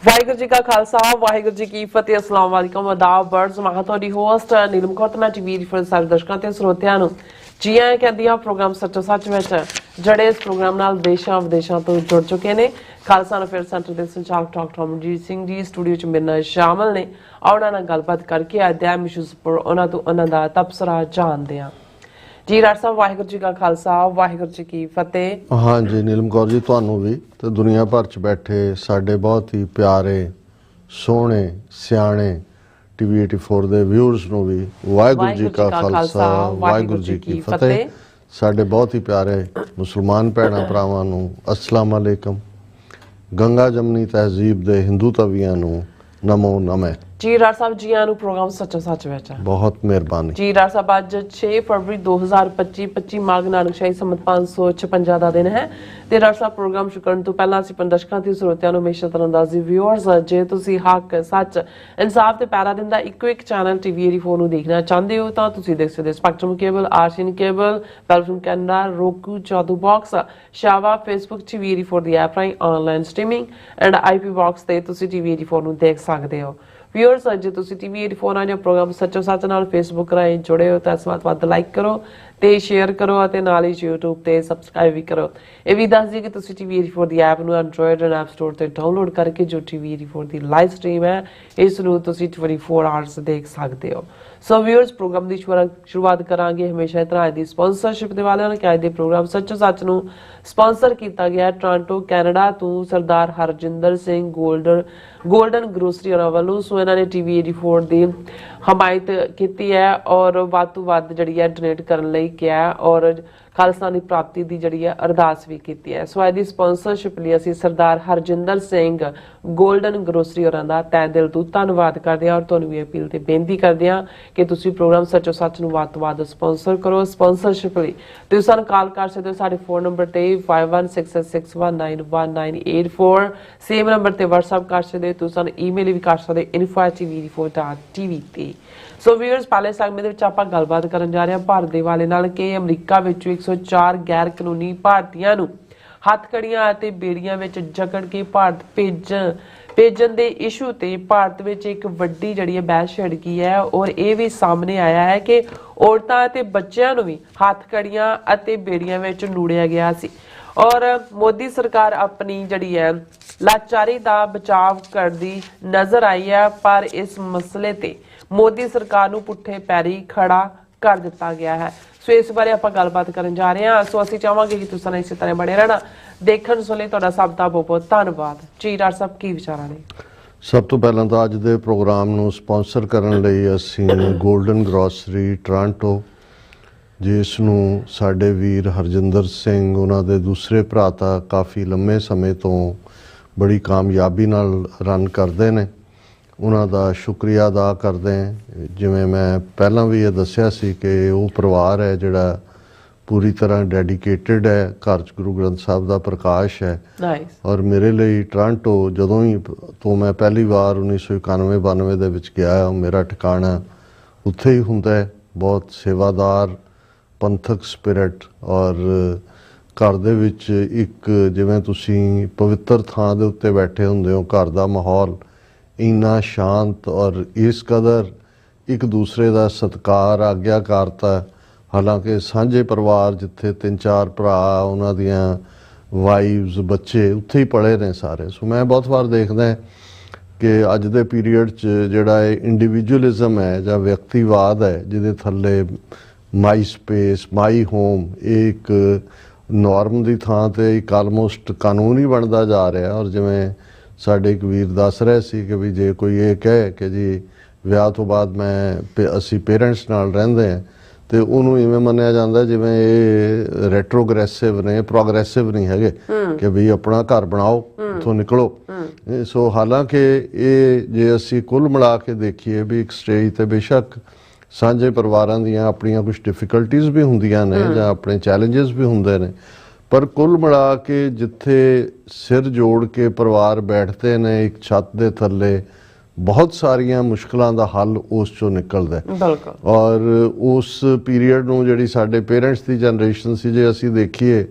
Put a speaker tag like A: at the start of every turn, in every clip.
A: ਵਾਹਿਗੁਰੂ ਜੀ ਕਾ ਖਾਲਸਾ ਵਾਹਿਗੁਰੂ ਜੀ ਕੀ ਫਤਿਹ। ਅਸਲਾਮ ਵਾਲੇਕੁਮ ਆਦਾਬ ਬਰਜ਼ ਮੈਂ ਤੁਹਾਡੀ ਹੋਸਟ ਨੀਲਮ ਕੌਰ ਤੇ ਮੈਂ ਟੀਵੀ ਦੀ ਫਰ ਸਾਰੇ ਦਰਸ਼ਕਾਂ ਤੇ ਸਰੋਤਿਆਂ ਨੂੰ ਜੀ ਆਇਆਂ ਕਹਿੰਦੀ ਆ ਪ੍ਰੋਗਰਾਮ ਸੱਚੋ ਸੱਚ ਵਿੱਚ ਜਿਹੜੇ ਇਸ ਪ੍ਰੋਗਰਾਮ ਨਾਲ ਦੇਸ਼ਾਂ ਵਿਦੇਸ਼ਾਂ ਤੋਂ ਜੁੜ ਚੁੱਕੇ ਨੇ। ਖਾਲਸਾ ਅਫੇਅਰ ਸੈਂਟਰ ਦੇ ਸੰਚਾਲਕ ਡਾਕਟਰ ਅਮਰਜੀਤ ਸਿੰਘ ਜੀ ਸਟੂਡੀਓ 'ਚ ਮੇਰੇ ਨਾਲ ਸ਼ਾਮਲ ਨੇ। ਉਹਨਾਂ ਨਾਲ ਗੱਲਬਾਤ ਕਰਕੇ ਅਧਿਆਇਮ ਇਸ਼ੂਜ਼ ਪਰ ਉਹਨਾਂ ਤੋਂ ਉਹਨਾਂ ਦਾ ਤਬਸਰਾ ਜਾਣਦੇ ਹਾਂ। ਜੀ ਡਾਕਟਰ ਸਾਹਿਬ ਵਾਹਿਗੁਰੂ ਜੀ ਕਾ ਖਾਲਸਾ ਵਾਹਿਗੁਰੂ ਜੀ ਕੀ ਫਤਿਹ।
B: हाँ जी नीलम कौर जी ਤੁਹਾਨੂੰ ਵੀ ਤੇ ਦੁਨੀਆ ਭਰ ਚ ਬੈਠੇ ਸਾਡੇ ਬਹੁਤ ਹੀ ਪਿਆਰੇ ਸੋਹਣੇ ਸਿਆਣੇ ਟੀਵੀ 84 ਦੇ ਵਿਊਅਰਸ ਨੂੰ ਵੀ ਵਾਹਿਗੁਰੂ ਜੀ ਕਾ ਖਾਲਸਾ ਵਾਹਿਗੁਰੂ ਜੀ ਕੀ ਫਤਿਹ। ਸਾਡੇ ਬਹੁਤ ਹੀ ਪਿਆਰੇ ਮੁਸਲਮਾਨ ਭੈਣਾਂ ਭਰਾਵਾਂ ਨੂੰ ਅਸਲਾਮ ਅਲੈਕਮ। ਗੰਗਾ ਜਮਨੀ ਤਹਿਜ਼ੀਬ ਦੇ ਹਿੰਦੂ ਤਵੀਆਂ ਨੂੰ ਨਮੋ ਨਮੇ।
A: ਜੀ ਡਾਕਟਰ ਸਾਹਿਬ ਜੀ ਆਇਆਂ ਨੂੰ ਪ੍ਰੋਗਰਾਮ ਸੱਚੋ ਸੱਚ ਵਿੱਚ
B: ਬਹੁਤ ਮਿਹਰਬਾਨੀ
A: ਜੀ ਡਾਕਟਰ ਸਾਹਿਬ। ਅੱਜ 6 ਫਰਵਰੀ 2025 25 ਮਾਘ ਨਾਨਕ ਸ਼ਾਹੀ ਸੰਮਤ 556 ਦਾ ਦਿਨ ਹੈ ਤੇ ਡਾਕਟਰ ਸਾਹਿਬ ਪ੍ਰੋਗਰਾਮ ਸ਼ੁਰੂ ਕਰਨ ਤੋਂ ਪਹਿਲਾਂ ਅਸੀਂ ਦਰਸ਼ਕਾਂ ਤੇ ਸਰੋਤਿਆਂ ਨੂੰ ਹਮੇਸ਼ਾ ਤਰ੍ਹਾਂਦਾਜ਼ੀ ਵਿਊਅਰਸ ਜੇ ਤੁਸੀਂ ਹੱਕ ਸੱਚ ਇਨਸਾਫ ਤੇ ਪੈਰਾ ਦਿੰਦਾ ਇੱਕੋ ਇੱਕ ਚੈਨਲ ਟੀਵੀ 84 ਨੂੰ ਦੇਖਣਾ ਚਾਹੁੰਦੇ ਹੋ ਤਾਂ ਤੁਸੀਂ ਦੇਖ ਸਕਦੇ ਹੋ ਸਪੈਕਟਰਮ ਕੇਬਲ, ਆਰਸੀਐਨ ਕੇਬਲ, ਪੈਲਫਿਲਮ ਕੈਨੇਡਾ, roku, ਜਾਦੂ ਬਾਕਸ, ਸ਼ਾਵਾ, ਫੇਸਬੁੱਕ ਟੀਵੀ 84 ਦੀ ਐਪ ਰਾਹੀਂ online streaming and IP box ਤੇ ਤੁਸੀਂ ਟੀਵੀ 84 ਨੂੰ ਦੇਖ ਸਕਦੇ ਹੋ। ਵਿਊਅਰਸ ਜੇ ਤੁਸੀਂ ਟੀਵੀ 84 ਨਾਲ ਜਾਂ ਪ੍ਰੋਗਰਾਮ ਸੱਚੋ ਸੱਚ ਨਾਲ ਫੇਸਬੁੱਕ ਰਾਹੀਂ ਜੁੜੇ ਹੋ ਤਾਂ ਇਸ ਵਾਰ ਵੱਧ ਲਾਈਕ ਕਰੋ ਤੇ ਸ਼ੇਅਰ ਕਰੋ ਅਤੇ ਨਾਲ ਹੀ YouTube ਤੇ ਸਬਸਕ੍ਰਾਈਬ ਵੀ ਕਰੋ। ਇਹ ਵੀ ਦੱਸ ਦਈਏ ਕਿ ਤੁਸੀਂ ਟੀਵੀ 84 ਦੀ ਐਪ ਨੂੰ ਐਂਡਰੋਇਡ ਐਂਡ ਐਪ ਸਟੋਰ ਤੇ ਡਾਊਨਲੋਡ ਕਰਕੇ ਜੋ ਟੀਵੀ 84 ਦੀ ਲਾਈਵ ਸਟ੍ਰੀਮ ਹੈ ਇਸ ਨੂੰ ਤੁਸੀਂ 24 ਆਵਰਸ ਦੇਖ ਸਕਦੇ ਹੋ। ਸੋ ਵਿਊਅਰਸ ਪ੍ਰੋਗਰਾਮ ਦੀ ਸ਼ੁਰੂਆਤ ਕਰਾਂਗੇ ਹਮੇਸ਼ਾ ਤਰ੍ਹਾਂ ਦੀ ਸਪਾਂਸਰਸ਼ਿਪ ਦੇ ਵਾਲਿਆਂ ਨਾਲ ਕਿ ਅੱਜ ਦੇ ਪ੍ਰੋਗਰਾਮ ਸੱਚੋ ਸੱਚ ਨੂੰ ਸਪਾਂਸਰ ਕੀਤਾ ਗਿਆ ਟੋਰਾਂਟੋ ਕੈਨੇਡਾ ਤੋਂ ਸਰਦਾਰ ਹਰਜਿੰਦਰ ਸਿੰਘ ਗੋਲਡਨ ਗਰੋਸਰੀ ਉਹਨਾਂ ਵੱਲੋਂ। ਸੋ ਇਹਨਾਂ ਨੇ ਟੀਵੀ 84 ਦੀ ਹਮਾਇਤ ਕੀਤੀ ਹੈ ਔਰ ਵੱਧ ਤੋਂ ਵੱਧ ਜਿਹੜੀ ਹੈ ਡੋਨੇਟ ਕਰਨ ਲਈ ਕਿਹਾ ਔਰ ਖਾਲਸਾ ਦੀ ਪ੍ਰਾਪਤੀ ਦੀ ਜਿਹੜੀ ਹੈ ਅਰਦਾਸ ਵੀ ਕੀਤੀ ਹੈ। ਸੋ ਇਹਦੀ ਸਪਾਂਸਰਸ਼ਿਪ ਲਈ ਅਸੀਂ ਸਰਦਾਰ ਹਰਜਿੰਦਰ ਸਿੰਘ ਗੋਲਡਨ ਗਰੋਸਰੀ ਉਹਨਾਂ ਦਾ ਤਹਿ ਦਿਲ ਤੋਂ ਧੰਨਵਾਦ ਕਰਦੇ ਹਾਂ ਔਰ ਤੁਹਾਨੂੰ ਵੀ ਅਪੀਲ ਤੇ ਬੇਨਤੀ ਕਰਦੇ ਹਾਂ ਕਿ ਤੁਸੀਂ ਪ੍ਰੋਗਰਾਮ ਸੱਚੋ ਸੱਚ ਨੂੰ ਵੱਧ ਤੋਂ ਵੱਧ ਸਪਾਂਸਰ ਕਰੋ। ਸਪਾਂਸਰਸ਼ਿਪ ਲਈ ਤੁਸੀਂ ਸਾਨੂੰ ਕਾਲ ਕਰ ਸਕਦੇ ਹੋ ਸਾਡੇ ਫੋਨ ਨੰਬਰ ਤੇ 5166619184 ਸੇਮ ਨੰਬਰ ਤੇ WhatsApp ਕਰ ਸਕਦੇ ਹੋ। ਤੁਸੀਂ ਸਾਨੂੰ ਈਮੇਲ ਵੀ ਕਰ ਸਕਦੇ ਹੋ info@tv84.tv ਤੇ। ਸੋ ਵੀਅਰਸ ਪਹਿਲੇ ਸੈਗਮੈਂਟ ਦੇ ਵਿੱਚ ਆਪਾਂ ਗੱਲਬਾਤ ਕਰਨ ਜਾ ਰਹੇ ਹਾਂ ਭਾਰਤ ਦੇ ਵਾਲੇ ਨਾਲ ਕਿ ਅਮਰੀਕਾ ਵਿੱਚ 104 ਗੈਰ ਕਾਨੂੰਨੀ ਭਾਰਤੀਆਂ ਨੂੰ ਹੱਥਕੜੀਆਂ ਅਤੇ ਬੇੜੀਆਂ ਵਿੱਚ ਜਕੜ ਕੇ ਭਾਰਤ ਭੇਜਣ ਦੇ ਇਸ਼ੂ ਤੇ ਭਾਰਤ ਵਿੱਚ ਇੱਕ ਵੱਡੀ ਜਿਹੜੀ ਹੈ ਬਹਿਸ ਛਿੜ ਗਈ ਹੈ ਔਰ ਇਹ ਵੀ ਸਾਹਮਣੇ ਆਇਆ ਹੈ ਕਿ ਔਰਤਾਂ ਅਤੇ ਬੱਚਿਆਂ ਨੂੰ ਵੀ ਹੱਥਕੜੀਆਂ ਅਤੇ ਬੇੜੀਆਂ ਵਿੱਚ ਨੂੜਿਆ ਗਿਆ ਸੀ ਔਰ ਮੋਦੀ ਸਰਕਾਰ ਆਪਣੀ ਜਿਹੜੀ ਹੈ ਲਾਚਾਰੀ ਦਾ ਬਚਾਵ ਕਰਦੀ ਨਜ਼ਰ ਆਈ ਹੈ ਪਰ ਇਸ ਮਸਲੇ ਤੇ ਮੋਦੀ ਸਰਕਾਰ ਨੂੰ ਪੁੱਠੇ ਪੈਰੀ ਖੜਾ ਕਰ ਦਿੱਤਾ ਗਿਆ ਹੈ। ਸੋ ਇਸ ਬਾਰੇ ਆਪਾਂ ਗੱਲਬਾਤ ਕਰਨ ਜਾ ਰਹੇ ਹਾਂ। ਸੋ ਅਸੀਂ ਚਾਹਾਂਗੇ ਕਿ ਤੁਸੀਂ ਇਸੇ ਤਰ੍ਹਾਂ ਬਣੇ ਰਹਿਣਾ। ਦੇਖਣ ਸੁਣ ਲਈ ਤੁਹਾਡਾ ਸਭ ਦਾ ਬਹੁਤ ਬਹੁਤ ਧੰਨਵਾਦ। ਜੀ ਡਾਕਟਰ ਸਾਹਿਬ ਕੀ ਵਿਚਾਰਾਂ ਨੇ?
B: ਸਭ ਤੋਂ ਪਹਿਲਾਂ ਤਾਂ ਅੱਜ ਦੇ ਪ੍ਰੋਗਰਾਮ ਨੂੰ ਸਪਾਂਸਰ ਕਰਨ ਲਈ ਅਸੀਂ ਗੋਲਡਨ ਗਰੋਸਰੀ ਟੋਰਾਂਟੋ ਜਿਸ ਨੂੰ ਸਾਡੇ ਵੀਰ ਹਰਜਿੰਦਰ ਸਿੰਘ ਉਹਨਾਂ ਦੇ ਦੂਸਰੇ ਭਰਾ ਤਾਂ ਕਾਫੀ ਲੰਮੇ ਸਮੇਂ ਤੋਂ ਬੜੀ ਕਾਮਯਾਬੀ ਨਾਲ ਰਨ ਕਰਦੇ ਨੇ, ਉਹਨਾਂ ਦਾ ਸ਼ੁਕਰੀਆ ਅਦਾ ਕਰਦੇ ਹਾਂ। ਜਿਵੇਂ ਮੈਂ ਪਹਿਲਾਂ ਵੀ ਇਹ ਦੱਸਿਆ ਸੀ ਕਿ ਉਹ ਪਰਿਵਾਰ ਹੈ ਜਿਹੜਾ ਪੂਰੀ ਤਰ੍ਹਾਂ ਡੈਡੀਕੇਟਿਡ ਹੈ, ਘਰ 'ਚ ਗੁਰੂ ਗ੍ਰੰਥ ਸਾਹਿਬ ਦਾ ਪ੍ਰਕਾਸ਼ ਹੈ ਔਰ ਮੇਰੇ ਲਈ ਟੋਰਾਂਟੋ ਜਦੋਂ ਹੀ ਤੋਂ ਮੈਂ ਪਹਿਲੀ ਵਾਰ 1991-92 ਦੇ ਵਿੱਚ ਗਿਆ ਮੇਰਾ ਠਿਕਾਣਾ ਉੱਥੇ ਹੀ ਹੁੰਦਾ ਹੈ। ਬਹੁਤ ਸੇਵਾਦਾਰ ਪੰਥਕ ਸਪਿਰਿਟ ਔਰ ਘਰ ਦੇ ਵਿੱਚ ਇੱਕ ਜਿਵੇਂ ਤੁਸੀਂ ਪਵਿੱਤਰ ਥਾਂ ਦੇ ਉੱਤੇ ਬੈਠੇ ਹੁੰਦੇ ਹੋ, ਘਰ ਦਾ ਮਾਹੌਲ ਇੰਨਾ ਸ਼ਾਂਤ ਔਰ ਇਸ ਕਦਰ ਇੱਕ ਦੂਸਰੇ ਦਾ ਸਤਿਕਾਰ ਆਗਿਆਕਾਰਤਾ। ਹਾਲਾਂਕਿ ਸਾਂਝੇ ਪਰਿਵਾਰ ਜਿੱਥੇ 3-4 ਭਰਾ ਉਹਨਾਂ ਦੀਆਂ ਵਾਈਵਸ ਬੱਚੇ ਉੱਥੇ ਹੀ ਪਲੇ ਨੇ ਸਾਰੇ। ਸੋ ਮੈਂ ਬਹੁਤ ਵਾਰ ਦੇਖਦਾ ਕਿ ਅੱਜ ਦੇ ਪੀਰੀਅਡ 'ਚ ਜਿਹੜਾ ਇਹ ਇੰਡੀਵਿਜੂਅਲਿਜ਼ਮ ਹੈ ਜਾਂ ਵਿਅਕਤੀਵਾਦ ਹੈ ਜਿਹਦੇ ਥੱਲੇ ਮਾਈ ਸਪੇਸ ਮਾਈ ਹੋਮ ਇਹ ਇੱਕ ਨੋਰਮ ਦੀ ਥਾਂ ਤੇ ਇੱਕ ਆਲਮੋਸਟ ਕਾਨੂੰਨ ਹੀ ਬਣਦਾ ਜਾ ਰਿਹਾ। ਔਰ ਜਿਵੇਂ ਸਾਡੇ ਇੱਕ ਵੀਰ ਦੱਸ ਰਹੇ ਸੀ ਕਿ ਵੀ ਜੇ ਕੋਈ ਇਹ ਕਹੇ ਕਿ ਜੀ ਵਿਆਹ ਤੋਂ ਬਾਅਦ ਅਸੀਂ ਪੇਰੈਂਟਸ ਨਾਲ ਰਹਿੰਦੇ ਹਾਂ ਤੇ ਉਹਨੂੰ ਇਵੇਂ ਮੰਨਿਆ ਜਾਂਦਾ ਜਿਵੇਂ ਇਹ ਰੈਟਰੋਗ੍ਰੈਸਿਵ ਨੇ, ਪ੍ਰੋਗਰੈਸਿਵ ਨਹੀਂ ਹੈਗੇ ਕਿ ਵੀ ਆਪਣਾ ਘਰ ਬਣਾਓ ਉੱਥੋਂ ਨਿਕਲੋ। ਸੋ ਹਾਲਾਂਕਿ ਇਹ ਜੇ ਅਸੀਂ ਕੁੱਲ ਮਿਲਾ ਕੇ ਦੇਖੀਏ ਵੀ ਇੱਕ ਸਟੇਜ ਤੇ ਬੇਸ਼ੱਕ ਸਾਂਝੇ ਪਰਿਵਾਰਾਂ ਦੀਆਂ ਆਪਣੀਆਂ ਕੁਝ ਡਿਫਿਕਲਟੀਜ਼ ਵੀ ਹੁੰਦੀਆਂ ਨੇ ਜਾਂ ਆਪਣੇ ਚੈਲੰਜਸ ਵੀ ਹੁੰਦੇ ਨੇ, ਪਰ ਕੁੱਲ ਮਿਲਾ ਕੇ ਜਿੱਥੇ ਸਿਰ ਜੋੜ ਕੇ ਪਰਿਵਾਰ ਬੈਠਦੇ ਨੇ ਇੱਕ ਛੱਤ ਦੇ ਥੱਲੇ ਬਹੁਤ ਸਾਰੀਆਂ ਮੁਸ਼ਕਲਾਂ ਦਾ ਹੱਲ ਉਸ ਚੋਂ ਨਿਕਲਦਾ। ਔਰ ਉਸ ਪੀਰੀਅਡ ਨੂੰ ਜਿਹੜੀ ਸਾਡੇ ਪੇਰੈਂਟਸ ਦੀ ਜਨਰੇਸ਼ਨ ਸੀ ਜੇ ਅਸੀਂ ਦੇਖੀਏ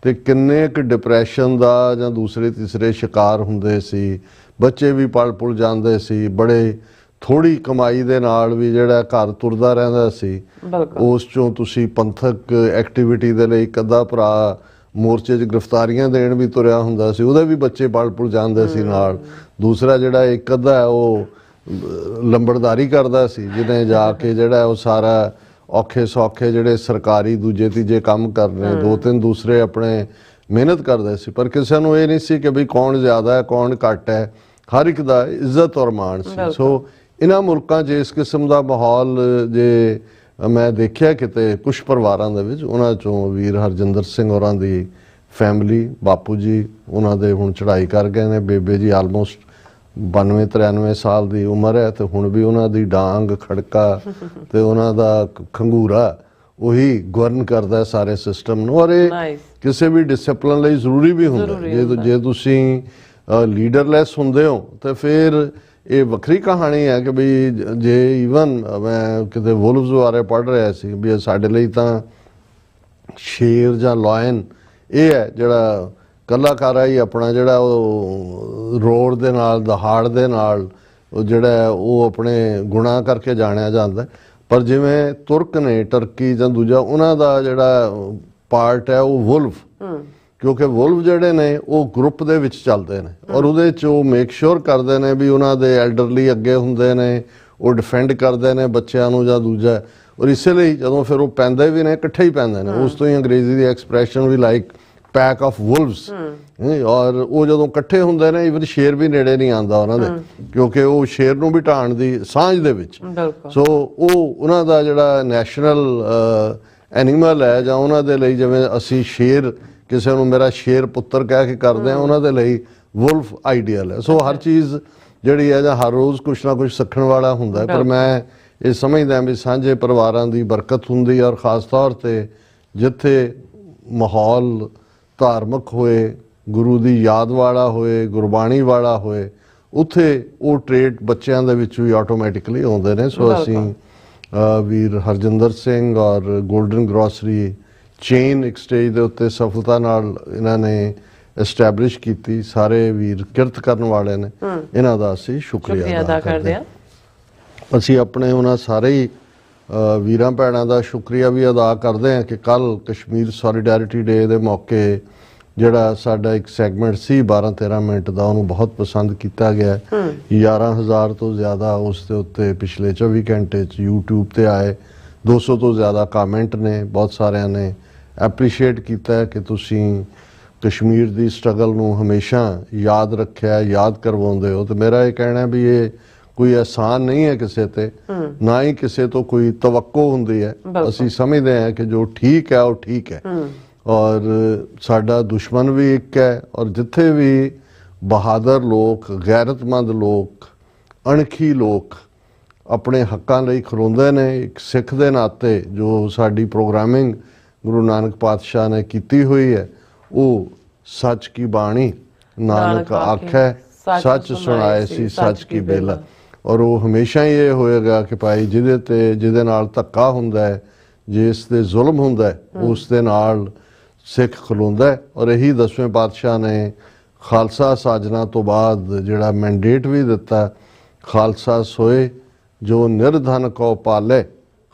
B: ਤੇ ਕਿੰਨੇ ਕੁ ਡਿਪਰੈਸ਼ਨ ਦਾ ਜਾਂ ਦੂਸਰੇ ਤੀਸਰੇ ਸ਼ਿਕਾਰ ਹੁੰਦੇ ਸੀ, ਬੱਚੇ ਵੀ ਪਲ ਪੁਲ ਜਾਂਦੇ ਸੀ, ਬੜੇ ਥੋੜੀ ਕਮਾਈ ਦੇ ਨਾਲ ਵੀ ਜਿਹੜਾ ਘਰ ਤੁਰਦਾ ਰਹਿੰਦਾ ਸੀ। ਉਸ ਚੋਂ ਤੁਸੀਂ ਪੰਥਕ ਐਕਟੀਵਿਟੀ ਦੇ ਲਈ ਇੱਕ ਅੱਧਾ ਭਰਾ ਮੋਰਚੇ 'ਚ ਗ੍ਰਿਫਤਾਰੀਆਂ ਦੇਣ ਵੀ ਤੁਰਿਆ ਹੁੰਦਾ ਸੀ, ਉਹਦੇ ਵੀ ਬੱਚੇ ਪਲ ਪੁਲ ਜਾਂਦੇ ਸੀ ਨਾਲ। ਦੂਸਰਾ ਜਿਹੜਾ ਇੱਕ ਅੱਧਾ ਹੈ ਉਹ ਲੰਬੜਦਾਰੀ ਕਰਦਾ ਸੀ, ਜਿਹਨੇ ਜਾ ਕੇ ਜਿਹੜਾ ਉਹ ਸਾਰਾ ਔਖੇ ਸੌਖੇ ਜਿਹੜੇ ਸਰਕਾਰੀ ਦੂਜੇ ਤੀਜੇ ਕੰਮ ਕਰਨੇ, 2-3 ਦੂਸਰੇ ਆਪਣੇ ਮਿਹਨਤ ਕਰਦੇ ਸੀ। ਪਰ ਕਿਸੇ ਨੂੰ ਇਹ ਨਹੀਂ ਸੀ ਕਿ ਵੀ ਕੌਣ ਜ਼ਿਆਦਾ ਹੈ ਕੌਣ ਘੱਟ ਹੈ, ਹਰ ਇੱਕ ਦਾ ਇੱਜ਼ਤ ਔਰ ਮਾਣ ਸੀ। ਸੋ ਇਹਨਾਂ ਮੁਲਕਾਂ 'ਚ ਇਸ ਕਿਸਮ ਦਾ ਮਾਹੌਲ ਜੇ ਮੈਂ ਦੇਖਿਆ ਕਿਤੇ ਕੁਛ ਪਰਿਵਾਰਾਂ ਦੇ ਵਿੱਚ, ਉਹਨਾਂ 'ਚੋਂ ਵੀਰ ਹਰਜਿੰਦਰ ਸਿੰਘ ਹੋਰਾਂ ਦੀ ਫੈਮਿਲੀ, ਬਾਪੂ ਜੀ ਉਹਨਾਂ ਦੇ ਹੁਣ ਚੜ੍ਹਾਈ ਕਰ ਗਏ ਨੇ, ਬੇਬੇ ਜੀ ਆਲਮੋਸਟ 92-93 ਸਾਲ ਦੀ ਉਮਰ ਹੈ ਤੇ ਹੁਣ ਵੀ ਉਹਨਾਂ ਦੀ ਡਾਂਗ ਖੜਕਾ ਤੇ ਉਹਨਾਂ ਦਾ ਖੰਗੂਰਾ ਉਹੀ ਗਵਰਨ ਕਰਦਾ ਸਾਰੇ ਸਿਸਟਮ ਨੂੰ। ਔਰ ਇਹ ਕਿਸੇ ਵੀ ਡਿਸਪਲਿਨ ਲਈ ਜ਼ਰੂਰੀ ਵੀ ਹੁੰਦਾ। ਜੇ ਤੁਸੀਂ ਲੀਡਰਲੈਸ ਹੁੰਦੇ ਹੋ ਤੇ ਫਿਰ ਇਹ ਵੱਖਰੀ ਕਹਾਣੀ ਹੈ ਕਿ ਵੀ ਜੇ ਈਵਨ ਮੈਂ ਕਿਤੇ ਵੁਲਫਸ ਬਾਰੇ ਪੜ੍ਹ ਰਿਹਾ ਸੀ ਵੀ ਸਾਡੇ ਲਈ ਤਾਂ ਸ਼ੇਰ ਜਾਂ ਲਾਇਨ ਇਹ ਹੈ ਜਿਹੜਾ ਕਲਾਕਾਰਾ ਹੀ ਆਪਣਾ ਜਿਹੜਾ ਉਹ ਰੋਡ ਦੇ ਨਾਲ ਦਹਾੜ ਦੇ ਨਾਲ ਉਹ ਜਿਹੜਾ ਉਹ ਆਪਣੇ ਗੁਨਾਹ ਕਰਕੇ ਜਾਣਿਆ ਜਾਂਦਾ। ਪਰ ਜਿਵੇਂ ਤੁਰਕ ਨੇ ਟਰਕੀ ਜਾਂ ਦੂਜਾ ਉਹਨਾਂ ਦਾ ਜਿਹੜਾ ਪਾਰਟ ਹੈ ਉਹ ਵੁਲਫ, ਕਿਉਂਕਿ ਵੁਲਫ ਜਿਹੜੇ ਨੇ ਉਹ ਗਰੁੱਪ ਦੇ ਵਿੱਚ ਚੱਲਦੇ ਨੇ ਔਰ ਉਹਦੇ 'ਚ ਉਹ ਮੇਕ ਸ਼ੋਰ ਕਰਦੇ ਨੇ ਵੀ ਉਹਨਾਂ ਦੇ ਐਲਡਰਲੀ ਅੱਗੇ ਹੁੰਦੇ ਨੇ, ਉਹ ਡਿਫੈਂਡ ਕਰਦੇ ਨੇ ਬੱਚਿਆਂ ਨੂੰ ਜਾਂ ਦੂਜਾ। ਔਰ ਇਸੇ ਲਈ ਜਦੋਂ ਫਿਰ ਉਹ ਪੈਂਦੇ ਵੀ ਨੇ ਇਕੱਠੇ ਹੀ ਪੈਂਦੇ ਨੇ, ਉਸ ਤੋਂ ਹੀ ਅੰਗਰੇਜ਼ੀ ਦੀ ਐਕਸਪ੍ਰੈਸ਼ਨ ਵੀ ਲਾਈਕ ਪੈਕ ਆਫ ਵੁਲਵਸ। ਔਰ ਉਹ ਜਦੋਂ ਇਕੱਠੇ ਹੁੰਦੇ ਨੇ ਈਵਨ ਸ਼ੇਰ ਵੀ ਨੇੜੇ ਨਹੀਂ ਆਉਂਦਾ ਉਹਨਾਂ ਦੇ, ਕਿਉਂਕਿ ਉਹ ਸ਼ੇਰ ਨੂੰ ਵੀ ਢਾਣ ਦੀ ਸਾਂਝ ਦੇ ਵਿੱਚ। ਸੋ ਉਹ ਉਹਨਾਂ ਦਾ ਜਿਹੜਾ ਨੈਸ਼ਨਲ ਐਨੀਮਲ ਹੈ ਜਾਂ ਉਹਨਾਂ ਦੇ ਲਈ ਜਿਵੇਂ ਅਸੀਂ ਸ਼ੇਰ ਕਿਸੇ ਨੂੰ ਮੇਰਾ ਸ਼ੇਰ ਪੁੱਤਰ ਕਹਿ ਕੇ ਕਰਦੇ ਹਾਂ, ਉਹਨਾਂ ਦੇ ਲਈ ਵੁਲਫ ਆਈਡੀਅਲ ਹੈ। ਸੋ ਹਰ ਚੀਜ਼ ਜਿਹੜੀ ਹੈ ਜਾਂ ਹਰ ਰੋਜ਼ ਕੁਛ ਨਾ ਕੁਛ ਸਿੱਖਣ ਵਾਲਾ ਹੁੰਦਾ। ਪਰ ਮੈਂ ਇਹ ਸਮਝਦਾ ਵੀ ਸਾਂਝੇ ਪਰਿਵਾਰਾਂ ਦੀ ਬਰਕਤ ਹੁੰਦੀ ਔਰ ਖ਼ਾਸ ਤੌਰ ਤੇ ਜਿੱਥੇ ਮਾਹੌਲ ਧਾਰਮਿਕ ਹੋਏ, ਗੁਰੂ ਦੀ ਯਾਦ ਵਾਲਾ ਹੋਏ, ਗੁਰਬਾਣੀ ਵਾਲਾ ਹੋਏ, ਉੱਥੇ ਉਹ ਟ੍ਰੇਟ ਬੱਚਿਆਂ ਦੇ ਵਿੱਚ ਵੀ ਆਟੋਮੈਟਿਕਲੀ ਆਉਂਦੇ ਨੇ। ਸੋ ਅਸੀਂ ਵੀਰ ਹਰਜਿੰਦਰ ਸਿੰਘ ਔਰ ਗੋਲਡਨ ਗਰੋਸਰੀ ਚੇਨ ਇੱਕ ਸਟੇਜ ਦੇ ਉੱਤੇ ਸਫਲਤਾ ਨਾਲ ਇਹਨਾਂ ਨੇ ਐਸਟੈਬਲਿਸ਼ ਕੀਤੀ। ਸਾਰੇ ਵੀਰ ਕਿਰਤ ਕਰਨ ਵਾਲੇ ਨੇ, ਇਹਨਾਂ ਦਾ ਅਸੀਂ ਸ਼ੁਕਰੀਆ ਅਦਾ ਕਰਦੇ ਹਾਂ। ਅਸੀਂ ਆਪਣੇ ਉਹਨਾਂ ਸਾਰੇ ਹੀ ਵੀਰਾਂ ਭੈਣਾਂ ਦਾ ਸ਼ੁਕਰੀਆ ਵੀ ਅਦਾ ਕਰਦੇ ਹਾਂ ਕਿ ਕੱਲ ਕਸ਼ਮੀਰ ਸੋਲੀਡੈਰਿਟੀ ਡੇ ਦੇ ਮੌਕੇ ਜਿਹੜਾ ਸਾਡਾ ਇੱਕ ਸੈਗਮੈਂਟ ਸੀ 12-13 ਮਿੰਟ ਦਾ, ਉਹਨੂੰ ਬਹੁਤ ਪਸੰਦ ਕੀਤਾ ਗਿਆ। 11,000 ਤੋਂ ਜ਼ਿਆਦਾ ਉਸ ਦੇ ਉੱਤੇ ਪਿਛਲੇ 24 ਘੰਟੇ 'ਚ YouTube ਤੇ ਆਏ, 200 ਤੋਂ ਜ਼ਿਆਦਾ ਕਾਮੈਂਟ ਨੇ। ਬਹੁਤ ਸਾਰਿਆਂ ਨੇ ਐਪਰੀਸ਼ੀਏਟ ਕੀਤਾ ਹੈ ਕਿ ਤੁਸੀਂ ਕਸ਼ਮੀਰ ਦੀ ਸਟਰਗਲ ਨੂੰ ਹਮੇਸ਼ਾ ਯਾਦ ਰੱਖਿਆ, ਯਾਦ ਕਰਵਾਉਂਦੇ ਹੋ। ਤੇ ਮੇਰਾ ਇਹ ਕਹਿਣਾ ਵੀ ਇਹ ਕੋਈ ਆਸਾਨ ਨਹੀਂ ਹੈ ਕਿਸੇ ਤੇ, ਨਾ ਹੀ ਕਿਸੇ ਤੋਂ ਕੋਈ ਤਵੱਕੋ ਹੁੰਦੀ ਹੈ। ਅਸੀਂ ਸਮਝਦੇ ਹਾਂ ਕਿ ਜੋ ਠੀਕ ਹੈ ਉਹ ਠੀਕ ਹੈ ਔਰ ਸਾਡਾ ਦੁਸ਼ਮਣ ਵੀ ਇੱਕ ਹੈ। ਔਰ ਜਿੱਥੇ ਵੀ ਬਹਾਦਰ ਲੋਕ, ਗੈਰਤਮੰਦ ਲੋਕ, ਅਣਖੀ ਲੋਕ ਆਪਣੇ ਹੱਕਾਂ ਲਈ ਖਲੋਂਦੇ ਨੇ, ਇੱਕ ਸਿੱਖ ਦੇ ਨਾਤੇ ਜੋ ਸਾਡੀ ਪ੍ਰੋਗਰਾਮਿੰਗ ਗੁਰੂ ਨਾਨਕ ਪਾਤਸ਼ਾਹ ਨੇ ਕੀਤੀ ਹੋਈ ਹੈ, ਉਹ ਸੱਚ ਕੀ ਬਾਣੀ ਨਾਨਕ ਆਖੈ ਸੱਚ ਸੁਣਾਏ ਸੀ ਸੱਚ ਕੀ ਬੇਲਾ। ਔਰ ਉਹ ਹਮੇਸ਼ਾ ਹੀ ਇਹ ਹੋਏਗਾ ਕਿ ਭਾਈ ਜਿਹਦੇ ਨਾਲ ਧੱਕਾ ਹੁੰਦਾ ਹੈ, ਜਿਸ ਤੇ ਜ਼ੁਲਮ ਹੁੰਦਾ ਹੈ, ਉਸ ਦੇ ਨਾਲ ਸਿੱਖ ਖਲੋਂਦਾ ਹੈ। ਔਰ ਇਹੀ 10ਵੇਂ ਪਾਤਸ਼ਾਹ ਨੇ ਖਾਲਸਾ ਸਾਜਨਾ ਤੋਂ ਬਾਅਦ ਜਿਹੜਾ ਮੈਂਡੇਟ ਵੀ ਦਿੱਤਾ, ਖਾਲਸਾ ਸੋਏ ਜੋ ਨਿਰਧਨ ਕੋ ਪਾਲੇ,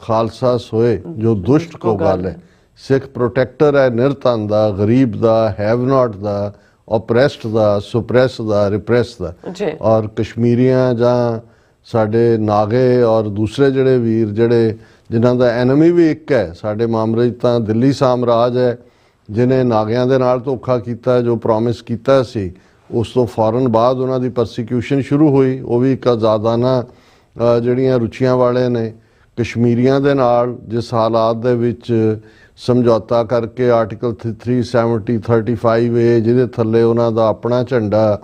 B: ਖਾਲਸਾ ਸੋਏ ਜੋ ਦੁਸ਼ਟ ਕੋ ਗਾਲੇ। ਸਿੱਖ ਪ੍ਰੋਟੈਕਟਰ ਹੈ ਨਿਰਧਨ ਦਾ, ਗਰੀਬ ਦਾ, ਹੈਵ ਨਾਟ ਦਾ, ਓਪਰੈਸਡ ਦਾ, ਸੁਪਰੈਸ ਦਾ, ਰਿਪਰੈਸ ਦਾ। ਔਰ ਕਸ਼ਮੀਰੀਆਂ ਜਾਂ ਸਾਡੇ ਨਾਗੇ ਔਰ ਦੂਸਰੇ ਜਿਹੜੇ ਵੀਰ ਜਿਨ੍ਹਾਂ ਦਾ ਐਨਮੀ ਵੀ ਇੱਕ ਹੈ, ਸਾਡੇ ਮਾਮਲੇ 'ਚ ਤਾਂ ਦਿੱਲੀ ਸਾਮਰਾਜ ਹੈ ਜਿਹਨੇ ਨਾਗਿਆਂ ਦੇ ਨਾਲ ਧੋਖਾ ਕੀਤਾ, ਜੋ ਪ੍ਰੋਮਿਸ ਕੀਤਾ ਸੀ। ਉਸ ਤੋਂ ਫੌਰਨ ਬਾਅਦ ਉਹਨਾਂ ਦੀ ਪਰਸੀਕਿਊਸ਼ਨ ਸ਼ੁਰੂ ਹੋਈ। ਉਹ ਵੀ ਇੱਕ ਆਜ਼ਾਦਾਨਾ ਜਿਹੜੀਆਂ ਰੁਚੀਆਂ ਵਾਲੇ ਨੇ ਕਸ਼ਮੀਰੀਆਂ ਦੇ ਨਾਲ, ਜਿਸ ਹਾਲਾਤ ਦੇ ਵਿੱਚ ਸਮਝੌਤਾ ਕਰਕੇ ਆਰਟੀਕਲ 370-35A ਜਿਹਦੇ ਥੱਲੇ ਉਹਨਾਂ ਦਾ ਆਪਣਾ ਝੰਡਾ,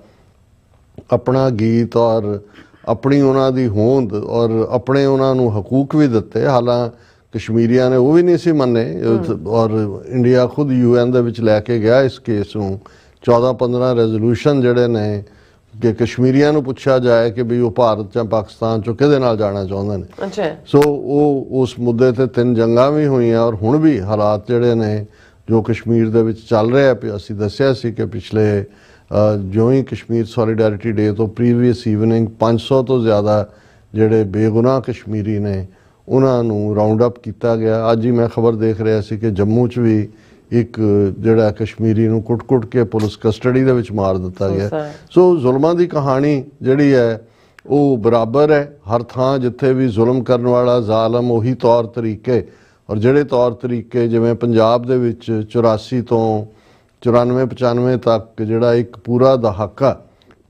B: ਆਪਣਾ ਗੀਤ ਔਰ ਆਪਣੀ ਉਹਨਾਂ ਦੀ ਹੋਂਦ ਔਰ ਆਪਣੇ ਉਹਨਾਂ ਨੂੰ ਹਕੂਕ ਵੀ ਦਿੱਤੇ। ਹਾਲਾਂ ਕਸ਼ਮੀਰੀਆਂ ਨੇ ਉਹ ਵੀ ਨਹੀਂ ਸੀ ਮੰਨੇ ਔਰ ਇੰਡੀਆ ਖੁਦ UN ਦੇ ਵਿੱਚ ਲੈ ਕੇ ਗਿਆ ਇਸ ਕੇਸ ਨੂੰ। 14-15 ਰੈਜ਼ੋਲੂਸ਼ਨ ਜਿਹੜੇ ਨੇ ਕਿ ਕਸ਼ਮੀਰੀਆਂ ਨੂੰ ਪੁੱਛਿਆ ਜਾਏ ਕਿ ਵੀ ਉਹ ਭਾਰਤ ਜਾਂ ਪਾਕਿਸਤਾਨ ਚੋਂ ਕਿਹਦੇ ਨਾਲ ਜਾਣਾ ਚਾਹੁੰਦੇ ਨੇ। ਸੋ ਉਹ ਉਸ ਮੁੱਦੇ ਤੇ 3 ਜੰਗਾਂ ਵੀ ਹੋਈਆਂ ਔਰ ਹੁਣ ਵੀ ਹਾਲਾਤ ਜਿਹੜੇ ਨੇ ਜੋ ਕਸ਼ਮੀਰ ਦੇ ਵਿੱਚ ਚੱਲ ਰਿਹਾ ਪਿਆ। ਅਸੀਂ ਦੱਸਿਆ ਸੀ ਕਿ ਪਿਛਲੇ ਜਿਉਂ ਹੀ ਕਸ਼ਮੀਰ ਸੋਲੀਡੈਰਿਟੀ ਡੇ ਤੋਂ ਪ੍ਰੀਵੀਅਸ ਈਵਨਿੰਗ 500 ਤੋਂ ਜ਼ਿਆਦਾ ਜਿਹੜੇ ਬੇਗੁਨਾਹ ਕਸ਼ਮੀਰੀ ਨੇ ਉਹਨਾਂ ਨੂੰ ਰਾਉਂਡ ਅਪ ਕੀਤਾ ਗਿਆ। ਅੱਜ ਹੀ ਮੈਂ ਖਬਰ ਦੇਖ ਰਿਹਾ ਸੀ ਕਿ ਜੰਮੂ 'ਚ ਵੀ ਇੱਕ ਜਿਹੜਾ ਕਸ਼ਮੀਰੀ ਨੂੰ ਕੁੱਟ-ਕੁੱਟ ਕੇ ਪੁਲਿਸ ਕਸਟਡੀ ਦੇ ਵਿੱਚ ਮਾਰ ਦਿੱਤਾ ਗਿਆ। ਸੋ ਜ਼ੁਲਮਾਂ ਦੀ ਕਹਾਣੀ ਜਿਹੜੀ ਹੈ ਉਹ ਬਰਾਬਰ ਹੈ ਹਰ ਥਾਂ ਜਿੱਥੇ ਵੀ ਜ਼ੁਲਮ ਕਰਨ ਵਾਲਾ ਜ਼ਾਲਮ ਉਹੀ ਤੌਰ ਤਰੀਕੇ, ਔਰ ਜਿਹੜੇ ਤੌਰ ਤਰੀਕੇ ਜਿਵੇਂ ਪੰਜਾਬ ਦੇ ਵਿੱਚ 84 ਤੋਂ 94-95 ਤੱਕ ਜਿਹੜਾ ਇੱਕ ਪੂਰਾ ਦਹਾਕਾ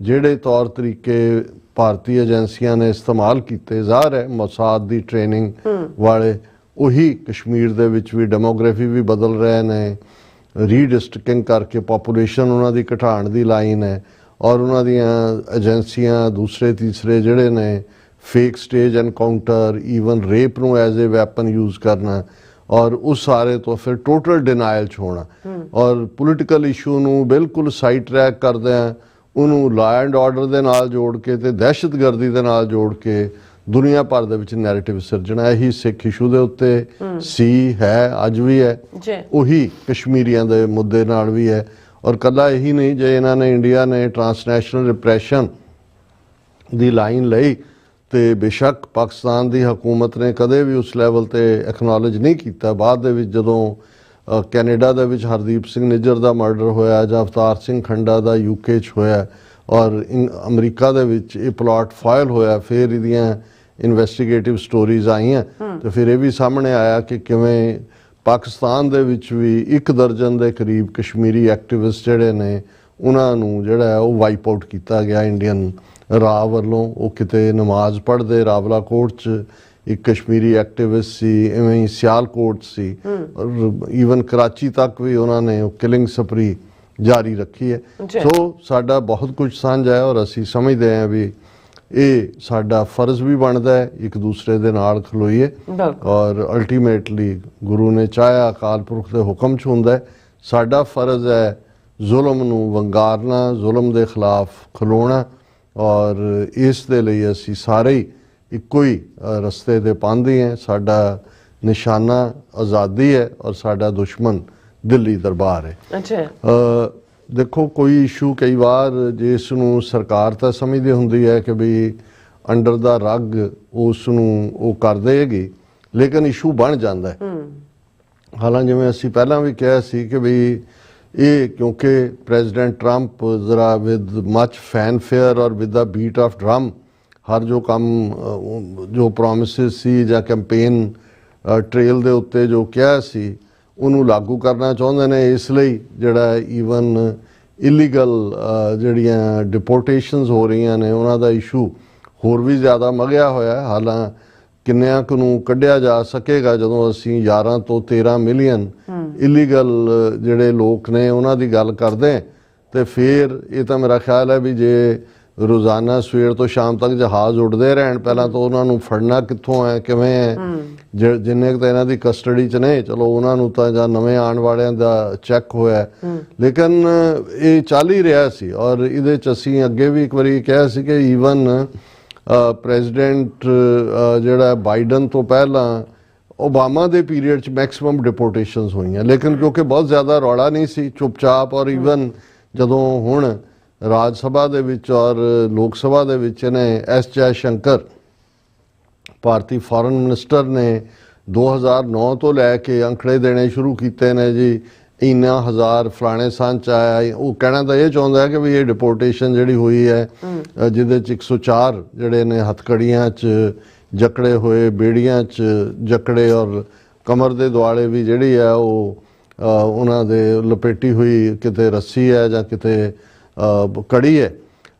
B: ਜਿਹੜੇ ਤੌਰ ਤਰੀਕੇ ਭਾਰਤੀ ਏਜੰਸੀਆਂ ਨੇ ਇਸਤੇਮਾਲ ਕੀਤੇ, ਜ਼ਾਹਰ ਹੈ ਮੋਸਾਦ ਦੀ ਟ੍ਰੇਨਿੰਗ ਵਾਲੇ, ਉਹੀ ਕਸ਼ਮੀਰ ਦੇ ਵਿੱਚ ਵੀ ਡੈਮੋਗ੍ਰਾਫੀ ਵੀ ਬਦਲ ਰਹੇ ਨੇ, ਰੀਡਿਸਟ੍ਰਿਕਟਿੰਗ ਕਰਕੇ ਪੋਪੂਲੇਸ਼ਨ ਉਹਨਾਂ ਦੀ ਘਟਾਉਣ ਦੀ ਲਾਈਨ ਹੈ, ਔਰ ਉਹਨਾਂ ਦੀਆਂ ਏਜੰਸੀਆਂ ਦੂਸਰੇ ਤੀਸਰੇ ਜਿਹੜੇ ਨੇ fake stage encounter, even rape ਨੂੰ ਐਜ਼ ਏ ਵੈਪਨ ਯੂਜ਼ ਕਰਨਾ, ਔਰ ਉਸ ਸਾਰੇ ਤੋਂ ਫਿਰ ਟੋਟਲ ਡਿਨਾਇਲ 'ਚ ਹੋਣਾ, ਔਰ ਪੋਲੀਟੀਕਲ ਇਸ਼ੂ ਨੂੰ ਬਿਲਕੁਲ ਸਾਈਡ ਟਰੈਕ ਕਰਦਿਆਂ ਉਹਨੂੰ ਲਾ ਐਂਡ ਆਰਡਰ ਦੇ ਨਾਲ ਜੋੜ ਕੇ ਤੇ ਦਹਿਸ਼ਤਗਰਦੀ ਦੇ ਨਾਲ ਜੋੜ ਕੇ ਦੁਨੀਆ ਭਰ ਦੇ ਵਿੱਚ ਨੈਰੇਟਿਵ ਸਿਰਜਣਾ। ਇਹੀ ਸਿੱਖ ਇਸ਼ੂ ਦੇ ਉੱਤੇ ਸੀ, ਹੈ, ਅੱਜ ਵੀ ਹੈ, ਉਹੀ ਕਸ਼ਮੀਰੀਆਂ ਦੇ ਮੁੱਦੇ ਨਾਲ ਵੀ ਹੈ। ਔਰ ਕੱਲਾ ਇਹੀ ਨਹੀਂ, ਜੇ ਇਹਨਾਂ ਨੇ ਇੰਡੀਆ ਨੇ ਟਰਾਂਸਨੈਸ਼ਨਲ ਰਿਪਰੈਸ਼ਨ ਦੀ ਲਾਈਨ ਲਈ ਤੇ ਬੇਸ਼ੱਕ ਪਾਕਿਸਤਾਨ ਦੀ ਹਕੂਮਤ ਨੇ ਕਦੇ ਵੀ ਉਸ ਲੈਵਲ ਤੇ ਐਕਨੋਲਜ ਨਹੀਂ ਕੀਤਾ। ਬਾਅਦ ਦੇ ਵਿੱਚ ਜਦੋਂ ਕੈਨੇਡਾ ਦੇ ਵਿੱਚ ਹਰਦੀਪ ਸਿੰਘ ਨਿੱਜਰ ਦਾ ਮਰਡਰ ਹੋਇਆ ਜਾਂ ਅਵਤਾਰ ਸਿੰਘ ਖੰਡਾ ਦਾ UK 'ਚ ਹੋਇਆ, ਔਰ ਅਮਰੀਕਾ ਦੇ ਵਿੱਚ ਇਹ ਪਲਾਟ ਫਾਈਲ ਹੋਇਆ, ਫਿਰ ਇਹਦੀਆਂ ਇਨਵੈਸਟੀਗੇਟਿਵ ਸਟੋਰੀਜ਼ ਆਈਆਂ ਤੇ ਫਿਰ ਇਹ ਵੀ ਸਾਹਮਣੇ ਆਇਆ ਕਿ ਕਿਵੇਂ ਪਾਕਿਸਤਾਨ ਦੇ ਵਿੱਚ ਵੀ 1 ਦਰਜਨ ਦੇ ਕਰੀਬ ਕਸ਼ਮੀਰੀ ਐਕਟਿਵਿਸਟ ਜਿਹੜੇ ਨੇ ਉਹਨਾਂ ਨੂੰ ਜਿਹੜਾ ਹੈ ਉਹ ਵਾਈਪ ਆਊਟ ਕੀਤਾ ਗਿਆ ਇੰਡੀਅਨ ਰਾਹ ਵੱਲੋਂ। ਉਹ ਕਿਤੇ ਨਮਾਜ਼ ਪੜ੍ਹਦੇ ਰਾਵਲਾ ਕੋਟ 'ਚ ਇੱਕ ਕਸ਼ਮੀਰੀ ਐਕਟਿਵਿਸਟ ਸੀ, ਇਵੇਂ ਹੀ ਸਿਆਲਕੋਟ ਸੀ, ਔਰ ਈਵਨ ਕਰਾਚੀ ਤੱਕ ਵੀ ਉਹਨਾਂ ਨੇ ਉਹ ਕਿਲਿੰਗ ਸਪਰੀ ਜਾਰੀ ਰੱਖੀ ਹੈ। ਸੋ ਸਾਡਾ ਬਹੁਤ ਕੁਝ ਸਾਂਝਾ ਹੈ, ਔਰ ਅਸੀਂ ਸਮਝਦੇ ਹਾਂ ਵੀ ਇਹ ਸਾਡਾ ਫਰਜ਼ ਵੀ ਬਣਦਾ ਹੈ ਇੱਕ ਦੂਸਰੇ ਦੇ ਨਾਲ ਖਲੋਈਏ, ਔਰ ਅਲਟੀਮੇਟਲੀ ਗੁਰੂ ਨੇ ਚਾਹਿਆ ਅਕਾਲ ਪੁਰਖ ਦੇ ਹੁਕਮ 'ਚ ਹੁੰਦਾ ਹੈ। ਸਾਡਾ ਫਰਜ਼ ਹੈ ਜ਼ੁਲਮ ਨੂੰ ਵੰਗਾਰਨਾ, ਜ਼ੁਲਮ ਦੇ ਖਿਲਾਫ ਖਲੋਣਾ, ਔਰ ਇਸ ਦੇ ਲਈ ਅਸੀਂ ਸਾਰੇ ਹੀ ਇੱਕੋ ਹੀ ਰਸਤੇ 'ਤੇ ਪਾਉਂਦੇ ਹਾਂ। ਸਾਡਾ ਨਿਸ਼ਾਨਾ ਆਜ਼ਾਦੀ ਹੈ ਔਰ ਸਾਡਾ ਦੁਸ਼ਮਣ ਦਿੱਲੀ ਦਰਬਾਰ ਹੈ। ਦੇਖੋ ਕੋਈ ਇਸ਼ੂ ਕਈ ਵਾਰ ਜਿਸ ਨੂੰ ਸਰਕਾਰ ਤਾਂ ਸਮਝਦੀ ਹੁੰਦੀ ਹੈ ਕਿ ਵੀ ਅੰਡਰ ਦਾ ਰਗ ਉਸ ਨੂੰ ਉਹ ਕਰ ਦੇਗੀ, ਲੇਕਿਨ ਇਸ਼ੂ ਬਣ ਜਾਂਦਾ ਹੈ। ਹਾਲਾਂਕਿ ਜਿਵੇਂ ਅਸੀਂ ਪਹਿਲਾਂ ਵੀ ਕਿਹਾ ਸੀ ਕਿ ਵੀ ਇਹ ਕਿਉਂਕਿ ਪ੍ਰੈਜ਼ੀਡੈਂਟ ਟਰੰਪ ਜ਼ਰਾ ਵਿਦ ਮਚ ਫੈਨਫੇਅਰ ਔਰ with the beat of drum ਹਰ ਜੋ ਕੰਮ ਜੋ ਪ੍ਰੋਮਿਸਿਸ ਸੀ ਜਾਂ ਕੈਂਪੇਨ ਟ੍ਰੇਲ ਦੇ ਉੱਤੇ ਜੋ ਕਿਹਾ ਸੀ ਉਹਨੂੰ ਲਾਗੂ ਕਰਨਾ ਚਾਹੁੰਦੇ ਨੇ। ਇਸ ਲਈ ਜਿਹੜਾ ਈਵਨ ਇਲੀਗਲ ਜਿਹੜੀਆਂ ਡਿਪੋਰਟੇਸ਼ਨਸ ਹੋ ਰਹੀਆਂ ਨੇ ਉਹਨਾਂ ਦਾ ਇਸ਼ੂ ਹੋਰ ਵੀ ਜ਼ਿਆਦਾ ਮਗਿਆ ਹੋਇਆ। ਹਾਲਾਂ ਕਿੰਨਿਆਂ ਕੁ ਨੂੰ ਕੱਢਿਆ ਜਾ ਸਕੇਗਾ ਜਦੋਂ ਅਸੀਂ 11 ਤੋਂ 13 ਮਿਲੀਅਨ ਇਲੀਗਲ ਜਿਹੜੇ ਲੋਕ ਨੇ ਉਹਨਾਂ ਦੀ ਗੱਲ ਕਰਦੇ, ਤੇ ਫਿਰ ਇਹ ਤਾਂ ਮੇਰਾ ਖਿਆਲ ਹੈ ਵੀ ਜੇ ਰੋਜ਼ਾਨਾ ਸਵੇਰ ਤੋਂ ਸ਼ਾਮ ਤੱਕ ਜਹਾਜ਼ ਉੱਡਦੇ ਰਹਿਣ, ਪਹਿਲਾਂ ਤਾਂ ਉਹਨਾਂ ਨੂੰ ਫੜਨਾ ਕਿੱਥੋਂ ਹੈ, ਕਿਵੇਂ ਹੈ, ਜਿੰਨੇ ਕੁ ਤਾਂ ਇਹਨਾਂ ਦੀ ਕਸਟਡੀ 'ਚ ਨੇ, ਚਲੋ ਉਹਨਾਂ ਨੂੰ ਤਾਂ ਜਾਂ ਨਵੇਂ ਆਉਣ ਵਾਲਿਆਂ ਦਾ ਚੈੱਕ ਹੋਇਆ, ਲੇਕਿਨ ਇਹ ਚੱਲ ਹੀ ਰਿਹਾ ਸੀ। ਔਰ ਇਹਦੇ 'ਚ ਅਸੀਂ ਅੱਗੇ ਵੀ ਇੱਕ ਵਾਰੀ ਕਿਹਾ ਸੀ ਕਿ ਈਵਨ ਪ੍ਰੈਜ਼ੀਡੈਂਟ ਜਿਹੜਾ ਬਾਈਡਨ ਤੋਂ ਪਹਿਲਾਂ ਓਬਾਮਾ ਦੇ ਪੀਰੀਅਡ 'ਚ ਮੈਕਸਿਮਮ ਡਿਪੋਰਟੇਸ਼ਨਸ ਹੋਈਆਂ, ਲੇਕਿਨ ਕਿਉਂਕਿ ਬਹੁਤ ਜ਼ਿਆਦਾ ਰੌਲਾ ਨਹੀਂ ਸੀ, ਚੁੱਪਚਾਪ। ਔਰ ਈਵਨ ਜਦੋਂ ਹੁਣ ਰਾਜ ਸਭਾ ਦੇ ਵਿੱਚ ਔਰ ਲੋਕ ਸਭਾ ਦੇ ਵਿੱਚ ਨੇ ਐਸ ਜੈ ਸ਼ੰਕਰ ਭਾਰਤੀ ਫੋਰਨ ਮਿਨਿਸਟਰ ਨੇ 2009 ਤੋਂ ਲੈ ਕੇ ਅੰਕੜੇ ਦੇਣੇ ਸ਼ੁਰੂ ਕੀਤੇ ਨੇ ਜੀ, ਇੰਨਾ ਹਜ਼ਾਰ ਫਲਾਣੇ ਸਾਲ 'ਚ ਆਇਆ। ਉਹ ਕਹਿਣਾ ਤਾਂ ਇਹ ਚਾਹੁੰਦਾ ਹੈ ਕਿ ਵੀ ਇਹ ਡਿਪੋਰਟੇਸ਼ਨ ਜਿਹੜੀ ਹੋਈ ਹੈ ਜਿਹਦੇ 'ਚ 104 ਜਿਹੜੇ ਨੇ ਹੱਥਕੜੀਆਂ 'ਚ ਜਕੜੇ ਹੋਏ, ਬੇੜੀਆਂ 'ਚ ਜਕੜੇ, ਔਰ ਕਮਰ ਦੇ ਦੁਆਲੇ ਵੀ ਜਿਹੜੀ ਹੈ ਉਹ ਉਹਨਾਂ ਦੇ ਲਪੇਟੀ ਹੋਈ ਕਿਤੇ ਰੱਸੀ ਹੈ ਜਾਂ ਕਿਤੇ ਕੜੀ ਹੈ,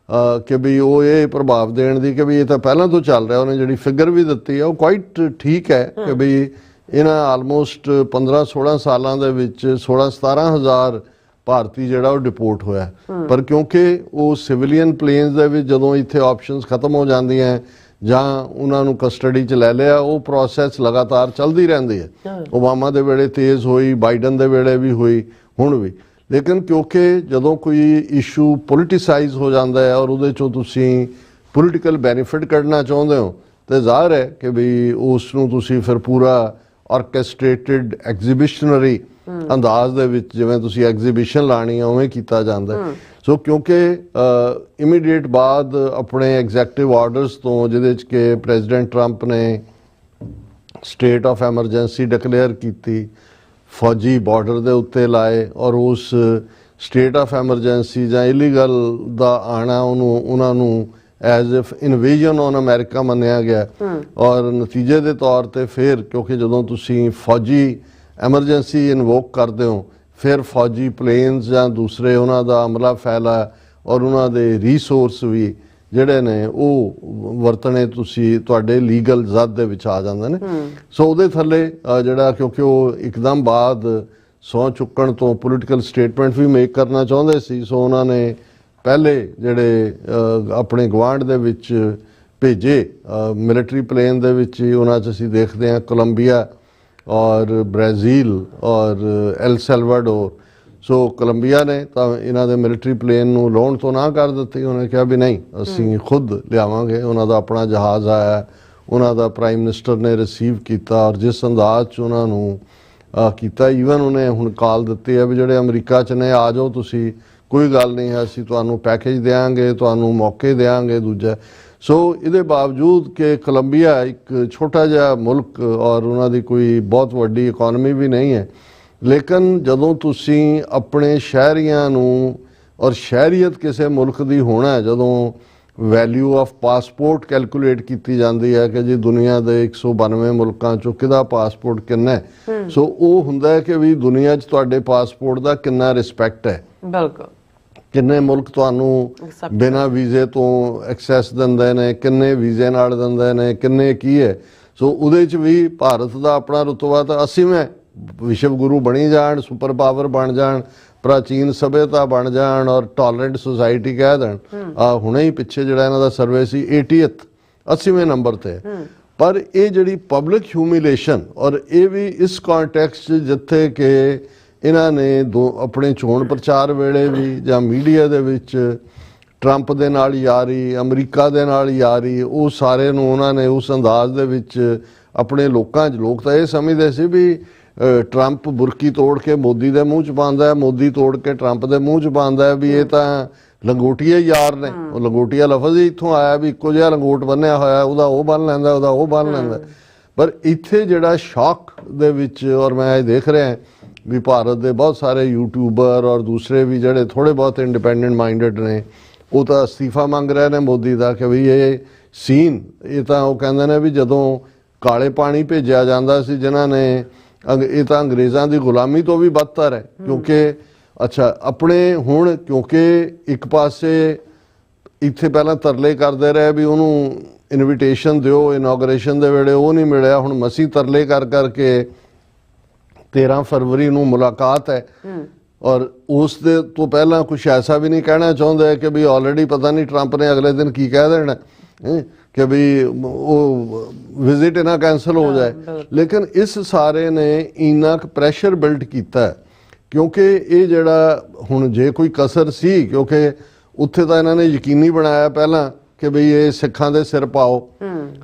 B: ਕਿ ਵੀ ਉਹ ਇਹ ਪ੍ਰਭਾਵ ਦੇਣ ਦੀ ਕਿ ਵੀ ਇਹ ਤਾਂ ਪਹਿਲਾਂ ਤੋਂ ਚੱਲ ਰਿਹਾ। ਉਹਨੇ ਜਿਹੜੀ ਫਿਗਰ ਵੀ ਦਿੱਤੀ ਹੈ ਉਹ ਕੁਆਇਟ ਠੀਕ ਹੈ ਕਿ ਵੀ ਇਹਨਾਂ ਆਲਮੋਸਟ 15-16 ਸਾਲਾਂ ਦੇ ਵਿੱਚ 16-17 ਹਜ਼ਾਰ ਭਾਰਤੀ ਜਿਹੜਾ ਉਹ ਡਿਪੋਰਟ ਹੋਇਆ। ਪਰ ਕਿਉਂਕਿ ਉਹ ਸਿਵਿਲੀਅਨ ਪਲੇਨਸ ਦੇ ਵਿੱਚ ਜਦੋਂ ਇੱਥੇ ਆਪਸ਼ਨਸ ਖਤਮ ਹੋ ਜਾਂਦੀਆਂ ਜਾਂ ਉਹਨਾਂ ਨੂੰ ਕਸਟਡੀ 'ਚ ਲੈ ਲਿਆ, ਉਹ ਪ੍ਰੋਸੈਸ ਲਗਾਤਾਰ ਚੱਲਦੀ ਰਹਿੰਦੀ ਹੈ। ਓਬਾਮਾ ਦੇ ਵੇਲੇ ਤੇਜ਼ ਹੋਈ, ਬਾਈਡਨ ਦੇ ਵੇਲੇ ਵੀ ਹੋਈ, ਹੁਣ ਵੀ। ਲੇਕਿਨ ਕਿਉਂਕਿ ਜਦੋਂ ਕੋਈ ਇਸ਼ੂ ਪੋਲੀਟੀਸਾਈਜ਼ ਹੋ ਜਾਂਦਾ ਹੈ ਔਰ ਉਹਦੇ 'ਚੋਂ ਤੁਸੀਂ ਪੋਲੀਟੀਕਲ ਬੈਨੀਫਿਟ ਕੱਢਣਾ ਚਾਹੁੰਦੇ ਹੋ, ਤੇ ਜ਼ਾਹਰ ਹੈ ਕਿ ਵੀ ਉਸ ਨੂੰ ਤੁਸੀਂ ਫਿਰ ਪੂਰਾ ਆਰਕੈਸਟ੍ਰੇਟਿਡ ਐਗਜ਼ੀਬਿਸ਼ਨਰੀ ਅੰਦਾਜ਼ ਦੇ ਵਿੱਚ, ਜਿਵੇਂ ਤੁਸੀਂ ਐਗਜ਼ੀਬਿਸ਼ਨ ਲਾਣੀ ਆ ਉਵੇਂ ਕੀਤਾ ਜਾਂਦਾ। ਸੋ ਕਿਉਂਕਿ ਇਮੀਡੀਏਟ ਬਾਅਦ ਆਪਣੇ ਐਗਜ਼ੈਕਟਿਵ ਆਰਡਰਸ ਤੋਂ, ਜਿਹਦੇ 'ਚ ਕਿ ਪ੍ਰੈਜ਼ੀਡੈਂਟ ਟਰੰਪ ਨੇ ਸਟੇਟ ਆਫ ਐਮਰਜੈਂਸੀ ਡਿਕਲੇਅਰ ਕੀਤੀ, ਫੌਜੀ ਬਾਰਡਰ ਦੇ ਉੱਤੇ ਲਾਏ, ਔਰ ਉਸ ਸਟੇਟ ਆਫ ਐਮਰਜੈਂਸੀ ਜਾਂ ਇਲੀਗਲ ਦਾ ਆਣਾ ਉਹਨਾਂ ਨੂੰ as if invasion on America ਮੰਨਿਆ ਗਿਆ। ਔਰ ਨਤੀਜੇ ਦੇ ਤੌਰ ਤੇ ਫਿਰ, ਕਿਉਂਕਿ ਜਦੋਂ ਤੁਸੀਂ ਫੌਜੀ ਐਮਰਜੈਂਸੀ ਇਨਵੋਕ ਕਰਦੇ ਹੋ, ਫਿਰ ਫੌਜੀ ਪਲੇਨਸ ਜਾਂ ਦੂਸਰੇ ਉਹਨਾਂ ਦਾ ਅਮਲਾ ਫੈਲਾ ਔਰ ਉਹਨਾਂ ਦੇ ਰਿਸੋਰਸ ਵੀ ਜਿਹੜੇ ਨੇ ਉਹ ਵਰਤਣੇ ਤੁਸੀਂ ਤੁਹਾਡੇ ਲੀਗਲ ਜ਼ਦ ਦੇ ਵਿੱਚ ਆ ਜਾਂਦੇ ਨੇ। ਸੋ ਉਹਦੇ ਥੱਲੇ ਜਿਹੜਾ, ਕਿਉਂਕਿ ਉਹ ਇੱਕਦਮ ਬਾਅਦ ਸਹੁੰ ਚੁੱਕਣ ਤੋਂ ਪੋਲੀਟੀਕਲ ਸਟੇਟਮੈਂਟ ਵੀ ਮੇਕ ਕਰਨਾ ਚਾਹੁੰਦੇ ਸੀ, ਸੋ ਉਹਨਾਂ ਨੇ ਪਹਿਲੇ ਜਿਹੜੇ ਆਪਣੇ ਗੁਆਂਢ ਦੇ ਵਿੱਚ ਭੇਜੇ ਮਿਲਟਰੀ ਪਲੇਨ ਦੇ ਵਿੱਚ ਹੀ, ਉਹਨਾਂ 'ਚ ਅਸੀਂ ਦੇਖਦੇ ਹਾਂ ਕੋਲੰਬੀਆ ਔਰ ਬ੍ਰਾਜ਼ੀਲ ਔਰ ਐਲ ਸੈਲਵਾਡੋਰ। ਸੋ ਕੋਲੰਬੀਆ ਨੇ ਤਾਂ ਇਹਨਾਂ ਦੇ ਮਿਲਟਰੀ ਪਲੇਨ ਨੂੰ ਲਾਉਣ ਤੋਂ ਨਾ ਕਰ ਦਿੱਤੀ। ਉਹਨੇ ਕਿਹਾ ਵੀ ਨਹੀਂ, ਅਸੀਂ ਖੁਦ ਲਿਆਵਾਂਗੇ। ਉਹਨਾਂ ਦਾ ਆਪਣਾ ਜਹਾਜ਼ ਆਇਆ, ਉਹਨਾਂ ਦਾ ਪ੍ਰਾਈਮ ਮਿਨਿਸਟਰ ਨੇ ਰਿਸੀਵ ਕੀਤਾ, ਔਰ ਜਿਸ ਅੰਦਾਜ਼ 'ਚ ਉਹਨਾਂ ਨੂੰ ਕੀਤਾ, ਈਵਨ ਉਹਨੇ ਹੁਣ ਕਾਲ ਦਿੱਤੀ ਹੈ ਵੀ ਜਿਹੜੇ ਅਮਰੀਕਾ 'ਚ ਨੇ ਆ ਜਾਓ ਤੁਸੀਂ, ਕੋਈ ਗੱਲ ਨਹੀਂ ਹੈ, ਅਸੀਂ ਤੁਹਾਨੂੰ ਪੈਕੇਜ ਦੇਵਾਂਗੇ, ਤੁਹਾਨੂੰ ਮੌਕੇ ਦੇਵਾਂਗੇ ਦੂਜਾ। ਸੋ ਇਹਦੇ ਬਾਵਜੂਦ ਕਿ ਕੋਲੰਬੀਆ ਇੱਕ ਛੋਟਾ ਜਿਹਾ ਮੁਲਕ ਔਰ ਉਹਨਾਂ ਦੀ ਕੋਈ ਬਹੁਤ ਵੱਡੀ ਇਕੋਨਮੀ ਵੀ ਨਹੀਂ ਹੈ, ਲੇਕਿਨ ਜਦੋਂ ਤੁਸੀਂ ਆਪਣੇ ਸ਼ਹਿਰੀਆਂ ਨੂੰ, ਔਰ ਸ਼ਹਿਰੀਅਤ ਕਿਸੇ ਮੁਲਕ ਦੀ ਹੋਣਾ, ਜਦੋਂ ਵੈਲਿਊ ਆਫ ਪਾਸਪੋਰਟ ਕੈਲਕੂਲੇਟ ਕੀਤੀ ਜਾਂਦੀ ਹੈ ਕਿ ਜੀ ਦੁਨੀਆ ਦੇ 192 ਮੁਲਕਾਂ 'ਚੋਂ ਕਿਹਦਾ ਪਾਸਪੋਰਟ ਕਿੰਨਾ ਹੈ, ਸੋ ਉਹ ਹੁੰਦਾ ਹੈ ਕਿ ਵੀ ਦੁਨੀਆ 'ਚ ਤੁਹਾਡੇ ਪਾਸਪੋਰਟ ਦਾ ਕਿੰਨਾ ਰਿਸਪੈਕਟ ਹੈ।
A: ਬਿਲਕੁਲ।
B: ਕਿੰਨੇ ਮੁਲਕ ਤੁਹਾਨੂੰ ਬਿਨਾਂ ਵੀਜ਼ੇ ਤੋਂ ਐਕਸੈਸ ਦਿੰਦੇ ਨੇ, ਕਿੰਨੇ ਵੀਜ਼ੇ ਨਾਲ ਦਿੰਦੇ ਨੇ, ਕਿੰਨੇ ਕੀ ਹੈ। ਸੋ ਉਹਦੇ 'ਚ ਵੀ ਭਾਰਤ ਦਾ ਆਪਣਾ ਰੁਤਬਾ ਤਾਂ 80ਵੇਂ ਵਿਸ਼ਵ ਗੁਰੂ ਬਣੀ ਜਾਣ, ਸੁਪਰ ਪਾਵਰ ਬਣ ਜਾਣ, ਪ੍ਰਾਚੀਨ ਸਭਿਅਤਾ ਬਣ ਜਾਣ ਔਰ ਟੋਲਰੈਂਟ ਸੁਸਾਇਟੀ ਕਹਿ ਦੇਣ। ਹੁਣੇ ਹੀ ਪਿੱਛੇ ਜਿਹੜਾ ਇਹਨਾਂ ਦਾ ਸਰਵੇ ਸੀ 80ਵੇਂ ਨੰਬਰ ਤੇ। ਪਰ ਇਹ ਜਿਹੜੀ ਪਬਲਿਕ ਹਿਊਮਿਲੇਸ਼ਨ, ਔਰ ਇਹ ਵੀ ਇਸ ਕੰਟੈਕਸਟ ਜਿੱਥੇ ਕਿ ਇਹਨਾਂ ਨੇ ਆਪਣੇ ਚੋਣ ਪ੍ਰਚਾਰ ਵੇਲੇ ਵੀ ਜਾਂ ਮੀਡੀਆ ਦੇ ਵਿੱਚ ਟਰੰਪ ਦੇ ਨਾਲ ਯਾਰੀ, ਅਮਰੀਕਾ ਦੇ ਨਾਲ ਯਾਰੀ, ਉਹ ਸਾਰੇ ਨੂੰ ਉਹਨਾਂ ਨੇ ਉਸ ਅੰਦਾਜ਼ ਦੇ ਵਿੱਚ ਆਪਣੇ ਲੋਕਾਂ 'ਚ, ਲੋਕ ਤਾਂ ਇਹ ਸਮਝਦੇ ਸੀ ਵੀ ਟਰੰਪ ਬੁਰਕੀ ਤੋੜ ਕੇ ਮੋਦੀ ਦੇ ਮੂੰਹ 'ਚ ਪਾਉਂਦਾ ਹੈ, ਮੋਦੀ ਤੋੜ ਕੇ ਟਰੰਪ ਦੇ ਮੂੰਹ 'ਚ ਪਾਉਂਦਾ ਹੈ, ਵੀ ਇਹ ਤਾਂ ਲੰਗੋਟੀਆ ਯਾਰ ਨੇ। ਉਹ ਲੰਗੋਟੀਆ ਲਫ਼ਜ਼ ਹੀ ਇੱਥੋਂ ਆਇਆ ਵੀ ਇੱਕੋ ਜਿਹਾ ਲੰਗੋਟ ਬੰਨਿਆ ਹੋਇਆ, ਉਹਦਾ ਉਹ ਬੰਨ ਲੈਂਦਾ, ਉਹਦਾ ਉਹ ਬੰਨ ਲੈਂਦਾ। ਪਰ ਇੱਥੇ ਜਿਹੜਾ ਸ਼ੌਕ ਦੇ ਵਿੱਚ, ਔਰ ਮੈਂ ਇਹ ਦੇਖ ਰਿਹਾ ਵੀ ਭਾਰਤ ਦੇ ਬਹੁਤ ਸਾਰੇ ਯੂਟਿਊਬਰ ਔਰ ਦੂਸਰੇ ਵੀ ਜਿਹੜੇ ਥੋੜ੍ਹੇ ਬਹੁਤ ਇੰਡੀਪੈਂਡੈਂਟ ਮਾਈਂਡਡ ਨੇ, ਉਹ ਤਾਂ ਅਸਤੀਫਾ ਮੰਗ ਰਹੇ ਨੇ ਮੋਦੀ ਦਾ ਕਿ ਵੀ ਇਹ ਸੀਨ, ਇਹ ਤਾਂ ਉਹ ਕਹਿੰਦੇ ਨੇ ਵੀ ਜਦੋਂ ਕਾਲੇ ਪਾਣੀ ਭੇਜਿਆ ਜਾਂਦਾ ਸੀ, ਜਿਨ੍ਹਾਂ ਨੇ ਇਹ ਤਾਂ ਅੰਗਰੇਜ਼ਾਂ ਦੀ ਗੁਲਾਮੀ ਤੋਂ ਵੀ ਬਦਤਰ ਹੈ। ਕਿਉਂਕਿ ਆਪਣੇ ਹੁਣ, ਕਿਉਂਕਿ ਇੱਕ ਪਾਸੇ ਇੱਥੇ ਪਹਿਲਾਂ ਤਰਲੇ ਕਰਦੇ ਰਹੇ ਵੀ ਉਹਨੂੰ ਇਨਵੀਟੇਸ਼ਨ ਦਿਓ ਇਨੋਗ੍ਰੇਸ਼ਨ ਦੇ ਵੇਲੇ, ਉਹ ਨਹੀਂ ਮਿਲਿਆ। ਹੁਣ ਮਸੀਂ ਤਰਲੇ ਕਰ ਕਰਕੇ 13 ਫਰਵਰੀ ਨੂੰ ਮੁਲਾਕਾਤ ਹੈ, ਔਰ ਉਸ ਦੇ ਤੋਂ ਪਹਿਲਾਂ ਕੁਛ ਐਸਾ ਵੀ ਨਹੀਂ ਕਹਿਣਾ ਚਾਹੁੰਦੇ ਕਿ ਵੀ ਆਲਰੇਡੀ ਪਤਾ ਨਹੀਂ ਟਰੰਪ ਨੇ ਅਗਲੇ ਦਿਨ ਕੀ ਕਹਿ ਦੇਣਾ ਕਿ ਵੀ ਉਹ ਵਿਜ਼ਿਟ ਇਹਨਾਂ ਕੈਂਸਲ ਹੋ ਜਾਏ। ਲੇਕਿਨ ਇਸ ਸਾਰੇ ਨੇ ਇੰਨਾ ਕੁ ਪ੍ਰੈਸ਼ਰ ਬਿਲਡ ਕੀਤਾ, ਕਿਉਂਕਿ ਇਹ ਜਿਹੜਾ ਹੁਣ ਜੇ ਕੋਈ ਕਸਰ ਸੀ, ਕਿਉਂਕਿ ਉੱਥੇ ਤਾਂ ਇਹਨਾਂ ਨੇ ਯਕੀਨੀ ਬਣਾਇਆ ਪਹਿਲਾਂ ਕਿ ਬਈ ਇਹ ਸਿੱਖਾਂ ਦੇ ਸਿਰ ਪਾਓ।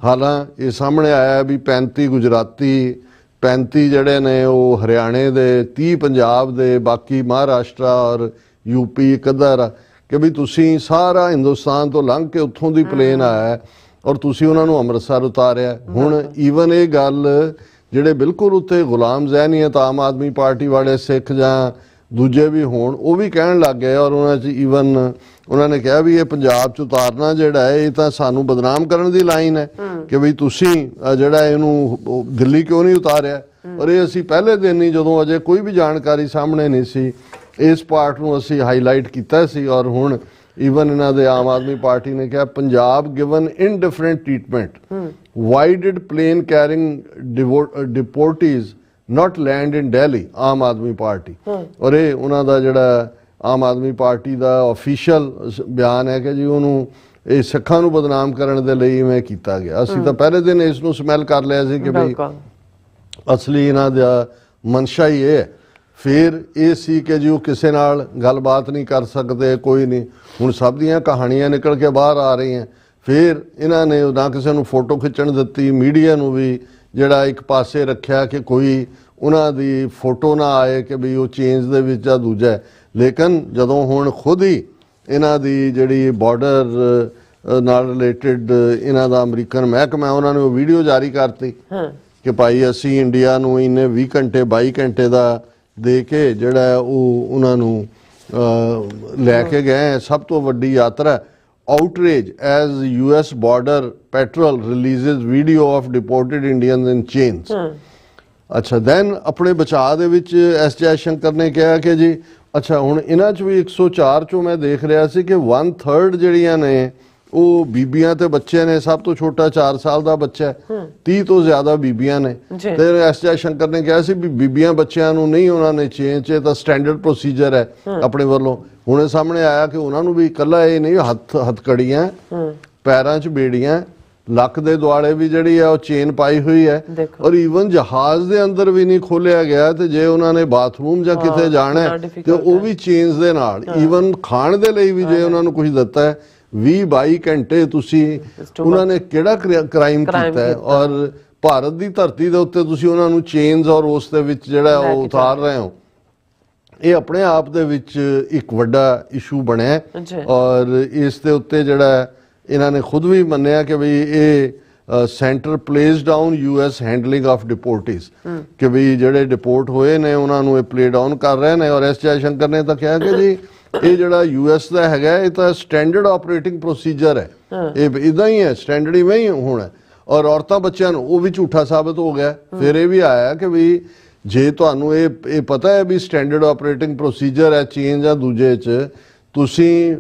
B: ਹਾਲਾਂ ਇਹ ਸਾਹਮਣੇ ਆਇਆ ਵੀ 35 ਗੁਜਰਾਤੀ, 35 ਜਿਹੜੇ ਨੇ ਉਹ ਹਰਿਆਣੇ ਦੇ, 30 ਪੰਜਾਬ ਦੇ, ਬਾਕੀ ਮਹਾਰਾਸ਼ਟਰਾ ਔਰ ਯੂਪੀ ਕਿੱਧਰ, ਕਿ ਵੀ ਤੁਸੀਂ ਸਾਰਾ ਹਿੰਦੁਸਤਾਨ ਤੋਂ ਲੰਘ ਕੇ ਉੱਥੋਂ ਦੀ ਪਲੇਨ ਆਇਆ ਔਰ ਤੁਸੀਂ ਉਹਨਾਂ ਨੂੰ ਅੰਮ੍ਰਿਤਸਰ ਉਤਾਰਿਆ। ਹੁਣ ਈਵਨ ਇਹ ਗੱਲ ਜਿਹੜੇ ਬਿਲਕੁਲ ਉੱਤੇ ਗੁਲਾਮ ਜ਼ਹਿਨੀਅਤ ਆਮ ਆਦਮੀ ਪਾਰਟੀ ਵਾਲੇ ਸਿੱਖ ਜਾਂ ਦੂਜੇ ਵੀ ਹੋਣ, ਉਹ ਵੀ ਕਹਿਣ ਲੱਗ ਗਏ, ਔਰ ਉਹਨਾਂ 'ਚ ਈਵਨ ਉਹਨਾਂ ਨੇ ਕਿਹਾ ਵੀ ਇਹ ਪੰਜਾਬ 'ਚ ਉਤਾਰਨਾ ਜਿਹੜਾ ਹੈ, ਇਹ ਤਾਂ ਸਾਨੂੰ ਬਦਨਾਮ ਕਰਨ ਦੀ ਲਾਈਨ ਹੈ ਕਿ ਵੀ ਤੁਸੀਂ ਜਿਹੜਾ ਇਹਨੂੰ ਦਿੱਲੀ ਕਿਉਂ ਨਹੀਂ ਉਤਾਰਿਆ। ਔਰ ਇਹ ਅਸੀਂ ਪਹਿਲੇ ਦਿਨ ਹੀ, ਜਦੋਂ ਅਜੇ ਕੋਈ ਵੀ ਜਾਣਕਾਰੀ ਸਾਹਮਣੇ ਨਹੀਂ ਸੀ, ਇਸ ਪਾਰਟ ਨੂੰ ਅਸੀਂ ਹਾਈਲਾਈਟ ਕੀਤਾ ਸੀ। ਔਰ ਹੁਣ ਈਵਨ ਇਹਨਾਂ ਦੇ ਆਮ ਆਦਮੀ ਪਾਰਟੀ ਨੇ ਕਿਹਾ Punjab given indifferent treatment, why did plane carrying deportees not land in Delhi, Aam Aadmi Party. ਔਰ ਇਹ ਉਹਨਾਂ ਦਾ ਜਿਹੜਾ ਆਮ ਆਦਮੀ ਪਾਰਟੀ ਦਾ ਆਫੀਸ਼ੀਅਲ ਬਿਆਨ ਹੈ ਕਿ ਜੀ ਉਹਨੂੰ ਇਹ ਸਿੱਖਾਂ ਨੂੰ ਬਦਨਾਮ ਕਰਨ ਦੇ ਲਈ ਇਵੇਂ ਕੀਤਾ ਗਿਆ। ਅਸੀਂ ਤਾਂ ਪਹਿਲੇ ਦਿਨ ਇਸ ਨੂੰ ਸਮੈਲ ਕਰ ਲਿਆ ਸੀ ਕਿ ਵੀ ਅਸਲੀ ਇਹਨਾਂ ਦਾ ਮਨਸ਼ਾ ਹੀ ਇਹ ਹੈ। ਫਿਰ ਇਹ ਸੀ ਕਿ ਜੀ ਉਹ ਕਿਸੇ ਨਾਲ ਗੱਲਬਾਤ ਨਹੀਂ ਕਰ ਸਕਦੇ, ਕੋਈ ਨਹੀਂ। ਹੁਣ ਸਭ ਦੀਆਂ ਕਹਾਣੀਆਂ ਨਿਕਲ ਕੇ ਬਾਹਰ ਆ ਰਹੀਆਂ। ਫਿਰ ਇਹਨਾਂ ਨੇ ਨਾ ਕਿਸੇ ਨੂੰ ਫੋਟੋ ਖਿੱਚਣ ਦਿੱਤੀ, ਮੀਡੀਆ ਨੂੰ ਵੀ ਜਿਹੜਾ ਇੱਕ ਪਾਸੇ ਰੱਖਿਆ ਕਿ ਕੋਈ ਉਹਨਾਂ ਦੀ ਫੋਟੋ ਨਾ ਆਏ ਕਿ ਵੀ ਉਹ ਚੇਂਜ ਦੇ ਵਿੱਚ ਆ ਦੂਜਾ ਹੈ। ਲੇਕਿਨ ਜਦੋਂ ਹੁਣ ਖੁਦ ਹੀ ਇਹਨਾਂ ਦੀ ਜਿਹੜੀ ਬਾਰਡਰ ਨਾਲ ਰਿਲੇਟਡ ਇਹਨਾਂ ਦਾ ਅਮਰੀਕਨ ਮਹਿਕਮਾ ਉਹਨਾਂ ਨੇ ਉਹ ਵੀਡੀਓ ਜਾਰੀ ਕਰਤੀ ਕਿ ਭਾਈ ਅਸੀਂ ਇੰਡੀਆ ਨੂੰ ਇੰਨੇ 20 ਘੰਟੇ 22 ਘੰਟੇ ਦਾ ਦੇ ਕੇ ਜਿਹੜਾ ਉਹ ਉਹਨਾਂ ਨੂੰ ਲੈ ਕੇ ਗਏ। ਸਭ ਤੋਂ ਵੱਡੀ ਯਾਤਰਾ outrage as US border patrol releases video of deported Indians in chains। ਅੱਛਾ ਦੈਨ ਆਪਣੇ ਬਚਾਅ ਦੇ ਵਿੱਚ ਐਸ ਜੈਸ਼ੰਕਰ ਨੇ ਕਿਹਾ ਕਿ ਜੀ ਅੱਛਾ ਹੁਣ ਇਹਨਾਂ 'ਚ ਵੀ 104 ਚੋਂ ਮੈਂ ਦੇਖ ਰਿਹਾ ਸੀ ਕਿ 1/3 ਜਿਹੜੀਆਂ ਨੇ ਉਹ ਬੀਬੀਆਂ ਤੇ ਬੱਚੇ ਨੇ। ਸਭ ਤੋਂ ਛੋਟਾ 4 ਸਾਲ ਦਾ ਬੱਚਾ ਹੈ, 30 ਤੋਂ ਜ਼ਿਆਦਾ ਬੀਬੀਆਂ ਨੇ। ਤੇ ਐਸ ਜੈਸ਼ੰਕਰ ਨੇ ਕਿਹਾ ਸੀ ਵੀ ਬੀਬੀਆਂ ਬੱਚਿਆਂ ਨੂੰ ਨਹੀਂ ਉਹਨਾਂ ਨੇ ਚੇਂਜ 'ਚ ਤਾਂ ਸਟੈਂਡਰਡ ਪ੍ਰੋਸੀਜਰ ਹੈ ਆਪਣੇ ਵੱਲੋਂ। ਹੁਣ ਸਾਹਮਣੇ ਆਇਆ ਕਿ ਉਹਨਾਂ ਨੂੰ ਵੀ ਇਕੱਲਾ ਇਹ ਨਹੀਂ, ਹੱਥਕੜੀਆਂ, ਪੈਰਾਂ 'ਚ ਬੇੜੀਆਂ, ਲੱਕ ਦੇ ਦੁਆਲੇ ਵੀ ਜਿਹੜੀ ਆ ਉਹ ਚੇਨ ਪਾਈ ਹੋਈ ਹੈ। ਔਰ ਈਵਨ ਜਹਾਜ਼ ਦੇ ਅੰਦਰ ਵੀ ਨਹੀਂ ਖੋਲਿਆ ਗਿਆ ਤੇ ਜੇ ਉਹਨਾਂ ਨੇ ਬਾਥਰੂਮ ਜਾਂ ਕਿਤੇ ਜਾਣਾ ਤੇ ਉਹ ਵੀ ਚੇਨਸ ਦੇ ਨਾਲ। ਈਵਨ ਖਾਣ ਦੇ ਲਈ ਵੀ ਜੇ ਉਹਨਾਂ ਨੂੰ ਕੁਝ ਦਿੱਤਾ ਹੈ 20-22 ਘੰਟੇ ਤੁਸੀਂ ਉਹਨਾਂ ਨੇ ਕਿਹੜਾ ਕ੍ਰਾਈਮ ਕੀਤਾ ਹੈ। ਔਰ ਭਾਰਤ ਦੀ ਧਰਤੀ ਦੇ ਉੱਤੇ ਤੁਸੀਂ ਉਹਨਾਂ ਨੂੰ ਚੇਨਸ ਔਰ ਉਸ ਦੇ ਵਿੱਚ ਜਿਹੜਾ ਉਹ ਉਤਾਰ ਰਹੇ ਹੋ। ਇਹ ਆਪਣੇ ਆਪ ਦੇ ਵਿੱਚ ਇੱਕ ਵੱਡਾ ਇਸ਼ੂ ਬਣਿਆ ਔਰ ਇਸ ਦੇ ਉੱਤੇ ਜਿਹੜਾ ਇਹਨਾਂ ਨੇ ਖੁਦ ਵੀ ਮੰਨਿਆ ਕਿ ਵੀ ਇਹ centre plays down US handling of deportees ਕਿ ਵੀ ਜਿਹੜੇ ਡਿਪੋਰਟ ਹੋਏ ਨੇ ਉਹਨਾਂ ਨੂੰ ਇਹ ਪਲੇ ਡਾਊਨ ਕਰ ਰਹੇ ਨੇ। ਔਰ ਐਸ ਜੈਸ਼ੰਕਰ ਨੇ ਤਾਂ ਕਿਹਾ ਕਿ ਜੀ ਇਹ ਜਿਹੜਾ US ਦਾ ਹੈਗਾ ਇਹ ਤਾਂ ਸਟੈਂਡਰਡ ਆਪਰੇਟਿੰਗ ਪ੍ਰੋਸੀਜਰ ਹੈ, ਇਹ ਇਦਾਂ ਹੀ ਹੈ, ਸਟੈਂਡਰਡ ਇਵੇਂ ਹੀ ਹੋਣਾ। ਔਰ ਔਰਤਾਂ ਬੱਚਿਆਂ ਨੂੰ ਉਹ ਵੀ ਝੂਠਾ ਸਾਬਤ ਹੋ ਗਿਆ। ਫਿਰ ਇਹ ਵੀ ਆਇਆ ਕਿ ਵੀ ਜੇ ਤੁਹਾਨੂੰ ਇਹ ਪਤਾ ਹੈ ਵੀ ਸਟੈਂਡਰਡ ਆਪਰੇਟਿੰਗ ਪ੍ਰੋਸੀਜਰ ਹੈ ਚੇਂਜ ਆ ਦੂਜੇ 'ਚ, ਤੁਸੀਂ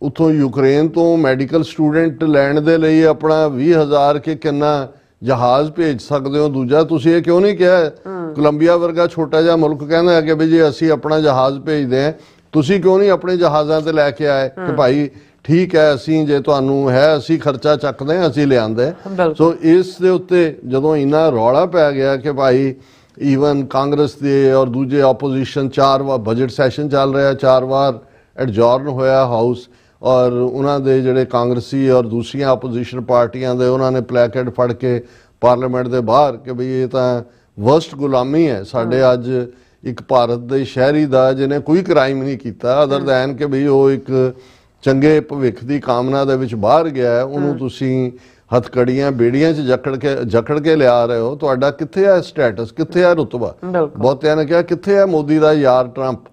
B: ਉੱਥੋਂ ਯੂਕਰੇਨ ਤੋਂ ਮੈਡੀਕਲ ਸਟੂਡੈਂਟ ਲੈਣ ਦੇ ਲਈ ਆਪਣਾ 20,000 ਕੇ ਕਿੰਨਾ ਜਹਾਜ਼ ਭੇਜ ਸਕਦੇ ਹੋ। ਦੂਜਾ ਤੁਸੀਂ ਇਹ ਕਿਉਂ ਨਹੀਂ ਕਿਹਾ? ਕੋਲੰਬੀਆ ਵਰਗਾ ਛੋਟਾ ਜਿਹਾ ਮੁਲਕ ਕਹਿੰਦਾ ਹੈ ਕਿ ਵੀ ਜੇ ਅਸੀਂ ਆਪਣਾ ਜਹਾਜ਼ ਭੇਜਦੇ ਹਾਂ, ਤੁਸੀਂ ਕਿਉਂ ਨਹੀਂ ਆਪਣੇ ਜਹਾਜ਼ਾਂ ਤੇ ਲੈ ਕੇ ਆਏ ਕਿ ਭਾਈ ਠੀਕ ਹੈ ਅਸੀਂ ਜੇ ਤੁਹਾਨੂੰ ਹੈ ਅਸੀਂ ਖਰਚਾ ਚੱਕਦੇ ਹਾਂ, ਅਸੀਂ ਲਿਆਂਦੇ। ਸੋ ਇਸ ਦੇ ਉੱਤੇ ਜਦੋਂ ਇੰਨਾ ਰੌਲਾ ਪੈ ਗਿਆ ਕਿ ਭਾਈ ਈਵਨ ਕਾਂਗਰਸ ਦੇ ਔਰ ਦੂਜੇ ਆਪੋਜੀਸ਼ਨ 4 ਵਾਰ ਬਜਟ ਸੈਸ਼ਨ ਚੱਲ ਰਿਹਾ, 4 ਵਾਰ ਐਡਜੋਰਨ ਹੋਇਆ ਹਾਊਸ ਔਰ ਉਹਨਾਂ ਦੇ ਜਿਹੜੇ ਕਾਂਗਰਸੀ ਔਰ ਦੂਸਰੀਆਂ ਆਪੋਜੀਸ਼ਨ ਪਾਰਟੀਆਂ ਦੇ ਉਹਨਾਂ ਨੇ ਪਲੈਕੇਟ ਫੜ ਕੇ ਪਾਰਲੀਮੈਂਟ ਦੇ ਬਾਹਰ ਕਿ ਬਈ ਇਹ ਤਾਂ ਵਰਸਟ ਗੁਲਾਮੀ ਹੈ ਸਾਡੇ ਅੱਜ ਇੱਕ ਭਾਰਤ ਦੇ ਸ਼ਹਿਰੀ ਦਾ ਜਿਹਨੇ ਕੋਈ ਕ੍ਰਾਈਮ ਨਹੀਂ ਕੀਤਾ ਅਦਰ ਦੈਨ ਕਿ ਬਈ ਉਹ ਇੱਕ ਚੰਗੇ ਭਵਿੱਖ ਦੀ ਕਾਮਨਾ ਦੇ ਵਿੱਚ ਬਾਹਰ ਗਿਆ ਹੈ, ਉਹਨੂੰ ਤੁਸੀਂ ਹੱਥਕੜੀਆਂ ਬੇੜੀਆਂ 'ਚ ਜਕੜ ਕੇ ਲਿਆ ਰਹੇ ਹੋ। ਤੁਹਾਡਾ ਕਿੱਥੇ ਹੈ ਸਟੇਟਸ, ਕਿੱਥੇ ਹੈ ਰੁਤਬਾ? ਬਹੁਤਿਆਂ ਨੇ ਕਿਹਾ ਕਿੱਥੇ ਹੈ ਮੋਦੀ ਦਾ ਯਾਰ ਟਰੰਪ,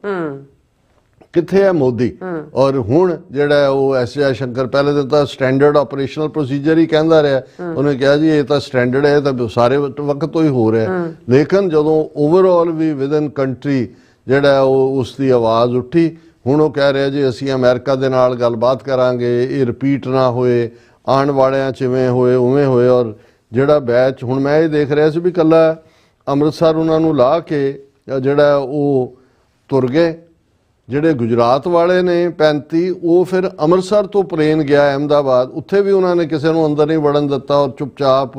B: ਕਿੱਥੇ ਹੈ ਮੋਦੀ? ਔਰ ਹੁਣ ਜਿਹੜਾ ਉਹ ਐਸ ਜੈਸ਼ੰਕਰ ਪਹਿਲੇ ਤਾਂ ਸਟੈਂਡਰਡ ਆਪਰੇਸ਼ਨਲ ਪ੍ਰੋਸੀਜਰ ਹੀ ਕਹਿੰਦਾ ਰਿਹਾ, ਉਹਨੇ ਕਿਹਾ ਜੀ ਇਹ ਤਾਂ ਸਟੈਂਡਰਡ ਹੈ, ਤਾਂ ਸਾਰੇ ਵਕਤ ਤੋਂ ਹੀ ਹੋ ਰਿਹਾ। ਲੇਕਿਨ ਜਦੋਂ ਓਵਰਆਲ ਵੀ ਵਿਦਨ ਕੰਟਰੀ ਜਿਹੜਾ ਉਹ ਉਸ ਦੀ ਆਵਾਜ਼ ਉੱਠੀ, ਹੁਣ ਉਹ ਕਹਿ ਰਿਹਾ ਜੀ ਅਸੀਂ ਅਮਰੀਕਾ ਦੇ ਨਾਲ ਗੱਲਬਾਤ ਕਰਾਂਗੇ, ਇਹ ਰਿਪੀਟ ਨਾ ਹੋਏ, ਆਉਣ ਵਾਲਿਆਂ 'ਚ ਇਵੇਂ ਹੋਏ ਉਵੇਂ ਹੋਏ। ਔਰ ਜਿਹੜਾ ਬੈਚ ਹੁਣ ਮੈਂ ਇਹ ਦੇਖ ਰਿਹਾ ਸੀ ਵੀ ਇਕੱਲਾ ਅੰਮ੍ਰਿਤਸਰ ਉਹਨਾਂ ਨੂੰ ਲਾ ਕੇ ਜਿਹੜਾ ਉਹ ਤੁਰ ਗਏ। ਜਿਹੜੇ ਗੁਜਰਾਤ ਵਾਲੇ ਨੇ 35 ਉਹ ਫਿਰ ਅੰਮ੍ਰਿਤਸਰ ਤੋਂ ਪਲੇਨ ਗਿਆ ਅਹਿਮਦਾਬਾਦ, ਉੱਥੇ ਵੀ ਉਹਨਾਂ ਨੇ ਕਿਸੇ ਨੂੰ ਅੰਦਰ ਨਹੀਂ ਵੜਨ ਦਿੱਤਾ ਔਰ ਚੁੱਪਚਾਪ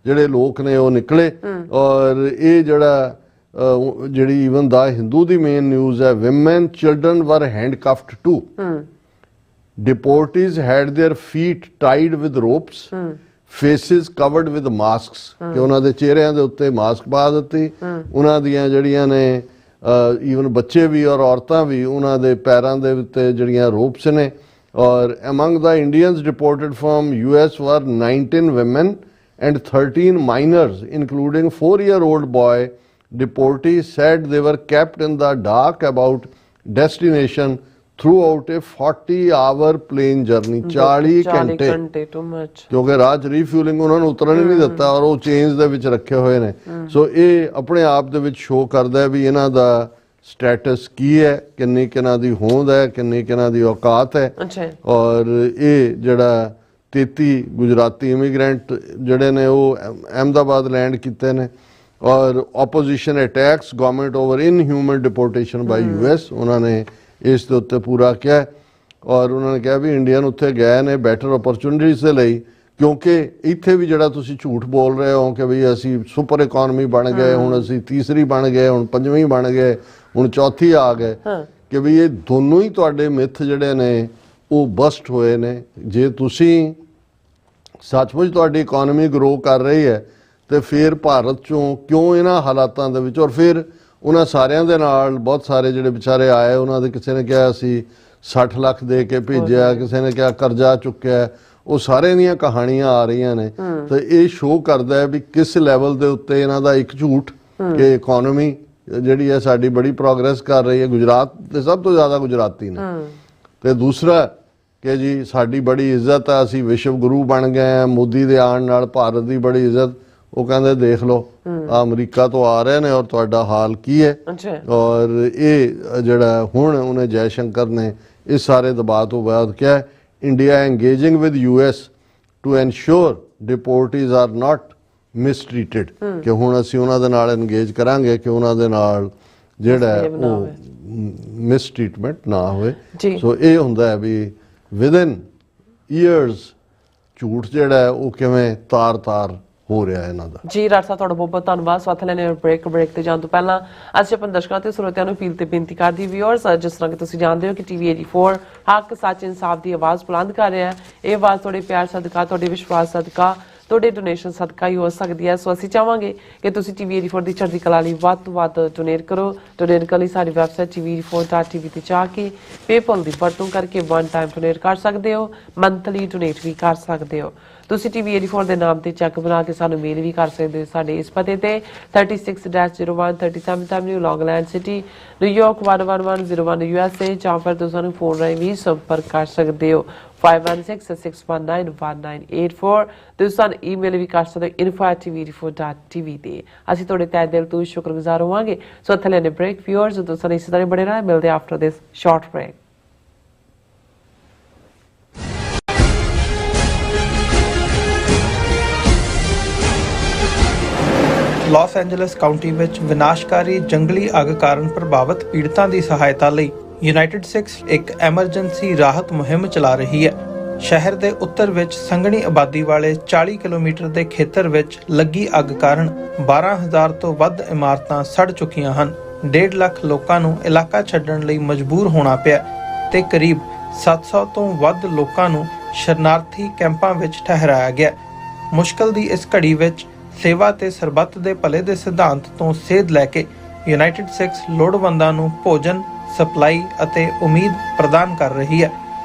B: ਜਿਹੜੇ ਲੋਕ ਨੇ ਉਹ ਨਿਕਲੇ। ਔਰ ਇਹ ਜਿਹੜੀ ਈਵਨ ਦਾ ਹਿੰਦੂ ਦੀ ਮੇਨ ਨਿਊਜ਼ ਹੈ, women children were handcuffed too, deportees had their feet tied with ropes, faces covered with masks ਕਿ ਉਹਨਾਂ ਦੇ ਚਿਹਰਿਆਂ ਦੇ ਉੱਤੇ ਮਾਸਕ ਪਾ ਦਿੱਤੀ। ਉਹਨਾਂ ਦੀਆਂ ਜਿਹੜੀਆਂ ਨੇ ਈਵਨ ਬੱਚੇ ਵੀ ਔਰ ਔਰਤਾਂ ਵੀ ਉਹਨਾਂ ਦੇ ਪੈਰਾਂ ਦੇ ਉੱਤੇ ਜਿਹੜੀਆਂ ਰੋਪਸ ਨੇ। ਔਰ among the Indians deported from US were 19 women and 13 minors including 4-year-old boy. Deportees said they were kept in the dark about destination throughout a 40-hour plane journey, 40 ਘੰਟੇ ਕਿਉਂਕਿ ਰਾਹ 'ਚ ਰੀਫਿਊਲਿੰਗ ਉਹਨਾਂ ਨੂੰ ਉਤਰਨ ਹੀ ਨਹੀਂ ਦਿੱਤਾ ਔਰ ਉਹ ਚੇਂਜ ਦੇ ਵਿੱਚ ਰੱਖੇ ਹੋਏ ਨੇ। ਸੋ ਇਹ ਆਪਣੇ ਆਪ ਦੇ ਵਿੱਚ ਸ਼ੋਅ ਕਰਦਾ ਵੀ ਇਹਨਾਂ ਦਾ ਸਟੇਟਸ ਕੀ ਹੈ, ਕਿੰਨੀ ਕਿਨਾਂ ਦੀ ਹੋਂਦ ਹੈ, ਕਿੰਨੀ ਕਿਨਾਂ ਦੀ ਔਕਾਤ ਹੈ। ਔਰ ਇਹ ਜਿਹੜਾ 33 ਗੁਜਰਾਤੀ ਇਮੀਗ੍ਰੈਂਟ ਜਿਹੜੇ ਨੇ ਉਹ ਅਹਿਮਦਾਬਾਦ ਲੈਂਡ ਕੀਤੇ ਨੇ। ਔਰ opposition attacks government over inhuman deportation by US, ਉਹਨਾਂ ਨੇ ਇਸ ਦੇ ਉੱਤੇ ਪੂਰਾ ਕਿਹਾ। ਔਰ ਉਹਨਾਂ ਨੇ ਕਿਹਾ ਵੀ ਇੰਡੀਅਨ ਉੱਥੇ ਗਏ ਨੇ ਬੈਟਰ ਅਪਰਚੁਨਿਟੀਜ਼ ਦੇ ਲਈ, ਕਿਉਂਕਿ ਇੱਥੇ ਵੀ ਜਿਹੜਾ ਤੁਸੀਂ ਝੂਠ ਬੋਲ ਰਹੇ ਹੋ ਕਿ ਵੀ ਅਸੀਂ ਸੁਪਰ ਇਕਨੋਮੀ ਬਣ ਗਏ, ਹੁਣ ਅਸੀਂ ਤੀਸਰੀ ਬਣ ਗਏ, ਹੁਣ ਪੰਜਵੀਂ ਬਣ ਗਏ, ਹੁਣ ਚੌਥੀ ਆ ਗਏ, ਕਿ ਵੀ ਇਹ ਦੋਨੋਂ ਹੀ ਤੁਹਾਡੇ ਮਿੱਥ ਜਿਹੜੇ ਨੇ ਉਹ ਬਸਟ ਹੋਏ ਨੇ। ਜੇ ਤੁਸੀਂ ਸੱਚਮੁੱਚ ਤੁਹਾਡੀ ਇਕਨੋਮੀ ਗਰੋ ਕਰ ਰਹੀ ਹੈ ਤੇ ਫਿਰ ਭਾਰਤ ਚੋਂ ਕਿਉਂ ਇਹਨਾਂ ਹਾਲਾਤਾਂ ਦੇ ਵਿੱਚ, ਔਰ ਫਿਰ ਉਹਨਾਂ ਸਾਰਿਆਂ ਦੇ ਨਾਲ ਬਹੁਤ ਸਾਰੇ ਜਿਹੜੇ ਵਿਚਾਰੇ ਆਏ, ਉਹਨਾਂ ਦੇ ਕਿਸੇ ਨੇ ਕਿਹਾ ਅਸੀਂ 60 ਲੱਖ ਦੇ ਕੇ ਭੇਜਿਆ, ਕਿਸੇ ਨੇ ਕਿਹਾ ਕਰਜ਼ਾ ਚੁੱਕਿਆ, ਉਹ ਸਾਰਿਆਂ ਦੀਆਂ ਕਹਾਣੀਆਂ ਆ ਰਹੀਆਂ ਨੇ। ਤੇ ਇਹ ਸ਼ੋਅ ਕਰਦਾ ਹੈ ਵੀ ਕਿਸ ਲੈਵਲ ਦੇ ਉੱਤੇ ਇਹਨਾਂ ਦਾ ਇੱਕ ਝੂਠ ਕਿ ਇਕਨੋਮੀ ਜਿਹੜੀ ਹੈ ਸਾਡੀ ਬੜੀ ਪ੍ਰੋਗਰੈਸ ਕਰ ਰਹੀ ਹੈ, ਗੁਜਰਾਤ ਦੇ ਸਭ ਤੋਂ ਜ਼ਿਆਦਾ ਗੁਜਰਾਤੀ ਨੇ, ਤੇ ਦੂਸਰਾ ਕਿ ਜੀ ਸਾਡੀ ਬੜੀ ਇੱਜ਼ਤ ਹੈ, ਅਸੀਂ ਵਿਸ਼ਵ ਗੁਰੂ ਬਣ ਗਏ ਹਾਂ, ਮੋਦੀ ਦੇ ਆਉਣ ਨਾਲ ਭਾਰਤ ਦੀ ਬੜੀ ਇੱਜ਼ਤ। ਉਹ ਕਹਿੰਦੇ ਦੇਖ ਲਓ ਅਮਰੀਕਾ ਤੋਂ ਆ ਰਹੇ ਨੇ ਔਰ ਤੁਹਾਡਾ ਹਾਲ ਕੀ ਹੈ। ਔਰ ਇਹ ਜਿਹੜਾ ਹੁਣ ਉਹਨੇ ਜੈ ਸ਼ੰਕਰ ਨੇ ਇਸ ਸਾਰੇ ਦਬਾਅ ਤੋਂ ਬਾਅਦ ਕਿਹਾ India engaging with US to ensure deportees are not mistreated, ਕਿ ਹੁਣ ਅਸੀਂ ਉਹਨਾਂ ਦੇ ਨਾਲ ਐਂਗੇਜ ਕਰਾਂਗੇ ਕਿ ਉਹਨਾਂ ਦੇ ਨਾਲ ਜਿਹੜਾ ਉਹ ਮਿਸਟ੍ਰੀਟਮੈਂਟ ਨਾ ਹੋਵੇ। ਸੋ ਇਹ ਹੁੰਦਾ ਹੈ ਵੀ ਵਿਦਨ ਈਅਰਸ ਝੂਠ ਜਿਹੜਾ ਹੈ ਉਹ ਕਿਵੇਂ ਤਾਰ-ਤਾਰ ਹੋ ਰਿਹਾ ਇਹਨਾਂ ਦਾ।
A: ਜੀ ਡਾਕਟਰ ਸਾਹਿਬ ਤੁਹਾਡਾ ਬਹੁਤ ਬਹੁਤ ਧੰਨਵਾਦ। ਸਵਾਥ ਲੈਣੇ ਬ੍ਰੇਕ ਤੇ ਜਾਣ ਤੋਂ ਪਹਿਲਾਂ ਅਸੀਂ ਆਪਣੇ ਦਰਸ਼ਕਾਂ ਤੇ ਸਰੋਤਿਆਂ ਨੂੰ ਅਪੀਲ ਤੇ ਬੇਨਤੀ ਕਰਦੀ ਵਿਊਅਰਸ, ਜਿਸ ਤਰ੍ਹਾਂ ਕਿ ਤੁਸੀਂ ਜਾਣਦੇ ਹੋ ਕਿ TV 84 ਹੱਕ ਸੱਚ ਇਨਸਾਫ ਦੀ ਆਵਾਜ਼ ਬੁਲੰਦ ਕਰ ਰਿਹਾ ਹੈ। ਇਹ ਆਵਾਜ਼ ਤੁਹਾਡੇ ਪਿਆਰ ਸਦਕਾ, ਤੁਹਾਡੇ ਵਿਸ਼ਵਾਸ ਸਦਕਾ, ਤੁਹਾਡੇ ਡੋਨੇਸ਼ਨ ਸਦਕਾ ਹੀ ਹੋ ਸਕਦੀ ਹੈ। ਸੋ ਅਸੀਂ ਚਾਹਾਂਗੇ ਕਿ ਤੁਸੀਂ TV 84 ਦੀ ਚੜ੍ਹਦੀ ਕਲਾ ਲਈ ਵੱਧ ਤੋਂ ਵੱਧ ਡੋਨੇਟ ਕਰੋ। ਡੋਨੇਟ ਕਰਨ ਲਈ ਸਾਡੀ ਵੈਬਸਾਈਟ tv84.tv ਤੇ ਜਾ ਕੇ ਪੇਪਲ ਦੀ ਵਰਤੋਂ ਕਰਕੇ ਵਨ ਟਾਈਮ ਡੋਨੇਟ ਕਰ ਸਕਦੇ ਹੋ, ਮੰਥਲੀ ਡੋਨੇਟ ਵੀ ਕਰ ਸਕਦੇ ਹੋ। ਤੁਸੀਂ TV 84 ਦੇ ਨਾਮ ਤੇ ਚੈੱਕ ਬਣਾ ਕੇ ਸਾਨੂੰ ਮੇਲ ਵੀ ਕਰ ਸਕਦੇ ਹੋ ਸਾਡੇ ਇਸ ਪਤੇ ਤੇ 36-01 37th Avenue, Long Island City, New York 11101 USA, ਜਾਂ ਫਿਰ ਤੁਸੀਂ ਸਾਨੂੰ ਫੋਨ ਰਾਹੀਂ ਵੀ ਸੰਪਰਕ ਕਰ ਸਕਦੇ ਹੋ 5166191984। ਤੁਸੀਂ ਸਾਨੂੰ ਈਮੇਲ ਵੀ ਕਰ ਸਕਦੇ ਹੋ info@tv84.tv ਤੇ। ਅਸੀਂ ਤੁਹਾਡੇ ਤਹਿ ਦਿਲ ਤੋਂ ਸ਼ੁਕਰਗੁਜ਼ਾਰ ਹੋਵਾਂਗੇ। ਸੋ ਥੱਲੇ ਨੇ ਬ੍ਰੇਕ ਵਿਊਅਰਸ, ਤੁਸੀਂ ਇਸੇ ਤਰ੍ਹਾਂ ਬਣੇ ਰਹਿਣਾ। ਮਿਲਦੇ after this short break.
C: Los Angeles county ਵਿੱਚ ਵਿਨਾਸ਼ਕਾਰੀ ਜੰਗਲੀ ਅੱਗ ਕਾਰਨ ਪ੍ਰਭਾਵਿਤ ਪੀੜਤਾਂ ਦੀ ਸਹਾਇਤਾ ਲਈ ਯੂਨਾਈਟਿਡ ਸਿਕਸ ਇੱਕ ਐਮਰਜੈਂਸੀ ਰਾਹਤ ਮੁਹਿੰਮ ਚਲਾ ਰਹੀ ਹੈ। ਸ਼ਹਿਰ ਦੇ ਉੱਤਰ ਵਿੱਚ ਸੰਘਣੀ ਆਬਾਦੀ ਵਾਲੇ 40 ਕਿਲੋਮੀਟਰ ਦੇ ਖੇਤਰ ਵਿੱਚ ਲੱਗੀ ਅੱਗ ਕਾਰਨ 12,000 ਤੋਂ ਵੱਧ ਇਮਾਰਤਾਂ ਸੜ ਚੁੱਕੀਆਂ ਹਨ। 1.5 ਲੱਖ ਲੋਕਾਂ ਨੂੰ ਇਲਾਕਾ ਛੱਡਣ ਲਈ ਮਜਬੂਰ ਹੋਣਾ ਪਿਆ ਤੇ ਕਰੀਬ 700 ਤੋਂ ਵੱਧ ਲੋਕਾਂ ਨੂੰ ਸ਼ਰਨਾਰਥੀ ਕੈਂਪਾਂ ਵਿੱਚ ਠਹਿਰਾਇਆ ਗਿਆ। ਮੁਸ਼ਕਲ ਦੀ ਇਸ ਘੜੀ ਵਿੱਚ ਸੇਵਾ ਤੇ ਸਰਬੱਤ ਦੇ ਭਲੇ ਦੇ ਸਿਧਾਂਤ ਤੋਂ ਸੇਧ ਲੈ ਕੇ ਯੂਨਾਈਟਿਡ ਸਿਕਸ ਲੋੜਵੰਦਾਂ ਨੂੰ ਭੋਜਨ, ਸਪਲਾਈ ਅਤੇ ਉਮੀਦ ਪ੍ਰਦਾਨ ਕਰ ਰਹੀ ਹੈ।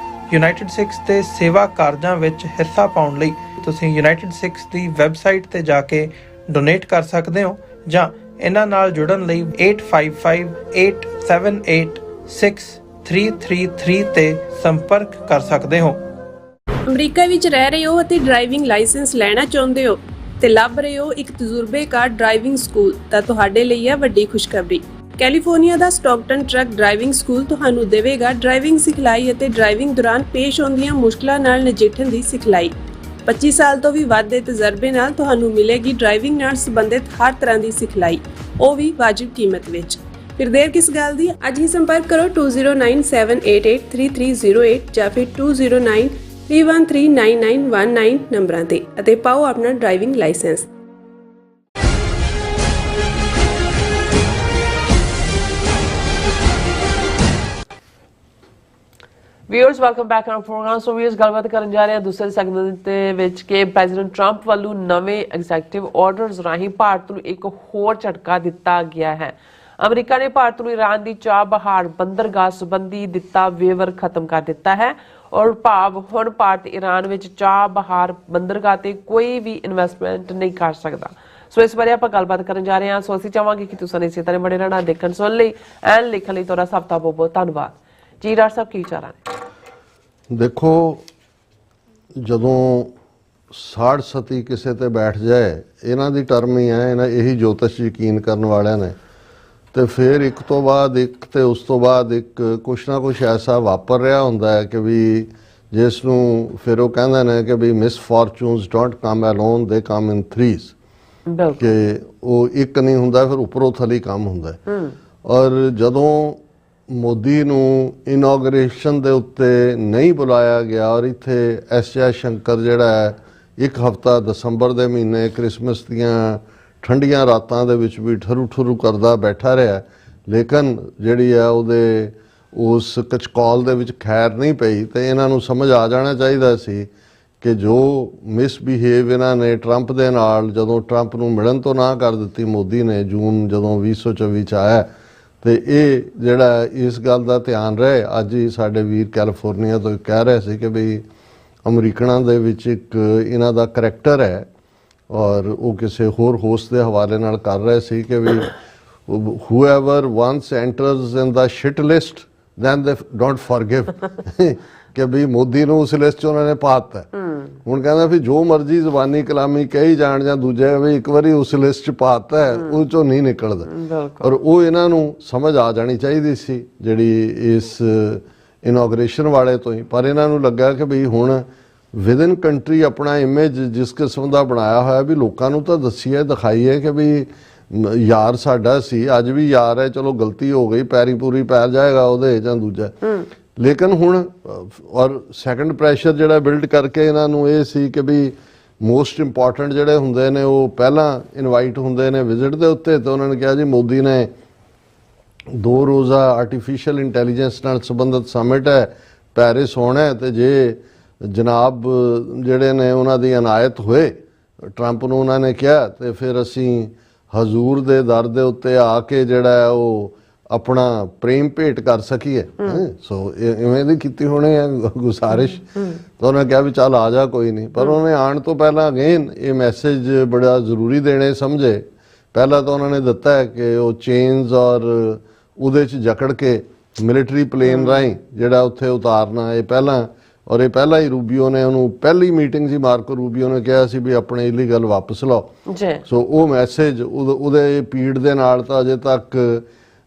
C: ਯੂਨਾਈਟਿਡ ਸਿਕਸ ਦੇ ਸੇਵਾ ਕਾਰਜਾਂ ਵਿੱਚ ਹਿੱਸਾ ਪਾਉਣ ਲਈ ਤੁਸੀਂ ਯੂਨਾਈਟਿਡ ਸਿਕਸ ਦੀ ਵੈਬਸਾਈਟ ਤੇ ਜਾ ਕੇ ਡੋਨੇਟ ਕਰ ਸਕਦੇ ਹੋ ਜਾਂ ਇਹਨਾਂ ਨਾਲ ਜੁੜਨ ਲਈ 8558786333 ਤੇ ਸੰਪਰਕ ਕਰ ਸਕਦੇ ਹੋ।
D: ਅਮਰੀਕਾ ਵਿੱਚ ਰਹਿ ਰਹੇ ਹੋ ਅਤੇ ਡਰਾਈਵਿੰਗ ਲਾਇਸੈਂਸ ਲੈਣਾ ਚਾਹੁੰਦੇ ਹੋ ਤੇ ਲੱਭ ਰਹੇ ਹੋ ਇੱਕ ਤਜਰਬੇਕਾਰ ਡਰਾਈਵਿੰਗ ਸਕੂਲ, ਤਾਂ ਤੁਹਾਡੇ ਲਈ ਹੈ ਵੱਡੀ ਖੁਸ਼ਖਬਰੀ। ਕੈਲੀਫੋਰਨੀਆ ਦਾ ਸਟਾਕਟਨ ਟਰੱਕ ਡਰਾਈਵਿੰਗ ਸਕੂਲ ਤੁਹਾਨੂੰ ਦੇਵੇਗਾ ਡਰਾਈਵਿੰਗ ਸਿਖਲਾਈ ਅਤੇ ਡਰਾਈਵਿੰਗ ਦੌਰਾਨ ਪੇਸ਼ ਆਉਂਦੀਆਂ ਮੁਸ਼ਕਲਾਂ ਨਾਲ ਨਜਿੱਠਣ ਦੀ ਸਿਖਲਾਈ। 25 ਸਾਲ ਤੋਂ ਵੀ ਵੱਧ ਦੇ ਤਜਰਬੇ ਨਾਲ ਤੁਹਾਨੂੰ ਮਿਲੇਗੀ ਡਰਾਈਵਿੰਗ ਨਾਲ ਸੰਬੰਧਿਤ ਹਰ ਤਰ੍ਹਾਂ ਦੀ ਸਿਖਲਾਈ, ਉਹ ਵੀ ਵਾਜਿਬ ਕੀਮਤ ਵਿੱਚ। ਫਿਰ ਦੇਰ ਕਿਸ ਗੱਲ ਦੀ, ਅੱਜ ਹੀ ਸੰਪਰਕ ਕਰੋ 209788330308 ਜਾਂ ਫਿਰ 2093139919 ਨੰਬਰਾਂ ਤੇ ਅਤੇ ਪਾਓ ਆਪਣਾ driving licence.
A: Viewers welcome back on programme. So viewers ਗੱਲਬਾਤ ਕਰਨ ਜਾ ਰਹੇ ਹਾਂ ਦੂਸਰੇ ਸੈਗਮੈਂਟ ਦੇ ਵਿੱਚ ਕਿ ਪ੍ਰੈਜ਼ੀਡੈਂਟ ਟਰੰਪ ਵੱਲੋਂ ਨਵੇਂ ਐਗਜ਼ੈਕਟਿਵ ਆਰਡਰਸ ਰਾਹੀਂ ਭਾਰਤ ਨੂੰ ਇੱਕ ਹੋਰ ਝਟਕਾ ਦਿੱਤਾ ਗਿਆ ਹੈ। ਅਮਰੀਕਾ ਨੇ ਭਾਰਤ ਨੂੰ ਈਰਾਨ ਦੀ ਚਾਬਹਾਰ ਬੰਦਰਗਾਹ ਸੰਬੰਧੀ ਦਿੱਤਾ ਵੇਵਰ ਖਤਮ ਕਰ ਦਿੱਤਾ ਹੈ ਔਰ ਭਾਵ ਹੁਣ ਭਾਰਤ ਈਰਾਨ ਵਿੱਚ ਚਾਬਹਾਰ ਬੰਦਰਗਾਹ ਤੇ ਕੋਈ ਵੀ ਇਨਵੈਸਟਮੈਂਟ ਨਹੀਂ ਕਰ ਸਕਦਾ। ਸੋ ਇਸ ਬਾਰੇ ਆਪਾਂ ਗੱਲਬਾਤ ਕਰਨ ਜਾ ਰਹੇ ਹਾਂ। ਸੋ ਅਸੀਂ ਚਾਹਾਂਗੇ ਕਿ ਤੁਸੀਂ ਇਸੇ ਤਰ੍ਹਾਂ ਬਣੇ ਰਹਿਣਾ, ਦੇਖਣ ਸੁਣ ਲਈ ਐਂਡ ਲਿਖਣ ਲਈ ਤੁਹਾਡਾ ਸਭ ਦਾ ਬਹੁਤ ਬਹੁਤ ਧੰਨਵਾਦ। ਜੀ ਡਾਕਟਰ ਸਾਹਿਬ ਕੀ ਵਿਚਾਰਾਂ ਨੇ?
B: ਦੇਖੋ, ਜਦੋਂ ਸਾੜ ਸਤੀ ਕਿਸੇ ਤੇ ਬੈਠ ਜਾਏ, ਇਹਨਾਂ ਦੀ ਟਰਮ ਹੀ ਹੈ, ਇਹਨਾਂ ਇਹੀ ਜੋਤਿਸ਼ ਯਕੀਨ ਕਰਨ ਵਾਲਿਆਂ ਨੇ, ਤੇ ਫਿਰ ਇੱਕ ਤੋਂ ਬਾਅਦ ਇੱਕ ਤੇ ਉਸ ਤੋਂ ਬਾਅਦ ਇੱਕ ਕੁਛ ਨਾ ਕੁਛ ਐਸਾ ਵਾਪਰ ਰਿਹਾ ਹੁੰਦਾ ਹੈ ਕਿ ਵੀ ਜਿਸ ਨੂੰ ਫਿਰ ਉਹ ਕਹਿੰਦੇ ਨੇ ਕਿ ਵੀ misfortunes don't come alone, they come ਇਨ ਥਰੀਜ਼, ਕਿ ਉਹ ਇੱਕ ਨਹੀਂ ਹੁੰਦਾ, ਫਿਰ ਉੱਪਰੋਂ ਥਲੀ ਕੰਮ ਹੁੰਦਾ। ਔਰ ਜਦੋਂ ਮੋਦੀ ਨੂੰ ਇਨੋਗ੍ਰੇਸ਼ਨ ਦੇ ਉੱਤੇ ਨਹੀਂ ਬੁਲਾਇਆ ਗਿਆ ਔਰ ਇੱਥੇ ਐਸ ਜੈ ਸ਼ੰਕਰ ਜਿਹੜਾ ਹੈ ਇੱਕ ਹਫ਼ਤਾ ਦਸੰਬਰ ਦੇ ਮਹੀਨੇ ਕ੍ਰਿਸਮਸ ਦੀਆਂ ਠੰਡੀਆਂ ਰਾਤਾਂ ਦੇ ਵਿੱਚ ਵੀ ਠਰੂ ਕਰਦਾ ਬੈਠਾ ਰਿਹਾ, ਲੇਕਿਨ ਜਿਹੜੀ ਆ ਉਹਦੇ ਉਸ ਕਚਕੌਲ ਦੇ ਵਿੱਚ ਖੈਰ ਨਹੀਂ ਪਈ। ਤੇ ਇਹਨਾਂ ਨੂੰ ਸਮਝ ਆ ਜਾਣਾ ਚਾਹੀਦਾ ਸੀ ਕਿ ਜੋ ਮਿਸਬਿਹੇਵ ਇਹਨਾਂ ਨੇ ਟਰੰਪ ਦੇ ਨਾਲ, ਜਦੋਂ ਟਰੰਪ ਨੂੰ ਮਿਲਣ ਤੋਂ ਨਾ ਕਰ ਦਿੱਤੀ ਮੋਦੀ ਨੇ ਜੂਨ ਜਦੋਂ 2024 ਚ ਆਇਆ, ਤੇ ਇਹ ਜਿਹੜਾ ਇਸ ਗੱਲ ਦਾ ਧਿਆਨ ਰਹੇ। ਅੱਜ ਹੀ ਸਾਡੇ ਵੀਰ ਕੈਲੀਫੋਰਨੀਆ ਤੋਂ ਕਹਿ ਰਹੇ ਸੀ ਕਿ ਵੀ ਅਮਰੀਕਨਾਂ ਦੇ ਵਿੱਚ ਇੱਕ ਇਹਨਾਂ ਦਾ ਕਰੈਕਟਰ ਹੈ, ਔਰ ਉਹ ਕਿਸੇ ਹੋਰ ਹੋਸਟ ਦੇ ਹਵਾਲੇ ਨਾਲ ਕਰ ਰਹੇ ਸੀ ਕਿ ਵੀ whoever once enters in the shit list then they don't forgive ਕਿ ਵੀ ਮੋਦੀ ਨੂੰ ਉਸ ਲਿਸਟ 'ਚ ਉਹਨਾਂ ਨੇ ਪਾ ਦਿੱਤਾ। ਹੁਣ ਕਹਿੰਦਾ ਵੀ ਜੋ ਮਰਜ਼ੀ ਜ਼ਬਾਨੀ ਕਲਾਮੀ ਕਹੀ ਜਾਣ ਜਾਂ ਦੂਜੇ ਵੀ ਇੱਕ ਵਾਰੀ ਉਸ ਲਿਸਟ 'ਚ ਪਾ ਦਿੱਤਾ ਹੈ, ਉਹ 'ਚੋਂ ਨਹੀਂ ਨਿਕਲਦਾ। ਔਰ ਉਹ ਇਹਨਾਂ ਨੂੰ ਸਮਝ ਆ ਜਾਣੀ ਚਾਹੀਦੀ ਸੀ ਜਿਹੜੀ ਇਸ ਇਨੋਗ੍ਰੇਸ਼ਨ ਵਾਲੇ ਤੋਂ ਹੀ, ਪਰ ਇਹਨਾਂ ਨੂੰ ਲੱਗਾ ਕਿ ਵੀ ਹੁਣ ਵਿਦਨ ਕੰਟਰੀ ਆਪਣਾ ਇਮੇਜ ਜਿਸ ਕਿਸਮ ਦਾ ਬਣਾਇਆ ਹੋਇਆ ਵੀ ਲੋਕਾਂ ਨੂੰ ਤਾਂ ਦੱਸੀਏ ਦਿਖਾਈਏ ਕਿ ਵੀ ਯਾਰ ਸਾਡਾ ਸੀ, ਅੱਜ ਵੀ ਯਾਰ ਹੈ, ਚਲੋ ਗਲਤੀ ਹੋ ਗਈ, ਪੈਰੀ ਪੂਰੀ ਪੈ ਜਾਏਗਾ ਉਹਦੇ ਜਾਂ ਦੂਜਾ। ਲੇਕਿਨ ਹੁਣ ਔਰ ਸੈਕੰਡ ਪ੍ਰੈਸ਼ਰ ਜਿਹੜਾ ਬਿਲਡ ਕਰਕੇ ਇਹਨਾਂ ਨੂੰ ਇਹ ਸੀ ਕਿ ਵੀ ਮੋਸਟ ਇੰਪੋਰਟੈਂਟ ਜਿਹੜੇ ਹੁੰਦੇ ਨੇ ਉਹ ਪਹਿਲਾਂ ਇਨਵਾਈਟ ਹੁੰਦੇ ਨੇ ਵਿਜ਼ਿਟ ਦੇ ਉੱਤੇ। ਤੇ ਉਹਨਾਂ ਨੇ ਕਿਹਾ ਜੀ ਮੋਦੀ ਨੇ 2 ਰੋਜ਼ਾ ਆਰਟੀਫਿਸ਼ੀਅਲ ਇੰਟੈਲੀਜੈਂਸ ਨਾਲ ਸੰਬੰਧਿਤ ਸਮਿਟ ਹੈ, ਪੈਰਿਸ ਹੋਣਾ ਹੈ, ਤੇ ਜੇ ਜਨਾਬ ਜਿਹੜੇ ਨੇ ਉਹਨਾਂ ਦੀ ਅਨਾਇਤ ਹੋਏ ਟਰੰਪ ਨੂੰ, ਉਹਨਾਂ ਨੇ ਕਿਹਾ, ਤੇ ਫਿਰ ਅਸੀਂ ਹਜ਼ੂਰ ਦੇ ਦਰ ਦੇ ਉੱਤੇ ਆ ਕੇ ਜਿਹੜਾ ਉਹ ਆਪਣਾ ਪ੍ਰੇਮ ਭੇਟ ਕਰ ਸਕੀਏ। ਸੋ ਇਵੇਂ ਦੀ ਕੀਤੀ ਹੋਣੀ ਹੈ ਗੁਜ਼ਾਰਿਸ਼। ਤਾਂ ਉਹਨੇ ਕਿਹਾ ਵੀ ਚੱਲ ਆ ਜਾ, ਕੋਈ ਨਹੀਂ। ਪਰ ਉਹਨੇ ਆਉਣ ਤੋਂ ਪਹਿਲਾਂ ਅਗੇਨ ਇਹ ਮੈਸੇਜ ਬੜਾ ਜ਼ਰੂਰੀ ਦੇਣੇ ਸਮਝੇ। ਪਹਿਲਾਂ ਤਾਂ ਉਹਨਾਂ ਨੇ ਦਿੱਤਾ ਹੈ ਕਿ ਉਹ ਚੇਨਸ ਔਰ ਉਹਦੇ 'ਚ ਜਕੜ ਕੇ ਮਿਲਟਰੀ ਪਲੇਨ ਰਾਹੀਂ ਜਿਹੜਾ ਉੱਥੇ ਉਤਾਰਨਾ, ਇਹ ਪਹਿਲਾਂ, ਔਰ ਇਹ ਪਹਿਲਾਂ ਹੀ ਰੂਬੀਓ ਨੇ ਉਹਨੂੰ ਪਹਿਲੀ ਮੀਟਿੰਗ ਸੀ ਮਾਰਕੋ ਰੂਬੀਓ ਨੇ ਕਿਹਾ ਸੀ ਵੀ ਆਪਣੇ ਇਲੀਗਲ ਵਾਪਸ ਲਓ। ਸੋ ਉਹ ਮੈਸੇਜ ਉਹਦੇ ਪੀੜ ਦੇ ਨਾਲ ਤਾਂ ਅਜੇ ਤੱਕ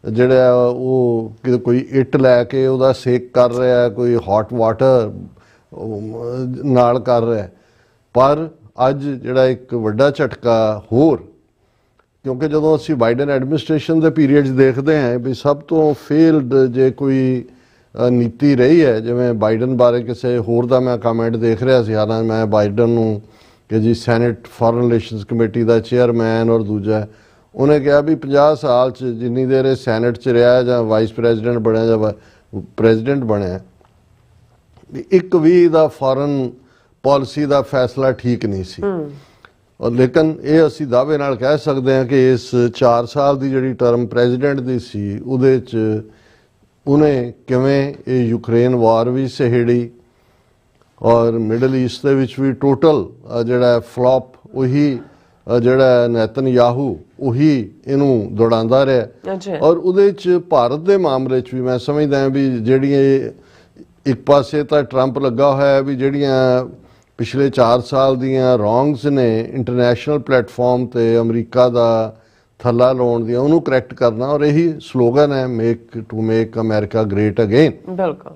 B: ਜਿਹੜਾ ਉਹ ਕੋਈ ਇੱਟ ਲੈ ਕੇ ਉਹਦਾ ਸੇਕ ਕਰ ਰਿਹਾ, ਕੋਈ ਹੌਟ ਵਾਟਰ ਨਾਲ ਕਰ ਰਿਹਾ। ਪਰ ਅੱਜ ਜਿਹੜਾ ਇੱਕ ਵੱਡਾ ਝਟਕਾ ਹੋਰ, ਕਿਉਂਕਿ ਜਦੋਂ ਅਸੀਂ ਬਾਈਡਨ ਐਡਮਿਨਿਸਟ੍ਰੇਸ਼ਨ ਦੇ ਪੀਰੀਅਡਸ ਦੇਖਦੇ ਹਾਂ ਵੀ ਸਭ ਤੋਂ ਫੇਲਡ ਜੇ ਕੋਈ ਨੀਤੀ ਰਹੀ ਹੈ, ਜਿਵੇਂ ਬਾਈਡਨ ਬਾਰੇ ਕਿਸੇ ਹੋਰ ਦਾ ਮੈਂ ਕਮੈਂਟ ਦੇਖ ਰਿਹਾ ਸੀ, ਹਾਲਾਂਕਿ ਮੈਂ ਬਾਈਡਨ ਨੂੰ ਕਿ ਜੀ ਸੈਨੇਟ ਫੋਰਨ ਰਿਲੇਸ਼ਨਸ ਕਮੇਟੀ ਦਾ ਚੇਅਰਮੈਨ ਔਰ ਦੂਜਾ, ਉਹਨੇ ਕਿਹਾ ਵੀ 50 ਸਾਲ 'ਚ ਜਿੰਨੀ ਦੇਰ ਇਹ ਸੈਨੇਟ 'ਚ ਰਿਹਾ ਜਾਂ ਵਾਈਸ ਪ੍ਰੈਜ਼ੀਡੈਂਟ ਬਣਿਆ ਜਾਂ ਪ੍ਰੈਜ਼ੀਡੈਂਟ ਬਣਿਆ, ਇੱਕ ਵੀ ਦਾ ਫੋਰਨ ਪਾਲਿਸੀ ਦਾ ਫੈਸਲਾ ਠੀਕ ਨਹੀਂ ਸੀ। ਔਰ ਲੇਕਿਨ ਇਹ ਅਸੀਂ ਦਾਅਵੇ ਨਾਲ ਕਹਿ ਸਕਦੇ ਹਾਂ ਕਿ ਇਸ 4 ਸਾਲ ਦੀ ਜਿਹੜੀ ਟਰਮ ਪ੍ਰੈਜ਼ੀਡੈਂਟ ਦੀ ਸੀ ਉਹਦੇ 'ਚ ਉਹਨੇ ਕਿਵੇਂ ਇਹ ਯੂਕਰੇਨ ਵਾਰ ਵੀ ਸਹੇੜੀ, ਔਰ ਮਿਡਲ ਈਸਟ ਦੇ ਵਿੱਚ ਵੀ ਟੋਟਲ ਜਿਹੜਾ ਫਲॉप ਉਹੀ ਜਿਹੜਾ ਨੇਤਨਯਾਹੂ ਉਹੀ ਇਹਨੂੰ ਦੌੜਾਉਂਦਾ ਰਿਹਾ। ਔਰ ਉਹਦੇ 'ਚ ਭਾਰਤ ਦੇ ਮਾਮਲੇ 'ਚ ਵੀ ਮੈਂ ਸਮਝਦਾ ਵੀ ਜਿਹੜੀਆਂ ਇੱਕ ਪਾਸੇ ਤਾਂ ਟਰੰਪ ਲੱਗਾ ਹੋਇਆ ਵੀ ਜਿਹੜੀਆਂ ਪਿਛਲੇ 4 ਸਾਲ ਦੀਆਂ ਰੌਂਗਸ ਨੇ ਇੰਟਰਨੈਸ਼ਨਲ ਪਲੇਟਫਾਰਮ ਤੇ ਅਮਰੀਕਾ ਦਾ ਥੱਲਾ ਲਾਉਣ ਦੀਆਂ, ਉਹਨੂੰ ਕਰੈਕਟ ਕਰਨਾ, ਔਰ ਇਹੀ ਸਲੋਗਨ ਹੈ ਮੇਕ ਅਮਰੀਕਾ ਗ੍ਰੇਟ ਅਗੇਨ।
A: ਬਿਲਕੁਲ।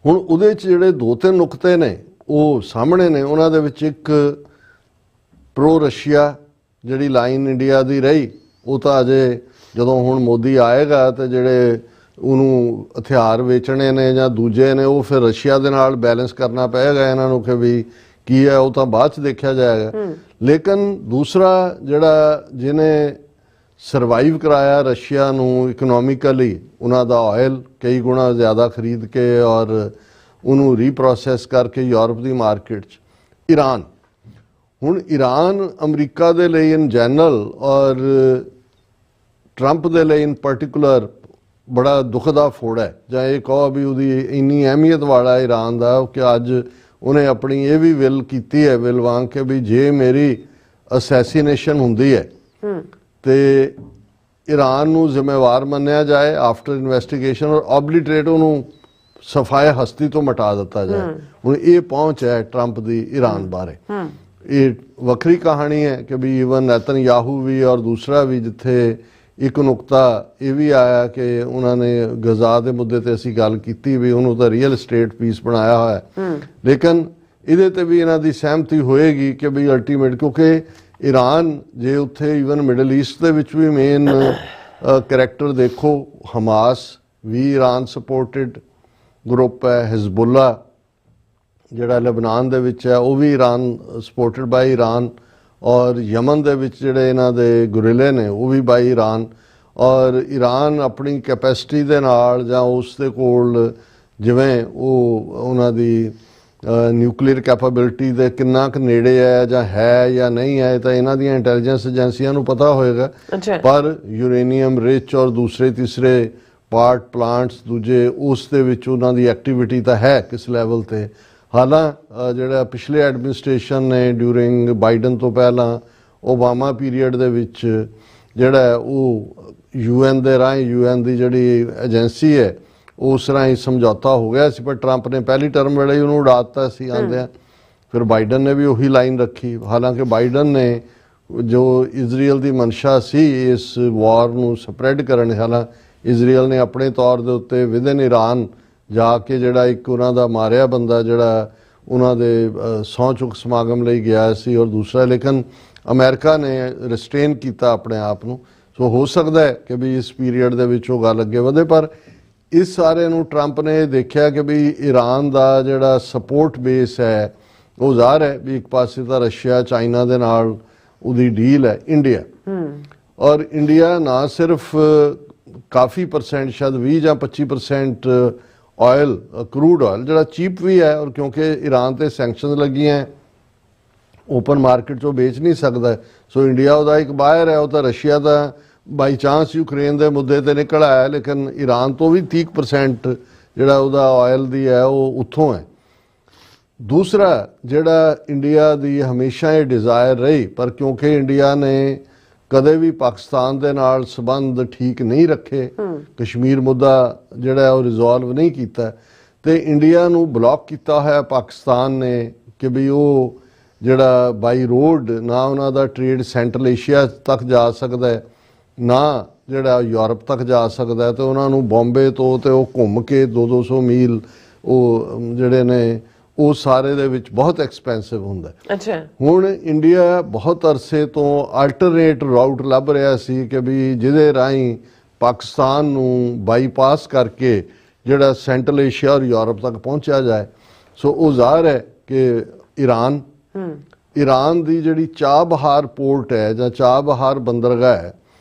B: ਹੁਣ ਉਹਦੇ 'ਚ ਜਿਹੜੇ 2-3 ਨੁਕਤੇ ਨੇ ਉਹ ਸਾਹਮਣੇ ਨੇ। ਉਹਨਾਂ ਦੇ ਵਿੱਚ ਇੱਕ ਪ੍ਰੋ ਰਸ਼ੀਆ ਜਿਹੜੀ ਲਾਈਨ ਇੰਡੀਆ ਦੀ ਰਹੀ, ਉਹ ਤਾਂ ਅਜੇ ਜਦੋਂ ਹੁਣ ਮੋਦੀ ਆਏਗਾ ਤੇ ਜਿਹੜੇ ਉਹਨੂੰ ਹਥਿਆਰ ਵੇਚਣੇ ਨੇ ਜਾਂ ਦੂਜੇ ਨੇ ਉਹ ਫਿਰ ਰਸ਼ੀਆ ਦੇ ਨਾਲ ਬੈਲੈਂਸ ਕਰਨਾ ਪਏਗਾ ਇਹਨਾਂ ਨੂੰ ਕਿ ਵੀ ਕੀ ਹੈ, ਉਹ ਤਾਂ ਬਾਅਦ 'ਚ ਦੇਖਿਆ ਜਾਏਗਾ। ਲੇਕਿਨ ਦੂਸਰਾ ਜਿਹੜਾ ਜਿਹਨੇ ਸਰਵਾਈਵ ਕਰਾਇਆ ਰਸ਼ੀਆ ਨੂੰ ਇਕਨੋਮਿਕਲੀ, ਉਹਨਾਂ ਦਾ ਆਇਲ ਕਈ ਗੁਣਾ ਜ਼ਿਆਦਾ ਖਰੀਦ ਕੇ ਔਰ ਉਹਨੂੰ ਰੀਪ੍ਰੋਸੈਸ ਕਰਕੇ ਯੂਰਪ ਦੀ ਮਾਰਕੀਟ 'ਚ, ਈਰਾਨ। ਹੁਣ ਈਰਾਨ ਅਮਰੀਕਾ ਦੇ ਲਈ ਇਨ ਜਨਰਲ ਔਰ ਟਰੰਪ ਦੇ ਲਈ ਇਨ ਪਾਰਟਿਕੂਲਰ ਬੜਾ ਦੁੱਖ ਦਾ ਫੋੜਾ ਹੈ, ਜਾਂ ਇਹ ਕਹੋ ਵੀ ਉਹਦੀ ਇੰਨੀ ਅਹਿਮੀਅਤ ਵਾਲਾ ਈਰਾਨ ਦਾ ਕਿ ਅੱਜ ਉਹਨੇ ਆਪਣੀ ਇਹ ਵੀ ਵਿਲ ਕੀਤੀ ਹੈ, ਵਿਲ ਵਾਂਗ ਕੇ ਵੀ ਜੇ ਮੇਰੀ ਅਸੈਸੀਨੇਸ਼ਨ ਹੁੰਦੀ ਹੈ ਤੇ ਈਰਾਨ ਨੂੰ ਜ਼ਿੰਮੇਵਾਰ ਮੰਨਿਆ ਜਾਏ ਆਫਟਰ ਇਨਵੈਸਟੀਗੇਸ਼ਨ, ਔਰ ਆਬਲੀਟਰੇਟ ਉਹਨੂੰ ਸਫਾਏ ਹਸਤੀ ਤੋਂ ਮਿਟਾ ਦਿੱਤਾ ਜਾਏ। ਹੁਣ ਇਹ ਪਹੁੰਚ ਹੈ ਟਰੰਪ ਦੀ ਈਰਾਨ ਬਾਰੇ। ਇਹ ਵੱਖਰੀ ਕਹਾਣੀ ਹੈ ਕਿ ਵੀ ਈਵਨ ਨੇਤਨਯਾਹੂ ਵੀ ਔਰ ਦੂਸਰਾ ਵੀ, ਜਿੱਥੇ ਇੱਕ ਨੁਕਤਾ ਇਹ ਵੀ ਆਇਆ ਕਿ ਉਹਨਾਂ ਨੇ ਗਜ਼ਾ ਦੇ ਮੁੱਦੇ ਤੇ ਅਸੀਂ ਗੱਲ ਕੀਤੀ ਵੀ ਉਹਨੂੰ ਤਾਂ ਰੀਅਲ ਸਟੇਟ ਪੀਸ ਬਣਾਇਆ ਹੋਇਆ, ਲੇਕਿਨ ਇਹਦੇ ਤੇ ਵੀ ਇਹਨਾਂ ਦੀ ਸਹਿਮਤੀ ਹੋਏਗੀ ਕਿ ਵੀ ਅਲਟੀਮੇਟ, ਕਿਉਂਕਿ ਈਰਾਨ ਜੇ ਉੱਥੇ ਈਵਨ ਮਿਡਲ ਈਸਟ ਦੇ ਵਿੱਚ ਵੀ ਮੇਨ ਕਰੈਕਟਰ ਦੇਖੋ, ਹਮਾਸ ਵੀ ਈਰਾਨ ਸਪੋਰਟਡ ਗਰੁੱਪ ਹੈ, ਹਿਜ਼ਬੁੱਲਾ ਜਿਹੜਾ ਲਬਨਾਨ ਦੇ ਵਿੱਚ ਹੈ ਉਹ ਵੀ ਈਰਾਨ ਸਪੋਰਟਡ ਬਾਈ ਈਰਾਨ, ਔਰ ਯਮਨ ਦੇ ਵਿੱਚ ਜਿਹੜੇ ਇਹਨਾਂ ਦੇ ਗੁਰਿਲੇ ਨੇ ਉਹ ਵੀ ਬਾਈ ਈਰਾਨ। ਔਰ ਈਰਾਨ ਆਪਣੀ ਕੈਪੈਸਿਟੀ ਦੇ ਨਾਲ ਜਾਂ ਉਸ ਦੇ ਕੋਲ ਜਿਵੇਂ ਉਹ ਉਹਨਾਂ ਦੀ ਨਿਊਕਲੀਅਰ ਕੈਪੇਬਿਲਿਟੀ ਦੇ ਕਿੰਨਾ ਕੁ ਨੇੜੇ ਹੈ ਜਾਂ ਨਹੀਂ ਹੈ, ਤਾਂ ਇਹਨਾਂ ਦੀਆਂ ਇੰਟੈਲੀਜੈਂਸ ਏਜੰਸੀਆਂ ਨੂੰ ਪਤਾ ਹੋਏਗਾ।
A: ਅੱਛਾ।
B: ਪਰ ਯੂਰੇਨੀਅਮ ਰਿਚ ਔਰ ਦੂਸਰੇ ਤੀਸਰੇ ਪਾਰਟ ਪਲਾਂਟਸ ਦੂਜੇ ਉਸ ਦੇ ਵਿੱਚ ਉਹਨਾਂ ਦੀ ਐਕਟੀਵਿਟੀ ਤਾਂ ਹੈ ਕਿਸ ਲੈਵਲ ਤੇ। ਜਿਹੜਾ ਪਿਛਲੇ ਐਡਮਿਨਿਸਟ੍ਰੇਸ਼ਨ ਨੇ ਡਿਊਰਿੰਗ ਬਾਈਡਨ ਤੋਂ ਪਹਿਲਾਂ ਓਬਾਮਾ ਪੀਰੀਅਡ ਦੇ ਵਿੱਚ ਜਿਹੜਾ ਉਹ UN ਦੇ ਰਾਹੀਂ UN ਦੀ ਜਿਹੜੀ ਏਜੰਸੀ ਹੈ ਉਸ ਰਾਹੀਂ ਸਮਝੌਤਾ ਹੋ ਗਿਆ ਸੀ, ਪਰ ਟਰੰਪ ਨੇ ਪਹਿਲੀ ਟਰਮ ਵੇਲੇ ਹੀ ਉਹਨੂੰ ਉਡਾ ਦਿੱਤਾ ਸੀ ਆਉਂਦਿਆਂ। ਫਿਰ ਬਾਈਡਨ ਨੇ ਵੀ ਉਹੀ ਲਾਈਨ ਰੱਖੀ। ਹਾਲਾਂਕਿ ਬਾਈਡਨ ਨੇ ਜੋ ਇਜ਼ਰਾਈਲ ਦੀ ਮਨਸ਼ਾ ਸੀ ਇਸ ਵਾਰ ਨੂੰ ਸਪਰੈਡ ਕਰਨ, ਹਾਲਾਂਕਿ ਇਜ਼ਰਾਈਲ ਨੇ ਆਪਣੇ ਤੌਰ ਦੇ ਉੱਤੇ ਵਿਦਨ ਈਰਾਨ ਜਾ ਕੇ ਜਿਹੜਾ ਇੱਕ ਉਹਨਾਂ ਦਾ ਮਾਰਿਆ ਬੰਦਾ ਜਿਹੜਾ ਉਹਨਾਂ ਦੇ ਸਹੁੰ ਚੁੱਕ ਸਮਾਗਮ ਲਈ ਗਿਆ ਸੀ, ਔਰ ਦੂਸਰਾ ਲੇਕਿਨ ਅਮਰੀਕਾ ਨੇ ਰਿਸਟ੍ਰੇਨ ਕੀਤਾ ਆਪਣੇ ਆਪ ਨੂੰ। ਸੋ ਹੋ ਸਕਦਾ ਹੈ ਕਿ ਵੀ ਇਸ ਪੀਰੀਅਡ ਦੇ ਵਿੱਚ ਉਹ ਗੱਲ ਅੱਗੇ ਵਧੇ, ਪਰ ਇਸ ਸਾਰੇ ਨੂੰ ਟਰੰਪ ਨੇ ਦੇਖਿਆ ਕਿ ਵੀ ਈਰਾਨ ਦਾ ਜਿਹੜਾ ਸਪੋਰਟ ਬੇਸ ਹੈ ਉਹ ਜ਼ਾਹਰ ਹੈ ਵੀ ਇੱਕ ਪਾਸੇ ਤਾਂ ਰਸ਼ੀਆ ਚਾਈਨਾ ਦੇ ਨਾਲ ਉਹਦੀ ਡੀਲ ਹੈ ਇੰਡੀਆ, ਔਰ ਇੰਡੀਆ ਨਾ ਸਿਰਫ ਕਾਫੀ ਪਰਸੈਂਟ ਸ਼ਾਇਦ 20 ਜਾਂ 25% ਆਇਲ ਕਰੂਡ ਆਇਲ ਜਿਹੜਾ ਚੀਪ ਵੀ ਹੈ, ਔਰ ਕਿਉਂਕਿ ਈਰਾਨ ਤੇ ਸੈਂਕਸ਼ਨਸ ਲੱਗੀਆਂ ਓਪਨ ਮਾਰਕੀਟ 'ਚੋਂ ਵੇਚ ਨਹੀਂ ਸਕਦਾ, ਸੋ ਇੰਡੀਆ ਉਹਦਾ ਇੱਕ ਬਾਇਰ ਹੈ। ਉਹ ਤਾਂ ਰਸ਼ੀਆ ਦਾ ਬਾਈ ਚਾਂਸ ਯੂਕਰੇਨ ਦੇ ਮੁੱਦੇ ਤੇ ਨਿਕਲ ਆਇਆ, ਲੇਕਿਨ ਈਰਾਨ ਤੋਂ ਵੀ 30% ਜਿਹੜਾ ਉਹਦਾ ਆਇਲ ਦੀ ਹੈ ਉਹ ਉੱਥੋਂ ਹੈ। ਦੂਸਰਾ ਜਿਹੜਾ ਇੰਡੀਆ ਦੀ ਹਮੇਸ਼ਾ ਇਹ ਡਿਜ਼ਾਇਰ ਰਹੀ, ਪਰ ਕਿਉਂਕਿ ਇੰਡੀਆ ਨੇ ਕਦੇ ਵੀ ਪਾਕਿਸਤਾਨ ਦੇ ਨਾਲ ਸੰਬੰਧ ਠੀਕ ਨਹੀਂ ਰੱਖੇ, ਕਸ਼ਮੀਰ ਮੁੱਦਾ ਜਿਹੜਾ ਉਹ ਰਿਜ਼ੋਲਵ ਨਹੀਂ ਕੀਤਾ, ਤੇ ਇੰਡੀਆ ਨੂੰ ਬਲੌਕ ਕੀਤਾ ਹੋਇਆ ਪਾਕਿਸਤਾਨ ਨੇ ਕਿ ਵੀ ਉਹ ਜਿਹੜਾ ਬਾਈ ਰੋਡ ਨਾ ਉਹਨਾਂ ਦਾ ਟ੍ਰੇਡ ਸੈਂਟਰਲ ਏਸ਼ੀਆ ਤੱਕ ਜਾ ਸਕਦਾ ਹੈ, ਨਾ ਜਿਹੜਾ ਯੂਰਪ ਤੱਕ ਜਾ ਸਕਦਾ, ਤੇ ਉਹਨਾਂ ਨੂੰ ਬੰਬੇ ਤੋਂ ਤੇ ਉਹ ਘੁੰਮ ਕੇ 200 ਮੀਲ ਉਹ ਜਿਹੜੇ ਨੇ ਉਹ ਸਾਰੇ ਦੇ ਵਿੱਚ ਬਹੁਤ ਐਕਸਪੈਂਸਿਵ ਹੁੰਦਾ।
A: ਅੱਛਾ।
B: ਹੁਣ ਇੰਡੀਆ ਬਹੁਤ ਅਰਸੇ ਤੋਂ ਆਲਟਰਨੇਟ ਰਾਊਟ ਲੱਭ ਰਿਹਾ ਸੀ ਕਿ ਵੀ ਜਿਹਦੇ ਰਾਹੀਂ ਪਾਕਿਸਤਾਨ ਨੂੰ ਬਾਈਪਾਸ ਕਰਕੇ ਜਿਹੜਾ ਸੈਂਟਰਲ ਏਸ਼ੀਆ ਔਰ ਯੂਰਪ ਤੱਕ ਪਹੁੰਚਿਆ ਜਾਏ। ਸੋ ਉਹ ਜ਼ਾਹਰ ਹੈ ਕਿ ਈਰਾਨ ਦੀ ਜਿਹੜੀ ਚਾਬਹਾਰ ਪੋਰਟ ਹੈ ਜਾਂ ਚਾਬਹਾਰ ਬੰਦਰਗਾਹ ਹੈ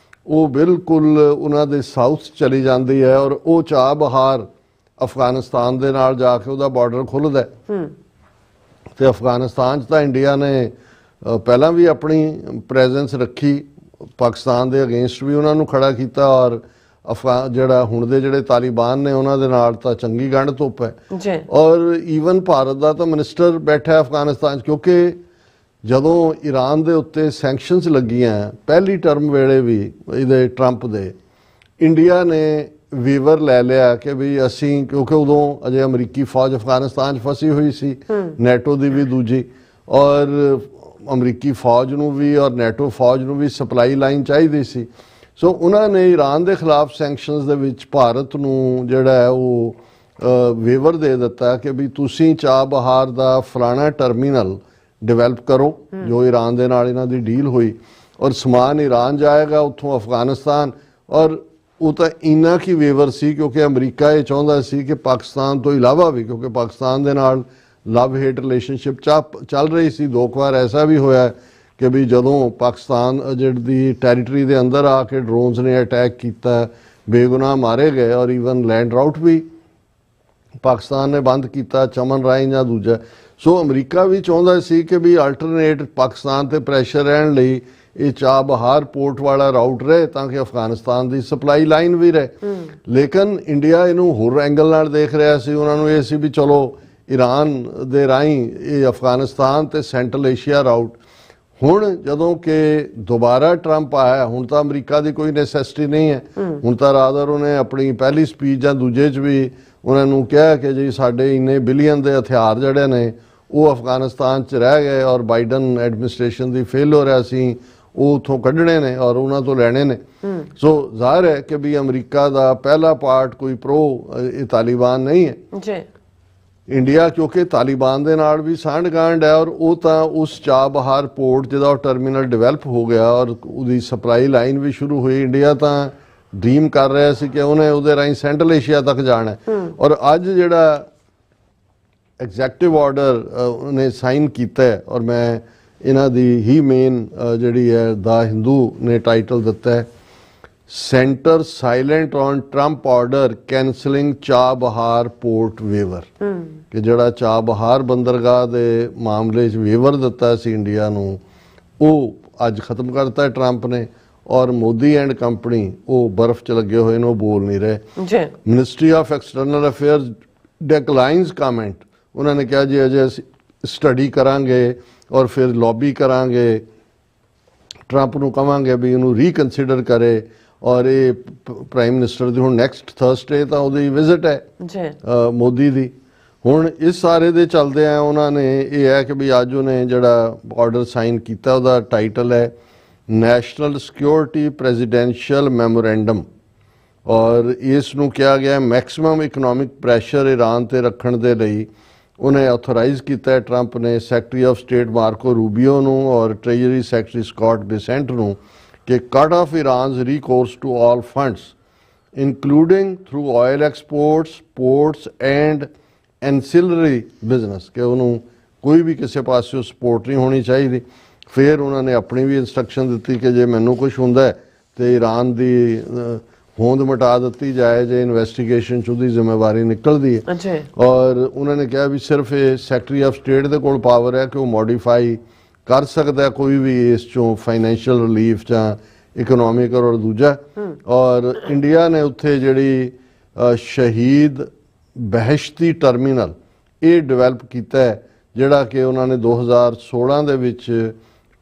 B: ਉਹ ਬਿਲਕੁਲ ਉਹਨਾਂ ਦੇ ਸਾਊਥ ਚਲੀ ਜਾਂਦੀ ਹੈ, ਔਰ ਉਹ ਚਾਬਹਾਰ ਅਫਗਾਨਿਸਤਾਨ ਦੇ ਨਾਲ ਜਾ ਕੇ ਉਹਦਾ ਬਾਰਡਰ ਖੁੱਲ੍ਹਦਾ ਤੇ ਅਫਗਾਨਿਸਤਾਨ 'ਚ ਤਾਂ ਇੰਡੀਆ ਨੇ ਪਹਿਲਾਂ ਵੀ ਆਪਣੀ ਪ੍ਰੈਜ਼ੈਂਸ ਰੱਖੀ, ਪਾਕਿਸਤਾਨ ਦੇ ਅਗੇਂਸਟ ਵੀ ਉਹਨਾਂ ਨੂੰ ਖੜਾ ਕੀਤਾ, ਔਰ ਜਿਹੜਾ ਹੁਣ ਦੇ ਜਿਹੜੇ ਤਾਲਿਬਾਨ ਨੇ ਉਹਨਾਂ ਦੇ ਨਾਲ ਤਾਂ ਚੰਗੀ ਗੰਢ ਧੁੱਪ ਹੈ। ਔਰ ਈਵਨ ਭਾਰਤ ਦਾ ਤਾਂ ਮਿਨਿਸਟਰ ਬੈਠਾ ਅਫਗਾਨਿਸਤਾਨ 'ਚ, ਕਿਉਂਕਿ ਜਦੋਂ ਈਰਾਨ ਦੇ ਉੱਤੇ ਸੈਂਕਸ਼ਨਸ ਲੱਗੀਆਂ ਪਹਿਲੀ ਟਰਮ ਵੇਲੇ ਵੀ ਇਹਦੇ ਟਰੰਪ ਦੇ, ਇੰਡੀਆ ਨੇ ਵੀਵਰ ਲੈ ਲਿਆ ਕਿ ਵੀ ਅਸੀਂ, ਕਿਉਂਕਿ ਉਦੋਂ ਅਜੇ ਅਮਰੀਕੀ ਫੌਜ ਅਫਗਾਨਿਸਤਾਨ 'ਚ ਫਸੀ ਹੋਈ ਸੀ, ਨੈਟੋ ਦੀ ਵੀ ਦੂਜੀ, ਔਰ ਅਮਰੀਕੀ ਫੌਜ ਨੂੰ ਵੀ ਔਰ ਨੈਟੋ ਫੌਜ ਨੂੰ ਵੀ ਸਪਲਾਈ ਲਾਈਨ ਚਾਹੀਦੀ ਸੀ। ਸੋ ਉਹਨਾਂ ਨੇ ਈਰਾਨ ਦੇ ਖਿਲਾਫ ਸੈਂਕਸ਼ਨਸ ਦੇ ਵਿੱਚ ਭਾਰਤ ਨੂੰ ਜਿਹੜਾ ਹੈ ਉਹ ਵੇਵਰ ਦੇ ਦਿੱਤਾ ਕਿ ਵੀ ਤੁਸੀਂ ਚਾਬਹਾਰ ਦਾ ਫਲਾਣਾ ਟਰਮੀਨਲ ਡਿਵੈਲਪ ਕਰੋ, ਜੋ ਈਰਾਨ ਦੇ ਨਾਲ ਇਹਨਾਂ ਦੀ ਡੀਲ ਹੋਈ, ਔਰ ਸਮਾਨ ਈਰਾਨ ਜਾਏਗਾ ਉੱਥੋਂ ਅਫਗਾਨਿਸਤਾਨ। ਔਰ ਉਹ ਤਾਂ ਇੰਨਾ ਕੀ ਵੇਵਰ ਸੀ ਕਿਉਂਕਿ ਅਮਰੀਕਾ ਇਹ ਚਾਹੁੰਦਾ ਸੀ ਕਿ ਪਾਕਿਸਤਾਨ ਤੋਂ ਇਲਾਵਾ ਵੀ, ਕਿਉਂਕਿ ਪਾਕਿਸਤਾਨ ਦੇ ਨਾਲ ਲਵ ਹੇਟ ਰਿਲੇਸ਼ਨਸ਼ਿਪ ਚੱਲ ਰਹੀ ਸੀ, 2 ਵਾਰ ਐਸਾ ਵੀ ਹੋਇਆ ਕਿ ਵੀ ਜਦੋਂ ਪਾਕਿਸਤਾਨ ਜਿਹੜੀ ਟੈਰੀਟਰੀ ਦੇ ਅੰਦਰ ਆ ਕੇ ਡਰੋਨਸ ਨੇ ਅਟੈਕ ਕੀਤਾ, ਬੇਗੁਨਾਹ ਮਾਰੇ ਗਏ, ਔਰ ਈਵਨ ਲੈਂਡ ਰਾਊਟ ਵੀ ਪਾਕਿਸਤਾਨ ਨੇ ਬੰਦ ਕੀਤਾ, ਚਮਨ ਰਾਹੀਂ ਜਾਂ ਦੂਜਾ। ਸੋ ਅਮਰੀਕਾ ਵੀ ਚਾਹੁੰਦਾ ਸੀ ਕਿ ਵੀ ਆਲਟਰਨੇਟ ਪਾਕਿਸਤਾਨ ਤੇ ਪ੍ਰੈਸ਼ਰ ਰਹਿਣ ਲਈ ਇਹ ਚਾਬਹਾਰ ਪੋਰਟ ਵਾਲਾ ਰਾਊਟ ਰਹੇ ਤਾਂ ਕਿ ਅਫਗਾਨਿਸਤਾਨ ਦੀ ਸਪਲਾਈ ਲਾਈਨ ਵੀ ਰਹੇ। ਲੇਕਿਨ ਇੰਡੀਆ ਇਹਨੂੰ ਹੋਰ ਐਂਗਲ ਨਾਲ ਦੇਖ ਰਿਹਾ ਸੀ। ਉਹਨਾਂ ਨੂੰ ਇਹ ਸੀ ਵੀ ਚਲੋ ਈਰਾਨ ਦੇ ਰਾਹੀਂ ਇਹ ਅਫਗਾਨਿਸਤਾਨ ਤੇ ਸੈਂਟਰਲ ਏਸ਼ੀਆ ਰਾਊਟ। ਹੁਣ ਜਦੋਂ ਕਿ ਦੁਬਾਰਾ ਟਰੰਪ ਆਇਆ, ਹੁਣ ਤਾਂ ਅਮਰੀਕਾ ਦੀ ਕੋਈ ਨੈਸੈਸਿਟੀ ਨਹੀਂ ਹੈ, ਹੁਣ ਤਾਂ ਰਾਦਰ ਉਹਨੇ ਆਪਣੀ ਪਹਿਲੀ ਸਪੀਚ ਜਾਂ ਦੂਜੇ 'ਚ ਵੀ ਉਹਨਾਂ ਨੂੰ ਕਿਹਾ ਕਿ ਜੀ ਸਾਡੇ ਇੰਨੇ ਬਿਲੀਅਨ ਦੇ ਹਥਿਆਰ ਜਿਹੜੇ ਨੇ ਉਹ ਅਫਗਾਨਿਸਤਾਨ 'ਚ ਰਹਿ ਗਏ, ਔਰ ਬਾਈਡਨ ਐਡਮਿਨਿਸਟ੍ਰੇਸ਼ਨ ਦੀ ਫੇਲ ਹੋ ਰਿਹਾ ਸੀ, ਉਹ ਉੱਥੋਂ ਕੱਢਣੇ ਨੇ ਔਰ ਉਹਨਾਂ ਤੋਂ ਲੈਣੇ ਨੇ। ਸੋ ਜ਼ਾਹਿਰ ਹੈ ਕਿ ਵੀ ਅਮਰੀਕਾ ਦਾ ਪਹਿਲਾ ਪਾਰਟ ਕੋਈ ਪ੍ਰੋ ਇਹ ਤਾਲਿਬਾਨ ਨਹੀਂ ਹੈ ਜੀ। ਇੰਡੀਆ ਕਿਉਂਕਿ ਤਾਲਿਬਾਨ ਦੇ ਨਾਲ ਵੀ ਸਾਂਢ ਗਾਂਢ ਹੈ, ਔਰ ਉਹ ਤਾਂ ਉਸ ਚਾਬਹਾਰ ਪੋਰਟ ਜਿਹਦਾ ਉਹ ਟਰਮੀਨਲ ਡਿਵੈਲਪ ਹੋ ਗਿਆ ਔਰ ਉਹਦੀ ਸਪਲਾਈ ਲਾਈਨ ਵੀ ਸ਼ੁਰੂ ਹੋਈ। ਇੰਡੀਆ ਤਾਂ ਡ੍ਰੀਮ ਕਰ ਰਿਹਾ ਸੀ ਕਿ ਉਹਨੇ ਉਹਦੇ ਰਾਹੀਂ ਸੈਂਟਰਲ ਏਸ਼ੀਆ ਤੱਕ ਜਾਣਾ, ਔਰ ਅੱਜ ਜਿਹੜਾ ਐਗਜ਼ੈਕਟਿਵ ਆਰਡਰ ਉਹਨੇ ਸਾਈਨ ਕੀਤਾ ਹੈ, ਔਰ ਮੈਂ ਇਹਨਾਂ ਦੀ ਹੀ ਮੇਨ ਜਿਹੜੀ ਹੈ ਦਾ ਹਿੰਦੂ ਨੇ ਟਾਈਟਲ ਦਿੱਤਾ ਹੈ centre silent on Trump order cancelling Chabahar port waiver, ਕਿ ਜਿਹੜਾ ਚਾਬਹਾਰ ਬੰਦਰਗਾਹ ਦੇ ਮਾਮਲੇ 'ਚ ਵੇਵਰ ਦਿੱਤਾ ਸੀ ਇੰਡੀਆ ਨੂੰ, ਉਹ ਅੱਜ ਖਤਮ ਕਰਤਾ ਟਰੰਪ ਨੇ। ਔਰ ਮੋਦੀ ਐਂਡ ਕੰਪਨੀ ਉਹ ਬਰਫ਼ 'ਚ ਲੱਗੇ ਹੋਏ ਨੇ, ਉਹ ਬੋਲ ਨਹੀਂ ਰਹੇ। Ministry of external affairs declines comment, ਉਹਨਾਂ ਨੇ ਕਿਹਾ ਜੀ ਅਜੇ ਅਸੀਂ ਸਟੱਡੀ ਕਰਾਂਗੇ ਔਰ ਫਿਰ ਲੌਬੀ ਕਰਾਂਗੇ, ਟਰੰਪ ਨੂੰ ਕਵਾਂਗੇ ਵੀ ਇਹਨੂੰ ਰੀਕਨਸੀਡਰ ਕਰੇ। ਔਰ ਇਹ ਪ੍ਰਾਈਮ ਮਿਨਿਸਟਰ ਦੀ ਹੁਣ ਨੈਕਸਟ ਥਰਸਡੇ ਤਾਂ ਉਹਦੀ ਵਿਜ਼ਿਟ ਹੈ ਮੋਦੀ ਦੀ। ਹੁਣ ਇਸ ਸਾਰੇ ਦੇ ਚੱਲਦੇ ਆ ਉਹਨਾਂ ਨੇ ਇਹ ਹੈ ਕਿ ਵੀ ਅੱਜ ਉਹਨੇ ਜਿਹੜਾ ਆਰਡਰ ਸਾਈਨ ਕੀਤਾ ਉਹਦਾ ਟਾਈਟਲ ਹੈ ਨੈਸ਼ਨਲ ਸਿਕਿਉਰਿਟੀ ਪ੍ਰੈਜ਼ੀਡੈਂਸ਼ੀਅਲ ਮੈਮੋਰੈਂਡਮ, ਔਰ ਇਸ ਨੂੰ ਕਿਹਾ ਗਿਆ ਮੈਕਸਿਮਮ ਇਕਨੋਮਿਕ ਪ੍ਰੈਸ਼ਰ ਈਰਾਨ ਤੇ ਰੱਖਣ ਦੇ ਲਈ ਉਹਨੇ ਆਥੋਰਾਈਜ਼ ਕੀਤਾ ਹੈ ਟਰੰਪ ਨੇ secretary of state Marco Rubio ਨੂੰ ਔਰ ਟ੍ਰੇਜਰੀ ਸੈਕਟਰੀ ਸਕਾਟ ਬੇਸੈਂਟ ਨੂੰ ਕਿ cut off Iran's recourse to all funds including through oil exports, ports and ancillary business, ਕਿ ਉਹਨੂੰ ਕੋਈ ਵੀ ਕਿਸੇ ਪਾਸਿਓਂ ਸਪੋਰਟ ਨਹੀਂ ਹੋਣੀ ਚਾਹੀਦੀ। ਫਿਰ ਉਹਨਾਂ ਨੇ ਆਪਣੀ ਵੀ ਇੰਸਟਰਕਸ਼ਨ ਦਿੱਤੀ ਕਿ ਜੇ ਮੈਨੂੰ ਕੁਝ ਹੁੰਦਾ ਤੇ ਈਰਾਨ ਦੀ ਹੋਂਦ ਮਿਟਾ ਦਿੱਤੀ ਜਾਏ, ਜੇ ਇਨਵੈਸਟੀਗੇਸ਼ਨ 'ਚ ਉਹਦੀ ਜ਼ਿੰਮੇਵਾਰੀ ਨਿਕਲਦੀ ਹੈ। ਔਰ ਉਹਨਾਂ ਨੇ ਕਿਹਾ ਵੀ ਸਿਰਫ ਇਹ ਸੈਕਟਰੀ ਆਫ ਸਟੇਟ ਦੇ ਕੋਲ ਪਾਵਰ ਹੈ ਕਿ ਉਹ ਮੋਡੀਫਾਈ ਕਰ ਸਕਦਾ ਕੋਈ ਵੀ ਇਸ 'ਚੋਂ ਫਾਈਨੈਂਸ਼ੀਅਲ ਰਿਲੀਫ ਜਾਂ ਇਕਨੋਮਿਕ ਔਰ ਦੂਜਾ। ਔਰ ਇੰਡੀਆ ਨੇ ਉੱਥੇ ਜਿਹੜੀ ਸ਼ਹੀਦ ਬਹਿਸ਼ਤੀ ਟਰਮੀਨਲ ਇਹ ਡਿਵੈਲਪ ਕੀਤਾ ਹੈ, ਜਿਹੜਾ ਕਿ ਉਹਨਾਂ ਨੇ 2016 ਦੇ ਵਿੱਚ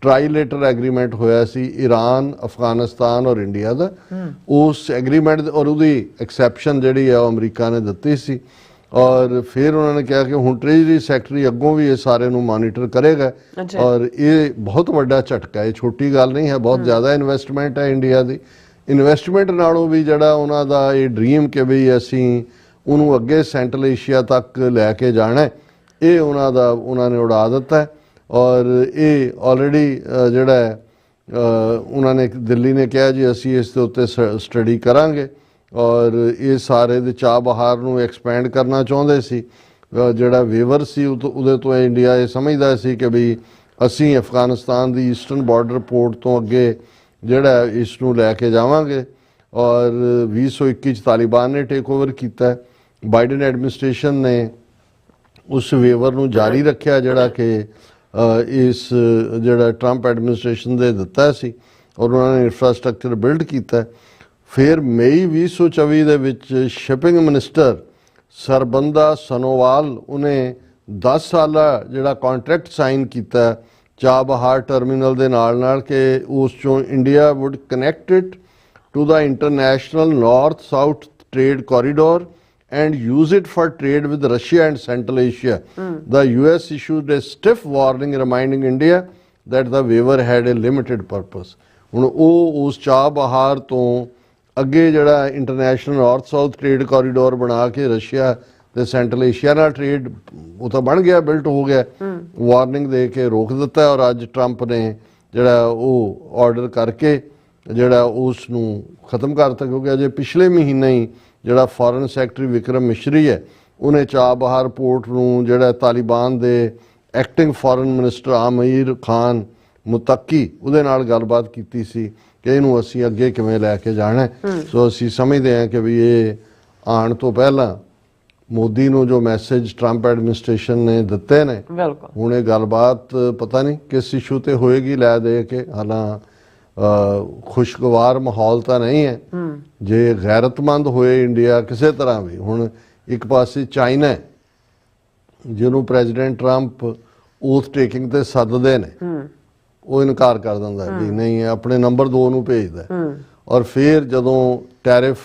B: ਟ੍ਰਾਈਲੇਟਰ ਐਗਰੀਮੈਂਟ ਹੋਇਆ ਸੀ ਈਰਾਨ, ਅਫਗਾਨਿਸਤਾਨ ਔਰ ਇੰਡੀਆ ਦਾ। ਉਸ ਐਗਰੀਮੈਂਟ ਔਰ ਉਹਦੀ ਐਕਸੈਪਸ਼ਨ ਜਿਹੜੀ ਹੈ ਉਹ ਅਮਰੀਕਾ ਨੇ ਦਿੱਤੀ ਸੀ। ਔਰ ਫਿਰ ਉਹਨਾਂ ਨੇ ਕਿਹਾ ਕਿ ਹੁਣ ਟ੍ਰੇਜਰੀ ਸੈਕਟਰੀ ਅੱਗੋਂ ਵੀ ਇਹ ਸਾਰੇ ਨੂੰ ਮੋਨੀਟਰ ਕਰੇਗਾ। ਔਰ ਇਹ ਬਹੁਤ ਵੱਡਾ ਝਟਕਾ ਹੈ, ਛੋਟੀ ਗੱਲ ਨਹੀਂ ਹੈ, ਬਹੁਤ ਜ਼ਿਆਦਾ ਇਨਵੈਸਟਮੈਂਟ ਹੈ ਇੰਡੀਆ ਦੀ। ਇਨਵੈਸਟਮੈਂਟ ਨਾਲੋਂ ਵੀ ਜਿਹੜਾ ਉਹਨਾਂ ਦਾ ਇਹ ਡ੍ਰੀਮ ਕਿ ਵੀ ਅਸੀਂ ਉਹਨੂੰ ਅੱਗੇ ਸੈਂਟਰਲ ਏਸ਼ੀਆ ਤੱਕ ਲੈ ਕੇ ਜਾਣਾ, ਇਹ ਉਹਨਾਂ ਨੇ ਉਡਾ ਦਿੱਤਾ। ਔਰ ਇਹ ਆਲਰੇਡੀ ਜਿਹੜਾ ਉਹਨਾਂ ਨੇ ਦਿੱਲੀ ਨੇ ਕਿਹਾ ਜੀ ਅਸੀਂ ਇਸ ਦੇ ਉੱਤੇ ਸਟੱਡੀ ਕਰਾਂਗੇ ਔਰ ਇਹ ਸਾਰੇ ਦੇ ਚਾਬਹਾਰ ਨੂੰ ਐਕਸਪੈਂਡ ਕਰਨਾ ਚਾਹੁੰਦੇ ਸੀ। ਜਿਹੜਾ ਵੇਵਰ ਸੀ ਉਹਦੇ ਤੋਂ ਇੰਡੀਆ ਇਹ ਸਮਝਦਾ ਸੀ ਕਿ ਵੀ ਅਸੀਂ ਅਫਗਾਨਿਸਤਾਨ ਦੀ ਈਸਟਰਨ ਬਾਰਡਰ ਪੋਰਟ ਤੋਂ ਅੱਗੇ ਜਿਹੜਾ ਇਸ ਨੂੰ ਲੈ ਕੇ ਜਾਵਾਂਗੇ। ਔਰ 2021 'ਚ ਤਾਲਿਬਾਨ ਨੇ ਟੇਕ ਓਵਰ ਕੀਤਾ। ਬਾਈਡਨ ਐਡਮਿਨਿਸਟ੍ਰੇਸ਼ਨ ਨੇ ਉਸ ਵੇਵਰ ਨੂੰ ਜਾਰੀ ਰੱਖਿਆ ਜਿਹੜਾ ਕਿ ਇਸ ਜਿਹੜਾ ਟਰੰਪ ਐਡਮਿਨਿਸਟ੍ਰੇਸ਼ਨ ਦੇ ਦਿੱਤਾ ਸੀ ਔਰ ਉਹਨਾਂ ਨੇ ਇਨਫਰਾਸਟ੍ਰਕਚਰ ਬਿਲਡ ਕੀਤਾ। ਫਿਰ ਮਈ 2024 ਦੇ ਵਿੱਚ ਸ਼ਿਪਿੰਗ ਮਿਨਿਸਟਰ ਸਰਬੰਦਾ ਸਨੋਵਾਲ ਉਹਨੇ 10 ਸਾਲਾ ਜਿਹੜਾ ਕੰਟਰੈਕਟ ਸਾਈਨ ਕੀਤਾ ਚਾਬਹਾਰ ਟਰਮੀਨਲ ਦੇ ਨਾਲ ਕਿ ਉਸ ਚੋਂ India would connect it to the international north south trade corridor and use it for trade with Russia and Central Asia. The US issued a stiff warning reminding India that the waiver had a limited purpose. ਹੁਣ ਉਹ ਉਸ Chabahar ਤੋਂ ਅੱਗੇ ਜਿਹੜਾ international north south trade corridor ਬਣਾ ਕੇ Russia ਤੇ central Asia ਨਾਲ trade ਉਹ ਤਾਂ ਬਣ ਗਿਆ, ਬਿਲਟ ਹੋ ਗਿਆ, ਵਾਰਨਿੰਗ ਦੇ ਕੇ ਰੋਕ ਦਿੱਤਾ। ਔਰ ਅੱਜ ਟਰੰਪ ਨੇ ਜਿਹੜਾ ਉਹ ਆਰਡਰ ਕਰਕੇ ਜਿਹੜਾ ਉਸ ਨੂੰ ਖਤਮ ਕਰਤਾ, ਕਿਉਂਕਿ ਅਜੇ ਪਿਛਲੇ ਮਹੀਨੇ ਹੀ ਜਿਹੜਾ ਫੋਰਨ ਸੈਕਟਰੀ ਵਿਕਰਮ ਮਿਸ਼ਰੀ ਹੈ ਉਹਨੇ ਚਾਬਹਾਰ ਪੋਰਟ ਨੂੰ ਜਿਹੜਾ ਤਾਲਿਬਾਨ ਦੇ acting foreign minister Amir Khan Muttaqi ਉਹਦੇ ਨਾਲ ਗੱਲਬਾਤ ਕੀਤੀ ਸੀ ਕਿ ਇਹਨੂੰ ਅਸੀਂ ਅੱਗੇ ਕਿਵੇਂ ਲੈ ਕੇ ਜਾਣਾ। ਸੋ ਅਸੀਂ ਸਮਝਦੇ ਹਾਂ ਕਿ ਵੀ ਇਹ ਆਉਣ ਤੋਂ ਪਹਿਲਾਂ ਮੋਦੀ ਨੂੰ ਜੋ ਮੈਸੇਜ ਟਰੰਪ ਐਡਮਿਨਿਸਟ੍ਰੇਸ਼ਨ ਨੇ ਦਿੱਤੇ ਨੇ, ਹੁਣ ਇਹ ਗੱਲਬਾਤ ਪਤਾ ਨਹੀਂ ਕਿਸ ਇਸ਼ੂ ਤੇ ਹੋਏਗੀ ਲੈ ਦੇ ਕੇ। ਹਾਲਾਂ ਖੁਸ਼ਗਵਾਰ ਮਾਹੌਲ ਤਾਂ ਨਹੀਂ ਹੈ। ਜੇ ਗੈਰਤਮੰਦ ਹੋਏ ਇੰਡੀਆ ਕਿਸੇ ਤਰ੍ਹਾਂ ਵੀ, ਹੁਣ ਇੱਕ ਪਾਸੇ ਚਾਈਨਾ ਜਿਹਨੂੰ ਪ੍ਰੈਜ਼ੀਡੈਂਟ ਟਰੰਪ ਓਥ ਟੇਕਿੰਗ ਤੇ ਸੱਦਦੇ ਨੇ, ਉਹ ਇਨਕਾਰ ਕਰ ਦਿੰਦਾ ਵੀ ਨਹੀਂ, ਆਪਣੇ ਨੰਬਰ 2 ਨੂੰ ਭੇਜਦਾ। ਔਰ ਫਿਰ ਜਦੋਂ ਟੈਰਿਫ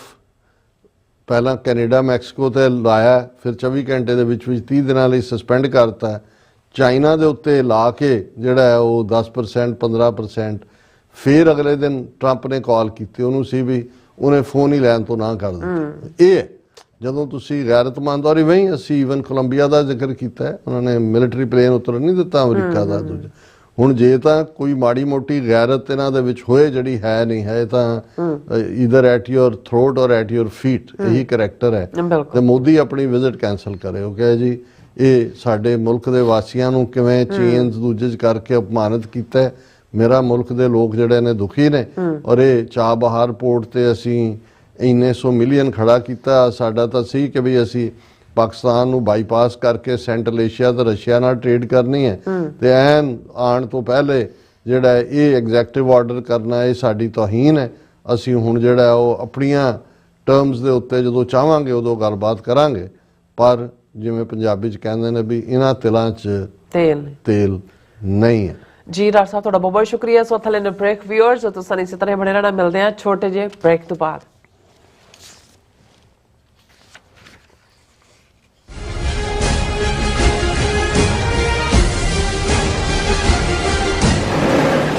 B: ਪਹਿਲਾਂ ਕੈਨੇਡਾ ਮੈਕਸੀਕੋ ਤੇ ਲਾਇਆ, ਫਿਰ 24 ਘੰਟੇ ਦੇ ਵਿੱਚ 30 ਦਿਨਾਂ ਲਈ ਸਸਪੈਂਡ ਕਰਤਾ। ਚਾਈਨਾ ਦੇ ਉੱਤੇ ਲਾ ਕੇ ਜਿਹੜਾ ਉਹ 10% 15%। ਫਿਰ ਅਗਲੇ ਦਿਨ ਟਰੰਪ ਨੇ ਕਾਲ ਕੀਤੀ ਉਹਨੂੰ ਸੀ ਵੀ ਉਹਨੇ ਫੋਨ ਹੀ ਲੈਣ ਤੋਂ ਨਾ ਕਰ ਦਿੱਤਾ। ਇਹ ਜਦੋਂ ਤੁਸੀਂ ਗੈਰਤਮੰਦ, ਔਰ ਇਵੇਂ ਅਸੀਂ ਈਵਨ ਕੋਲੰਬੀਆ ਦਾ ਜ਼ਿਕਰ ਕੀਤਾ, ਉਹਨਾਂ ਨੇ ਮਿਲਟਰੀ ਪਲੇਨ ਉਤਰਨ ਨਹੀਂ ਦਿੱਤਾ ਅਮਰੀਕਾ ਦਾ। ਦੂਜਾ ਹੁਣ ਜੇ ਤਾਂ ਕੋਈ ਮਾੜੀ ਮੋਟੀ ਗੈਰਤ ਇਹਨਾਂ ਦੇ ਵਿੱਚ ਹੋਏ, ਜਿਹੜੀ ਹੈ ਨਹੀਂ ਹੈ, ਤਾਂ ਈਦਰ ਐਟ ਯੋਰ ਥਰੋਟ ਔਰ ਐਟ ਯੋਰ ਫੀਟ, ਇਹੀ ਕਰੈਕਟਰ ਹੈ। ਤੇ ਮੋਦੀ ਆਪਣੀ ਵਿਜ਼ਿਟ ਕੈਂਸਲ ਕਰੇ। ਉਹ ਕਹੇ ਜੀ ਇਹ ਸਾਡੇ ਮੁਲਕ ਦੇ ਵਾਸੀਆਂ ਨੂੰ ਕਿਵੇਂ ਚੇਂਜ ਦੂਜੇ 'ਚ ਕਰਕੇ ਅਪਮਾਨਿਤ ਕੀਤਾ, ਮੇਰਾ ਮੁਲਕ ਦੇ ਲੋਕ ਜਿਹੜੇ ਨੇ ਦੁਖੀ ਨੇ। ਔਰ ਇਹ ਚਾਬਹਾਰ ਪੋਰਟ ਤੇ ਅਸੀਂ ਇੰਨੇ 100 ਮਿਲੀਅਨ ਖੜਾ ਕੀਤਾ। ਸਾਡਾ ਤਾਂ ਸੀ ਕਿ ਵੀ ਅਸੀਂ ਪਾਕਿਸਤਾਨ ਨੂੰ ਬਾਈਪਾਸ ਕਰਕੇ ਸੈਂਟਰਲ ਏਸ਼ੀਆ ਤੇ ਰਸ਼ੀਆ ਨਾਲ ਟ੍ਰੇਡ ਕਰਨੀ ਹੈ, ਤੇ ਐਨ ਆਉਣ ਤੋਂ ਪਹਿਲੇ ਜਿਹੜਾ ਇਹ ਐਗਜ਼ੈਕਟਿਵ ਆਰਡਰ ਕਰਨਾ ਇਹ ਸਾਡੀ ਤੋਹੀਨ ਹੈ। ਅਸੀਂ ਹੁਣ ਜਿਹੜਾ ਉਹ ਆਪਣੀਆਂ ਟਰਮਸ ਦੇ ਉੱਤੇ ਜਦੋਂ ਚਾਹਾਂਗੇ ਉਦੋਂ ਗੱਲਬਾਤ ਕਰਾਂਗੇ, ਪਰ ਜਿਵੇਂ ਪੰਜਾਬੀ 'ਚ ਕਹਿੰਦੇ ਨੇ ਵੀ ਇਹਨਾਂ ਤਿਲਾਂ 'ਚ ਤੇਲ ਨਹੀਂ ਹੈ।
A: ਜੀ ਡਾਕਟਰ ਸਾਹਿਬ ਤੁਹਾਡਾ ਬਹੁਤ ਬਹੁਤ ਸ਼ੁਕਰੀਆ। ਸੋ ਥੱਲੇ ਨੇ ਬ੍ਰੇਕ ਵਿਊਅਰਸ ਤੁਸੀਂ ਇਸੇ ਤਰ੍ਹਾਂ ਬਣੇ ਰਹਿਣਾ। ਮਿਲਦੇ ਹਾਂ ਛੋਟੇ ਜਿਹੇ ਬ੍ਰੇਕ ਤੋਂ ਬਾਅਦ।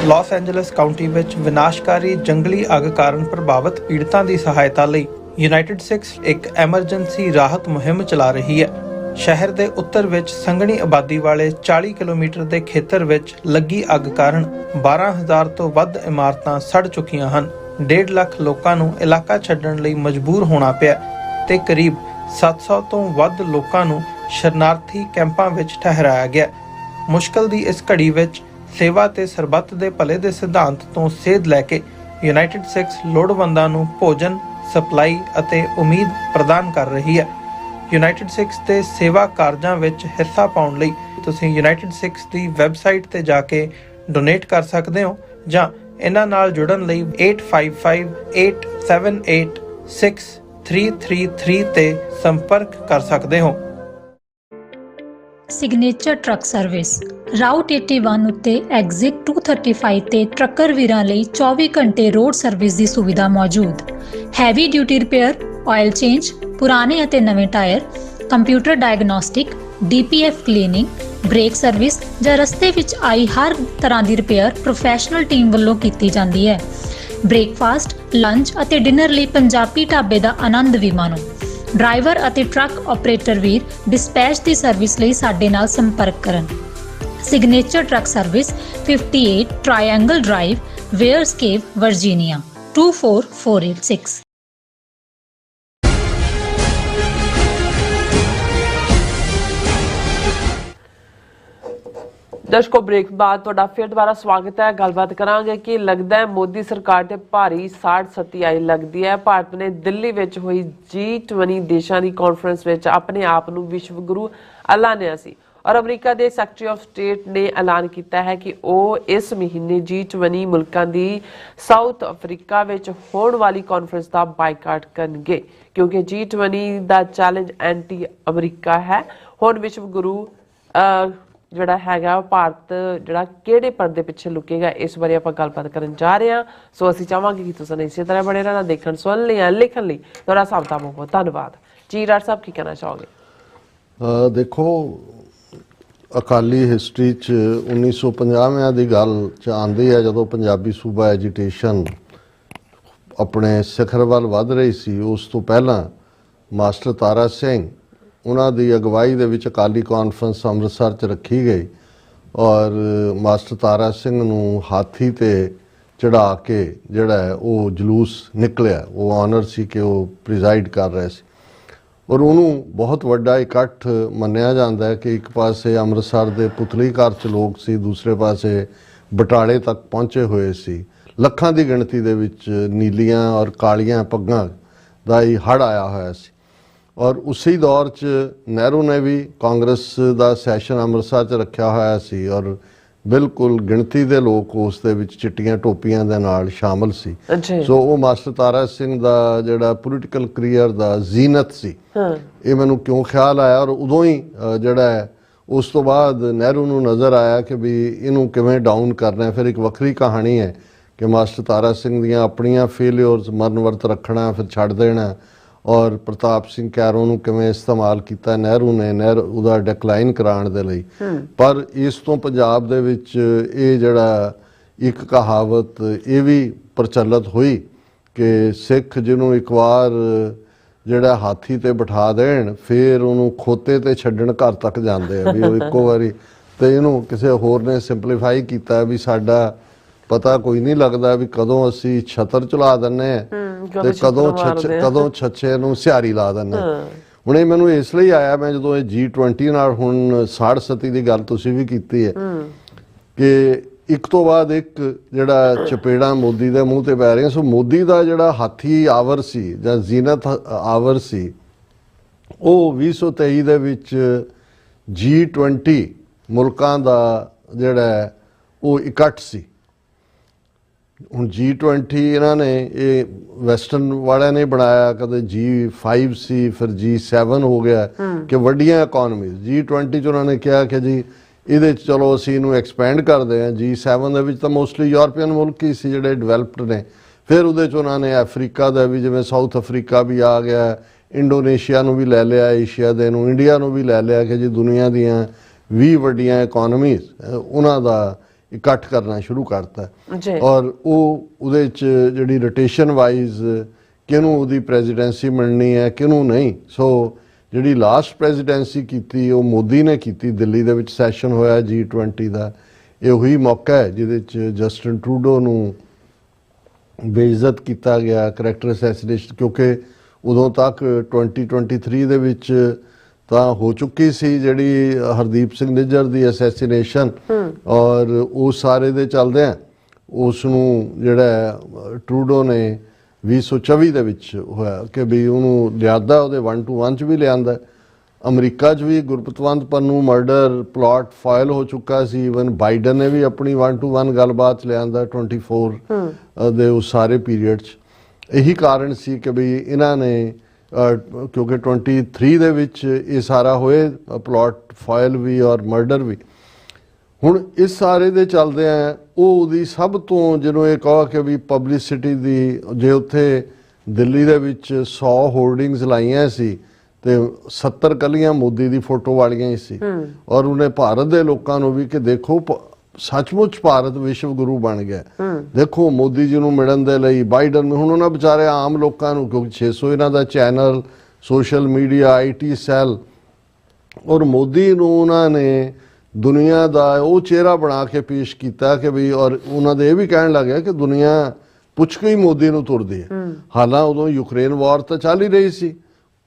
C: ਲਾਸ ਐਂਜਲਸ ਕਾਉਂਟੀ ਵਿੱਚ ਵਿਨਾਸ਼ਕਾਰੀ ਜੰਗਲੀ ਅੱਗ ਕਾਰਨ ਪ੍ਰਭਾਵਿਤ ਪੀੜਤਾਂ ਦੀ ਸਹਾਇਤਾ ਲਈ ਯੂਨਾਈਟਿਡ ਸਿਕਸ ਇੱਕ ਐਮਰਜੈਂਸੀ ਰਾਹਤ ਮੁਹਿੰਮ ਚਲਾ ਰਹੀ ਹੈ। ਸ਼ਹਿਰ ਦੇ ਉੱਤਰ ਵਿੱਚ ਸੰਘਣੀ ਆਬਾਦੀ ਵਾਲੇ 40 ਕਿਲੋਮੀਟਰ ਦੇ ਖੇਤਰ ਵਿੱਚ ਲੱਗੀ ਅੱਗ ਕਾਰਨ 12,000 ਤੋਂ ਵੱਧ ਇਮਾਰਤਾਂ ਸੜ ਚੁੱਕੀਆਂ ਹਨ। 1.5 ਲੱਖ ਲੋਕਾਂ ਨੂੰ ਇਲਾਕਾ ਛੱਡਣ ਲਈ ਮਜਬੂਰ ਹੋਣਾ ਪਿਆ ਤੇ ਕਰੀਬ 700 ਤੋਂ ਵੱਧ ਲੋਕਾਂ ਨੂੰ ਸ਼ਰਨਾਰਥੀ ਕੈਂਪਾਂ ਵਿੱਚ ਠਹਿਰਾਇਆ ਗਿਆ। ਮੁਸ਼ਕਲ ਦੀ ਇਸ ਘੜੀ ਵਿੱਚ ਸੇਵਾ ਤੇ ਸਰਬੱਤ ਦੇ ਭਲੇ ਦੇ ਸਿਧਾਂਤ ਤੋਂ ਸੇਧ ਲੈ ਕੇ ਯੂਨਾਈਟਿਡ ਸਿਕਸ ਲੋੜਵੰਦਾਂ ਨੂੰ ਭੋਜਨ, ਸਪਲਾਈ ਅਤੇ ਉਮੀਦ ਪ੍ਰਦਾਨ ਕਰ ਰਹੀ ਹੈ। ਯੂਨਾਈਟਿਡ ਸਿਕਸ ਦੇ ਸੇਵਾ ਕਾਰਜਾਂ ਵਿੱਚ ਹਿੱਸਾ ਪਾਉਣ ਲਈ ਤੁਸੀਂ ਯੂਨਾਈਟਿਡ ਸਿਕਸ ਦੀ ਵੈਬਸਾਈਟ ਤੇ ਜਾ ਕੇ ਡੋਨੇਟ ਕਰ ਸਕਦੇ ਹੋ ਜਾਂ ਇਹਨਾਂ ਨਾਲ ਜੁੜਨ ਲਈ 8558786333 ਤੇ ਸੰਪਰਕ ਕਰ ਸਕਦੇ ਹੋ।
E: ਸਿਗਨੇਚਰ ਟਰੱਕ ਸਰਵਿਸ ਰਾਊਟ 81 ਉੱਤੇ ਐਗਜ਼ਿਟ 235 ਤੇ ਟਰੱਕਰ ਵੀਰਾਂ ਲਈ 24 ਘੰਟੇ ਰੋਡ ਸਰਵਿਸ ਦੀ ਸੁਵਿਧਾ ਮੌਜੂਦ। Heavy duty repair, oil change, ਪੁਰਾਣੇ ਅਤੇ ਨਵੇਂ tyre, computer diagnostic, DPF cleaning, brake service ਜਾਂ ਰਸਤੇ ਵਿੱਚ ਆਈ ਹਰ ਤਰ੍ਹਾਂ ਦੀ ਰਿਪੇਅਰ ਪ੍ਰੋਫੈਸ਼ਨਲ ਟੀਮ ਵੱਲੋਂ ਕੀਤੀ ਜਾਂਦੀ ਹੈ। ਬ੍ਰੇਕਫਾਸਟ, ਲੰਚ ਅਤੇ ਡਿਨਰ ਲਈ ਪੰਜਾਬੀ ਢਾਬੇ ਦਾ ਆਨੰਦ ਵੀ ਮਾਣੋ। ਡਰਾਈਵਰ ਅਤੇ ਟਰੱਕ ਆਪਰੇਟਰ ਵੀਰ ਡਿਸਪੈਚ ਦੀ ਸਰਵਿਸ ਲਈ ਸਾਡੇ ਨਾਲ ਸੰਪਰਕ ਕਰਨ। Signature Truck Service 58 Triangle Drive, Weyers Cave, Virginia 24486।
A: ਦਰਸ਼ਕੋ ਬ੍ਰੇਕ ਬਾਅਦ ਤੁਹਾਡਾ ਫਿਰ ਦੁਬਾਰਾ ਸਵਾਗਤ ਹੈ। ਗੱਲਬਾਤ ਕਰਾਂਗੇ ਕਿ ਲੱਗਦਾ ਹੈ ਮੋਦੀ ਸਰਕਾਰ ਤੇ ਭਾਰੀ ਸਾੜ ਸਤੀ ਆਈ ਲੱਗਦੀ ਹੈ। ਭਾਰਤ ਨੇ ਦਿੱਲੀ ਵਿੱਚ ਹੋਈ G20 ਦੇਸ਼ਾਂ ਦੀ ਕਾਨਫਰੰਸ ਵਿੱਚ ਆਪਣੇ ਆਪ ਨੂੰ ਵਿਸ਼ਵ ਗੁਰੂ ਐਲਾਨਿਆ ਸੀ ਔਰ ਅਮਰੀਕਾ ਦੇ ਸੈਕਟਰੀ ਆਫ ਸਟੇਟ ਨੇ ਐਲਾਨ ਕੀਤਾ ਹੈ ਕਿ ਉਹ ਇਸ ਮਹੀਨੇ G20 ਮੁਲਕਾਂ ਦੀ ਸਾਊਥ ਅਫਰੀਕਾ ਵਿੱਚ ਹੋਣ ਵਾਲੀ ਕਾਨਫਰੰਸ ਦਾ ਬਾਈਕਾਟ ਕਰਨਗੇ ਕਿਉਂਕਿ G20 ਦਾ ਚੈਲੰਜ ਐਂਟੀ ਅਮਰੀਕਾ ਹੈ। ਹੁਣ ਵਿਸ਼ਵ ਗੁਰੂ ਜਿਹੜਾ ਹੈਗਾ ਭਾਰਤ ਜਿਹੜਾ ਕਿਹੜੇ ਪਰਦੇ ਪਿੱਛੇ ਲੁਕੇਗਾ, ਇਸ ਬਾਰੇ ਆਪਾਂ ਗੱਲਬਾਤ ਕਰਨ ਜਾ ਰਹੇ ਹਾਂ। ਸੋ ਅਸੀਂ ਚਾਹਾਂਗੇ ਕਿ ਤੁਸੀਂ ਇਸੇ ਤਰ੍ਹਾਂ ਬਣੇ ਰਹਿਣਾ, ਦੇਖਣ ਸੁਣਨ ਲਈ ਲਿਖਣ ਲਈ ਤੁਹਾਡਾ ਸਭ ਦਾ ਬਹੁਤ ਬਹੁਤ ਧੰਨਵਾਦ। ਜੀ ਡਾਕਟਰ ਸਾਹਿਬ ਕੀ ਕਹਿਣਾ ਚਾਹੋਗੇ?
B: ਦੇਖੋ ਅਕਾਲੀ ਹਿਸਟਰੀ 'ਚ 1950 ਦੀ ਗੱਲ 'ਚ ਆਉਂਦੀ ਹੈ ਜਦੋਂ ਪੰਜਾਬੀ ਸੂਬਾ ਐਜੀਟੇਸ਼ਨ ਆਪਣੇ ਸਿਖਰ ਵੱਲ ਵੱਧ ਰਹੀ ਸੀ। ਉਸ ਤੋਂ ਪਹਿਲਾਂ ਮਾਸਟਰ ਤਾਰਾ ਸਿੰਘ ਉਹਨਾਂ ਦੀ ਅਗਵਾਈ ਦੇ ਵਿੱਚ ਅਕਾਲੀ ਕਾਨਫਰੰਸ ਅੰਮ੍ਰਿਤਸਰ 'ਚ ਰੱਖੀ ਗਈ ਔਰ ਮਾਸਟਰ ਤਾਰਾ ਸਿੰਘ ਨੂੰ ਹਾਥੀ ਤੇ ਚੜਾ ਕੇ ਜਿਹੜਾ ਹੈ ਉਹ ਜਲੂਸ ਨਿਕਲਿਆ। ਉਹ ਆਨਰ ਸੀ ਕਿ ਉਹ ਪ੍ਰੀਜ਼ਾਈਡ ਕਰ ਰਹੇ ਸੀ ਔਰ ਉਹਨੂੰ ਬਹੁਤ ਵੱਡਾ ਇਕੱਠ ਮੰਨਿਆ ਜਾਂਦਾ ਹੈ ਕਿ ਇੱਕ ਪਾਸੇ ਅੰਮ੍ਰਿਤਸਰ ਦੇ ਪੁਤਲੀ ਘਰ 'ਚ ਲੋਕ ਸੀ, ਦੂਸਰੇ ਪਾਸੇ ਬਟਾਲੇ ਤੱਕ ਪਹੁੰਚੇ ਹੋਏ ਸੀ। ਲੱਖਾਂ ਦੀ ਗਿਣਤੀ ਦੇ ਵਿੱਚ ਨੀਲੀਆਂ ਔਰ ਕਾਲੀਆਂ ਪੱਗਾਂ ਦਾ ਹੀ ਹੜ੍ਹ ਆਇਆ ਹੋਇਆ ਸੀ ਔਰ ਉਸੇ ਦੌਰ 'ਚ ਨਹਿਰੂ ਨੇ ਵੀ ਕਾਂਗਰਸ ਦਾ ਸੈਸ਼ਨ ਅੰਮ੍ਰਿਤਸਰ 'ਚ ਰੱਖਿਆ ਹੋਇਆ ਸੀ ਔਰ ਬਿਲਕੁਲ ਗਿਣਤੀ ਦੇ ਲੋਕ ਉਸ ਦੇ ਵਿੱਚ ਚਿੱਟੀਆਂ ਟੋਪੀਆਂ ਦੇ ਨਾਲ ਸ਼ਾਮਲ ਸੀ। ਸੋ ਉਹ ਮਾਸਟਰ ਤਾਰਾ ਸਿੰਘ ਦਾ ਜਿਹੜਾ ਪੋਲੀਟੀਕਲ ਕਰੀਅਰ ਦਾ ਜ਼ੀਨਤ ਸੀ, ਇਹ ਮੈਨੂੰ ਕਿਉਂ ਖਿਆਲ ਆਇਆ ਔਰ ਉਦੋਂ ਹੀ ਜਿਹੜਾ ਹੈ ਉਸ ਤੋਂ ਬਾਅਦ ਨਹਿਰੂ ਨੂੰ ਨਜ਼ਰ ਆਇਆ ਕਿ ਵੀ ਇਹਨੂੰ ਕਿਵੇਂ ਡਾਊਨ ਕਰਨਾ। ਫਿਰ ਇੱਕ ਵੱਖਰੀ ਕਹਾਣੀ ਹੈ ਕਿ ਮਾਸਟਰ ਤਾਰਾ ਸਿੰਘ ਦੀਆਂ ਆਪਣੀਆਂ ਫੇਲਿਅਰਸ, ਮਰਨ ਵਰਤ ਰੱਖਣਾ, ਫਿਰ ਛੱਡ ਦੇਣਾ ਔਰ ਪ੍ਰਤਾਪ ਸਿੰਘ ਕੈਰੋਂ ਨੂੰ ਕਿਵੇਂ ਇਸਤੇਮਾਲ ਕੀਤਾ ਨਹਿਰੂ ਨੇ ਉਹਦਾ ਡਿਕਲਾਈਨ ਕਰਾਉਣ ਦੇ ਲਈ। ਪਰ ਇਸ ਤੋਂ ਪੰਜਾਬ ਦੇ ਵਿੱਚ ਇਹ ਜਿਹੜਾ ਇੱਕ ਕਹਾਵਤ ਇਹ ਵੀ ਪ੍ਰਚਲਿਤ ਹੋਈ ਕਿ ਸਿੱਖ ਜਿਹਨੂੰ ਇੱਕ ਵਾਰ ਜਿਹੜਾ ਹਾਥੀ ਤੇ ਬਿਠਾ ਦੇਣ ਫਿਰ ਉਹਨੂੰ ਖੋਤੇ ਤੇ ਛੱਡਣ ਘਰ ਤੱਕ ਜਾਂਦੇ ਆ ਵੀ ਉਹ ਇੱਕੋ ਵਾਰੀ। ਤੇ ਇਹਨੂੰ ਕਿਸੇ ਹੋਰ ਨੇ ਸਿੰਪਲੀਫਾਈ ਕੀਤਾ ਵੀ ਸਾਡਾ ਪਤਾ ਕੋਈ ਨਹੀਂ ਲੱਗਦਾ ਵੀ ਕਦੋਂ ਅਸੀਂ ਛਤਰ ਚਲਾ ਦਿੰਦੇ ਆ ਤੇ ਕਦੋਂ ਛੱਛੇ ਨੂੰ ਸਿਹਾਰੀ ਲਾ ਦਿੰਦੇ। ਹੁਣ ਇਹ ਮੈਨੂੰ ਇਸ ਲਈ ਆਇਆ, ਮੈਂ ਜਦੋਂ ਇਹ G20 ਨਾਲ ਹੁਣ ਸਾੜ ਸਤੀ ਦੀ ਗੱਲ ਤੁਸੀਂ ਵੀ ਕੀਤੀ ਹੈ ਕਿ ਇੱਕ ਤੋਂ ਬਾਅਦ ਇੱਕ ਜਿਹੜਾ ਚਪੇੜਾਂ ਮੋਦੀ ਦੇ ਮੂੰਹ ਤੇ ਪੈ ਰਹੀਆਂ। ਸੋ ਮੋਦੀ ਦਾ ਜਿਹੜਾ ਹਾਥੀ ਆਵਰ ਸੀ ਜਾਂ ਜ਼ੀਨਤ ਆਵਰ ਸੀ, ਉਹ 2023 ਦੇ ਵਿੱਚ G20 ਮੁਲਕਾਂ ਦਾ ਜਿਹੜਾ ਉਹ ਇਕੱਠ ਸੀ। ਹੁਣ G20 ਇਹਨਾਂ ਨੇ ਇਹ ਵੈਸਟਰਨ ਵਾਲਿਆਂ ਨੇ ਬਣਾਇਆ, ਕਦੇ G5 ਸੀ, ਫਿਰ G7 ਹੋ ਗਿਆ ਕਿ ਵੱਡੀਆਂ ਇਕੋਨਮੀਜ਼। G20 ਚ ਉਹਨਾਂ ਨੇ ਕਿਹਾ ਕਿ ਜੀ ਇਹਦੇ 'ਚ ਚਲੋ ਅਸੀਂ ਇਹਨੂੰ ਐਕਸਪੈਂਡ ਕਰਦੇ ਹਾਂ। G7 ਦੇ ਵਿੱਚ ਤਾਂ ਮੋਸਟਲੀ ਯੂਰਪੀਅਨ ਮੁਲਕ ਹੀ ਸੀ ਜਿਹੜੇ ਡਿਵੈਲਪਡ ਨੇ। ਫਿਰ ਉਹਦੇ 'ਚ ਉਹਨਾਂ ਨੇ ਅਫਰੀਕਾ ਦਾ ਵੀ, ਜਿਵੇਂ ਸਾਊਥ ਅਫਰੀਕਾ ਵੀ ਆ ਗਿਆ, ਇੰਡੋਨੇਸ਼ੀਆ ਨੂੰ ਵੀ ਲੈ ਲਿਆ, ਏਸ਼ੀਆ ਦੇ ਨੂੰ, ਇੰਡੀਆ ਨੂੰ ਵੀ ਲੈ ਲਿਆ ਕਿ ਜੀ ਦੁਨੀਆ ਦੀਆਂ 20 ਵੱਡੀਆਂ ਇਕੋਨਮੀਜ਼ ਉਹਨਾਂ ਦਾ ਇਕੱਠ ਕਰਨਾ ਸ਼ੁਰੂ ਕਰਤਾ। ਔਰ ਉਹਦੇ 'ਚ ਜਿਹੜੀ ਰੋਟੇਸ਼ਨ ਵਾਈਜ਼ ਕਿਹਨੂੰ ਉਹਦੀ ਪ੍ਰੈਜ਼ੀਡੈਂਸੀ ਮਿਲਣੀ ਹੈ, ਕਿਹਨੂੰ ਨਹੀਂ। ਸੋ ਜਿਹੜੀ ਲਾਸਟ ਪ੍ਰੈਜ਼ੀਡੈਂਸੀ ਕੀਤੀ ਉਹ ਮੋਦੀ ਨੇ ਕੀਤੀ। ਦਿੱਲੀ ਦੇ ਵਿੱਚ ਸੈਸ਼ਨ ਹੋਇਆ G20 ਦਾ। ਇਹ ਉਹੀ ਮੌਕਾ ਹੈ ਜਿਹਦੇ 'ਚ ਜਸਟਿਨ ਟਰੂਡੋ ਨੂੰ ਬੇਇੱਜ਼ਤ ਕੀਤਾ ਗਿਆ, ਕਰੈਕਟਰ ਅਸੈਸੀਨੇਸ਼ਨ, ਕਿਉਂਕਿ ਉਦੋਂ ਤੱਕ 2023 ਦੇ ਵਿੱਚ ਤਾਂ ਹੋ ਚੁੱਕੀ ਸੀ ਜਿਹੜੀ ਹਰਦੀਪ ਸਿੰਘ ਨਿੱਜਰ ਦੀ ਅਸੈਸੀਨੇਸ਼ਨ। ਔਰ ਉਹ ਸਾਰੇ ਦੇ ਚੱਲਦਿਆਂ ਉਸ ਨੂੰ ਜਿਹੜਾ ਟਰੂਡੋ ਨੇ 2024 ਦੇ ਵਿੱਚ ਹੋਇਆ ਕਿ ਵੀ ਉਹਨੂੰ ਲਿਆਦਾ, ਉਹਦੇ 1 to 1 ਚ ਵੀ ਲਿਆਂਦਾ। ਅਮਰੀਕਾ 'ਚ ਵੀ Gurpatwant Pannu murder plot file ਹੋ ਚੁੱਕਾ ਸੀ। ਈਵਨ ਬਾਈਡਨ ਨੇ ਵੀ ਆਪਣੀ 1 to 1 ਗੱਲਬਾਤ ਲਿਆਂਦਾ 24 ਦੇ ਉਸ ਸਾਰੇ ਪੀਰੀਅਡ 'ਚ। ਇਹੀ ਕਾਰਨ ਸੀ ਕਿ ਵੀ ਇਹਨਾਂ ਨੇ ਕਿਉਂਕਿ 23 ਦੇ ਵਿੱਚ ਇਹ ਸਾਰਾ ਹੋਏ, ਪਲਾਟ ਫਾਈਲ ਵੀ ਔਰ ਮਰਡਰ ਵੀ। ਹੁਣ ਇਸ ਸਾਰੇ ਦੇ ਚੱਲਦੇ ਆ ਉਹ ਉਹਦੀ ਸਭ ਤੋਂ ਜਿਹਨੂੰ ਇਹ ਕਹੋ ਕਿ ਵੀ ਪਬਲਿਸਿਟੀ ਦੀ, ਜੇ ਉੱਥੇ ਦਿੱਲੀ ਦੇ ਵਿੱਚ 100 ਹੋਰਡਿੰਗਸ ਲਾਈਆਂ ਸੀ ਤੇ 70 ਕੱਲੀਆਂ ਮੋਦੀ ਦੀ ਫੋਟੋ ਵਾਲੀਆਂ ਹੀ ਸੀ। ਔਰ ਉਹਨੇ ਭਾਰਤ ਦੇ ਲੋਕਾਂ ਨੂੰ ਵੀ ਕਿ ਦੇਖੋ ਸੱਚਮੁੱਚ ਭਾਰਤ ਵਿਸ਼ਵ ਗੁਰੂ ਬਣ ਗਿਆ। ਦੇਖੋ ਮੋਦੀ ਜੀ ਨੂੰ ਮਿਲਣ ਦੇ ਲਈ ਬਾਈਡਨ ਨੂੰ, ਹੁਣ ਉਹਨਾਂ ਵਿਚਾਰੇ ਆਮ ਲੋਕਾਂ ਨੂੰ, ਕਿਉਂਕਿ 600 ਇਹਨਾਂ ਦਾ channel, social media, IT cell, ਔਰ ਮੋਦੀ ਨੂੰ ਉਹਨਾਂ ਨੇ ਦੁਨੀਆ ਦਾ ਉਹ ਚਿਹਰਾ ਬਣਾ ਕੇ ਪੇਸ਼ ਕੀਤਾ ਕਿ ਵੀ, ਔਰ ਉਹਨਾਂ ਦੇ ਇਹ ਵੀ ਕਹਿਣ ਲੱਗਿਆ ਕਿ ਦੁਨੀਆ ਪੁੱਛ ਕੇ ਹੀ ਮੋਦੀ ਨੂੰ ਤੁਰਦੀ ਹੈ। ਹਾਲਾਂ ਉਦੋਂ ਯੂਕਰੇਨ ਵਾਰ ਤਾਂ ਚੱਲ ਹੀ ਰਹੀ ਸੀ।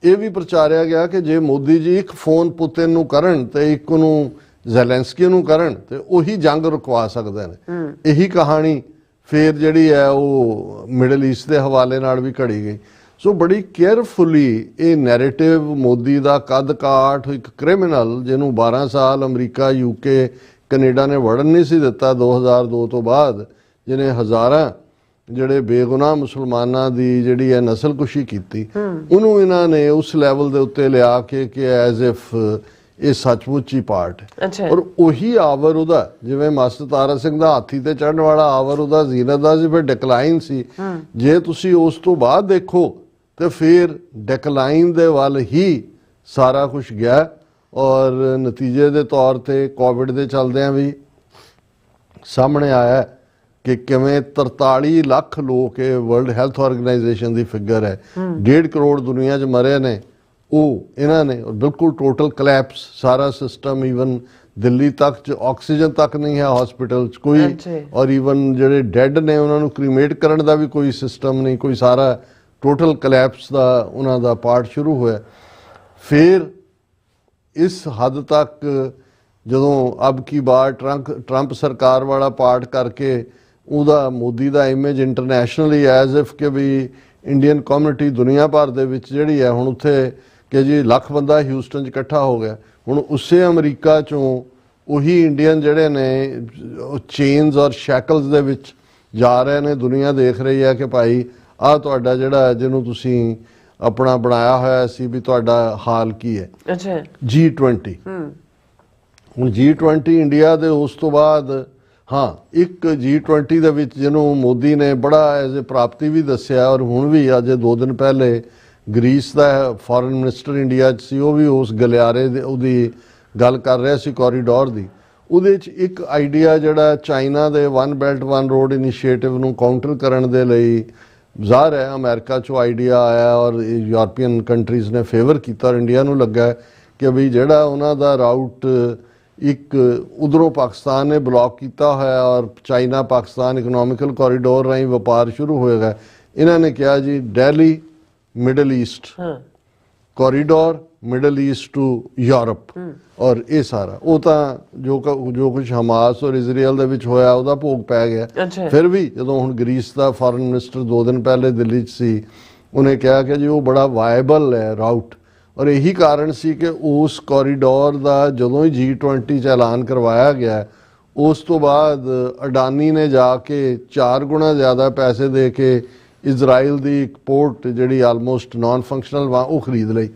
B: ਇਹ ਵੀ ਪ੍ਰਚਾਰਿਆ ਗਿਆ ਕਿ ਜੇ ਮੋਦੀ ਜੀ ਇੱਕ ਫੋਨ ਪੁਤਿਨ ਨੂੰ ਕਰਨ ਤੇ ਇੱਕ ਨੂੰ ਜ਼ੈਲੈਂਸਕੀ ਨੂੰ ਕਰਨ ਤੇ ਉਹੀ ਜੰਗ ਰੁਕਵਾ ਸਕਦੇ ਨੇ। ਇਹੀ ਕਹਾਣੀ ਫਿਰ ਜਿਹੜੀ ਹੈ ਉਹ ਮਿਡਲ ਈਸਟ ਦੇ ਹਵਾਲੇ ਨਾਲ ਵੀ ਘੜੀ ਗਈ। ਸੋ ਬੜੀ ਕੇਅਰਫੁਲੀ ਇਹ ਨੈਰੇਟਿਵ ਮੋਦੀ ਦਾ ਕੱਦ ਕਾਠ, ਇੱਕ ਕ੍ਰਿਮੀਨਲ ਜਿਹਨੂੰ 12 ਸਾਲ ਅਮਰੀਕਾ, UK, ਕੈਨੇਡਾ ਨੇ ਵੜਨ ਨਹੀਂ ਸੀ ਦਿੱਤਾ 2002 ਤੋਂ ਬਾਅਦ, ਜਿਹਨੇ ਹਜ਼ਾਰਾਂ ਜਿਹੜੇ ਬੇਗੁਨਾਹ ਮੁਸਲਮਾਨਾਂ ਦੀ ਜਿਹੜੀ ਹੈ ਨਸਲਕੁਸ਼ੀ ਕੀਤੀ, ਉਹਨੂੰ ਇਹਨਾਂ ਨੇ ਉਸ ਲੈਵਲ ਦੇ ਉੱਤੇ ਲਿਆ ਕੇ ਕਿ ਐਜ਼ ਇਫ ਇਹ ਸੱਚਮੁੱਚ ਹੀ ਪਾਰਟ ਹੈ। ਔਰ ਉਹੀ ਆਵਰ ਉਹਦਾ, ਜਿਵੇਂ ਮਾਸਟਰ ਤਾਰਾ ਸਿੰਘ ਦਾ ਹਾਥੀ ਤੇ ਚੜ੍ਹਨ ਵਾਲਾ ਆਵਰ ਉਹਦਾ ਜ਼ੀਨਤ ਦਾ ਸੀ, ਫਿਰ ਡਿਕਲਾਈਨ ਸੀ। ਜੇ ਤੁਸੀਂ ਉਸ ਤੋਂ ਬਾਅਦ ਦੇਖੋ ਤੇ ਫਿਰ ਡਿਕਲਾਈਨ ਦੇ ਵੱਲ ਹੀ ਸਾਰਾ ਕੁਝ ਗਿਆ। ਔਰ ਨਤੀਜੇ ਦੇ ਤੌਰ ਤੇ ਕੋਵਿਡ ਦੇ ਚੱਲਦਿਆਂ ਵੀ ਸਾਹਮਣੇ ਆਇਆ ਕਿ ਕਿਵੇਂ 43 ਲੱਖ ਲੋਕ, ਇਹ ਵਰਲਡ ਹੈਲਥ ਆਰਗੇਨਾਈਜੇਸ਼ਨ ਦੀ ਫਿਗਰ ਹੈ, 1.5 ਕਰੋੜ ਦੁਨੀਆ 'ਚ ਮਰੇ ਨੇ ਉਹ ਇਹਨਾਂ ਨੇ। ਔਰ ਬਿਲਕੁਲ ਟੋਟਲ ਕਲੈਪਸ ਸਾਰਾ ਸਿਸਟਮ, ਈਵਨ ਦਿੱਲੀ ਤੱਕ 'ਚ ਆਕਸੀਜਨ ਤੱਕ ਨਹੀਂ ਹੈ ਹਸਪੀਟਲ 'ਚ ਕੋਈ। ਔਰ ਈਵਨ ਜਿਹੜੇ ਡੈਡ ਨੇ ਉਹਨਾਂ ਨੂੰ ਕ੍ਰੀਮੇਟ ਕਰਨ ਦਾ ਵੀ ਕੋਈ ਸਿਸਟਮ ਨਹੀਂ, ਕੋਈ ਸਾਰਾ ਟੋਟਲ ਕਲੈਪਸ ਦਾ ਉਹਨਾਂ ਦਾ ਪਾਰਟ ਸ਼ੁਰੂ ਹੋਇਆ। ਫਿਰ ਇਸ ਹੱਦ ਤੱਕ ਜਦੋਂ ਅਬ ਕੀ ਬਾਰ ਟਰੰਪ ਸਰਕਾਰ ਵਾਲਾ ਪਾਰਟ ਕਰਕੇ ਉਹਦਾ ਮੋਦੀ ਦਾ ਇਮੇਜ ਇੰਟਰਨੈਸ਼ਨਲੀ ਐਜ਼ ਇਫ ਕਿ ਵੀ ਇੰਡੀਅਨ ਕਮਿਊਨਿਟੀ ਦੁਨੀਆ ਭਰ ਦੇ ਵਿੱਚ ਜਿਹੜੀ ਹੈ ਹੁਣ ਉੱਥੇ ਕਿ ਜੀ ਲੱਖ ਬੰਦਾ ਹਿਊਸਟਨ 'ਚ ਇਕੱਠਾ ਹੋ ਗਿਆ। ਹੁਣ ਉਸੇ ਅਮਰੀਕਾ 'ਚੋਂ ਉਹੀ ਇੰਡੀਅਨ ਜਿਹੜੇ ਨੇ ਚੇਨਸ ਔਰ ਸ਼ੈਕਲਸ ਦੇ ਵਿੱਚ ਜਾ ਰਹੇ ਨੇ। ਦੁਨੀਆ ਦੇਖ ਰਹੀ ਹੈ ਕਿ ਭਾਈ ਆਹ ਤੁਹਾਡਾ ਜਿਹੜਾ ਜਿਹਨੂੰ ਤੁਸੀਂ ਆਪਣਾ ਬਣਾਇਆ ਹੋਇਆ ਸੀ ਵੀ ਤੁਹਾਡਾ ਹਾਲ ਕੀ ਹੈ। G20 ਹੁਣ G20 ਇੰਡੀਆ ਦੇ ਉਸ ਤੋਂ ਬਾਅਦ ਹਾਂ ਇੱਕ G20 ਦੇ ਵਿੱਚ ਜਿਹਨੂੰ ਮੋਦੀ ਨੇ ਬੜਾ ਐਜ਼ ਏ ਪ੍ਰਾਪਤੀ ਵੀ ਦੱਸਿਆ। ਔਰ ਹੁਣ ਵੀ ਅੱਜ 2 ਦਿਨ ਪਹਿਲੇ ਗ੍ਰੀਸ ਦਾ ਫੋਰਨ ਮਿਨਿਸਟਰ ਇੰਡੀਆ 'ਚ ਸੀ, ਉਹ ਵੀ ਉਸ ਗਲਿਆਰੇ ਦੇ ਉਹਦੀ ਗੱਲ ਕਰ ਰਿਹਾ ਸੀ, ਕੋਰੀਡੋਰ ਦੀ। ਉਹਦੇ 'ਚ ਇੱਕ ਆਈਡੀਆ ਜਿਹੜਾ ਚਾਈਨਾ ਦੇ 1 ਬੈਲਟ 1 ਰੋਡ ਇਨੀਸ਼ੀਏਟਿਵ ਨੂੰ ਕਾਊਂਟਰ ਕਰਨ ਦੇ ਲਈ ਜ਼ਾਹਰ ਹੈ ਅਮਰੀਕਾ 'ਚੋਂ ਆਈਡੀਆ ਆਇਆ ਔਰ ਯੂਰਪੀਅਨ ਕੰਟਰੀਜ਼ ਨੇ ਫੇਵਰ ਕੀਤਾ। ਔਰ ਇੰਡੀਆ ਨੂੰ ਲੱਗਾ ਕਿ ਵੀ ਜਿਹੜਾ ਉਹਨਾਂ ਦਾ ਰਾਊਟ ਇੱਕ ਉਧਰੋਂ ਪਾਕਿਸਤਾਨ ਨੇ ਬਲੌਕ ਕੀਤਾ ਹੋਇਆ ਔਰ ਚਾਈਨਾ ਪਾਕਿਸਤਾਨ ਇਕਨੋਮਿਕਲ ਕੋਰੀਡੋਰ ਰਾਹੀਂ ਵਪਾਰ ਸ਼ੁਰੂ ਹੋਏਗਾ। ਇਹਨਾਂ ਨੇ ਕਿਹਾ ਜੀ Delhi middle east corridor middle east to Europe ਔਰ ਇਹ ਸਾਰਾ ਉਹ ਤਾਂ ਜੋ ਕੁਝ ਹਮਾਸ ਔਰ ਇਜ਼ਰਾਈਲ ਦੇ ਵਿੱਚ ਹੋਇਆ ਉਹਦਾ ਭੋਗ ਪੈ ਗਿਆ।
A: ਅੱਛਾ।
B: ਫਿਰ ਵੀ ਜਦੋਂ ਹੁਣ ਗ੍ਰੀਸ ਦਾ ਫੋਰਨ ਮਿਨਿਸਟਰ 2 ਦਿਨ ਪਹਿਲੇ ਦਿੱਲੀ 'ਚ ਸੀ, ਉਹਨੇ ਕਿਹਾ ਕਿ ਜੀ ਉਹ ਬੜਾ ਵਾਇਬਲ ਹੈ ਰਾਊਟ, ਔਰ ਇਹੀ ਕਾਰਨ ਸੀ ਕਿ ਉਸ ਕੋਰੀਡੋਰ ਦਾ ਜਦੋਂ ਹੀ G20 'ਚ ਐਲਾਨ ਕਰਵਾਇਆ ਗਿਆ, ਉਸ ਤੋਂ ਬਾਅਦ ਅਡਾਨੀ ਨੇ ਜਾ ਕੇ 4 ਗੁਣਾ ਜ਼ਿਆਦਾ ਪੈਸੇ ਦੇ ਕੇ ਇਜ਼ਰਾਈਲ ਦੀ ਇੱਕ ਪੋਰਟ ਜਿਹੜੀ ਆਲਮੋਸਟ ਨਾਨ ਫੰਕਸ਼ਨਲ ਵਾ ਉਹ ਖਰੀਦ ਲਈ।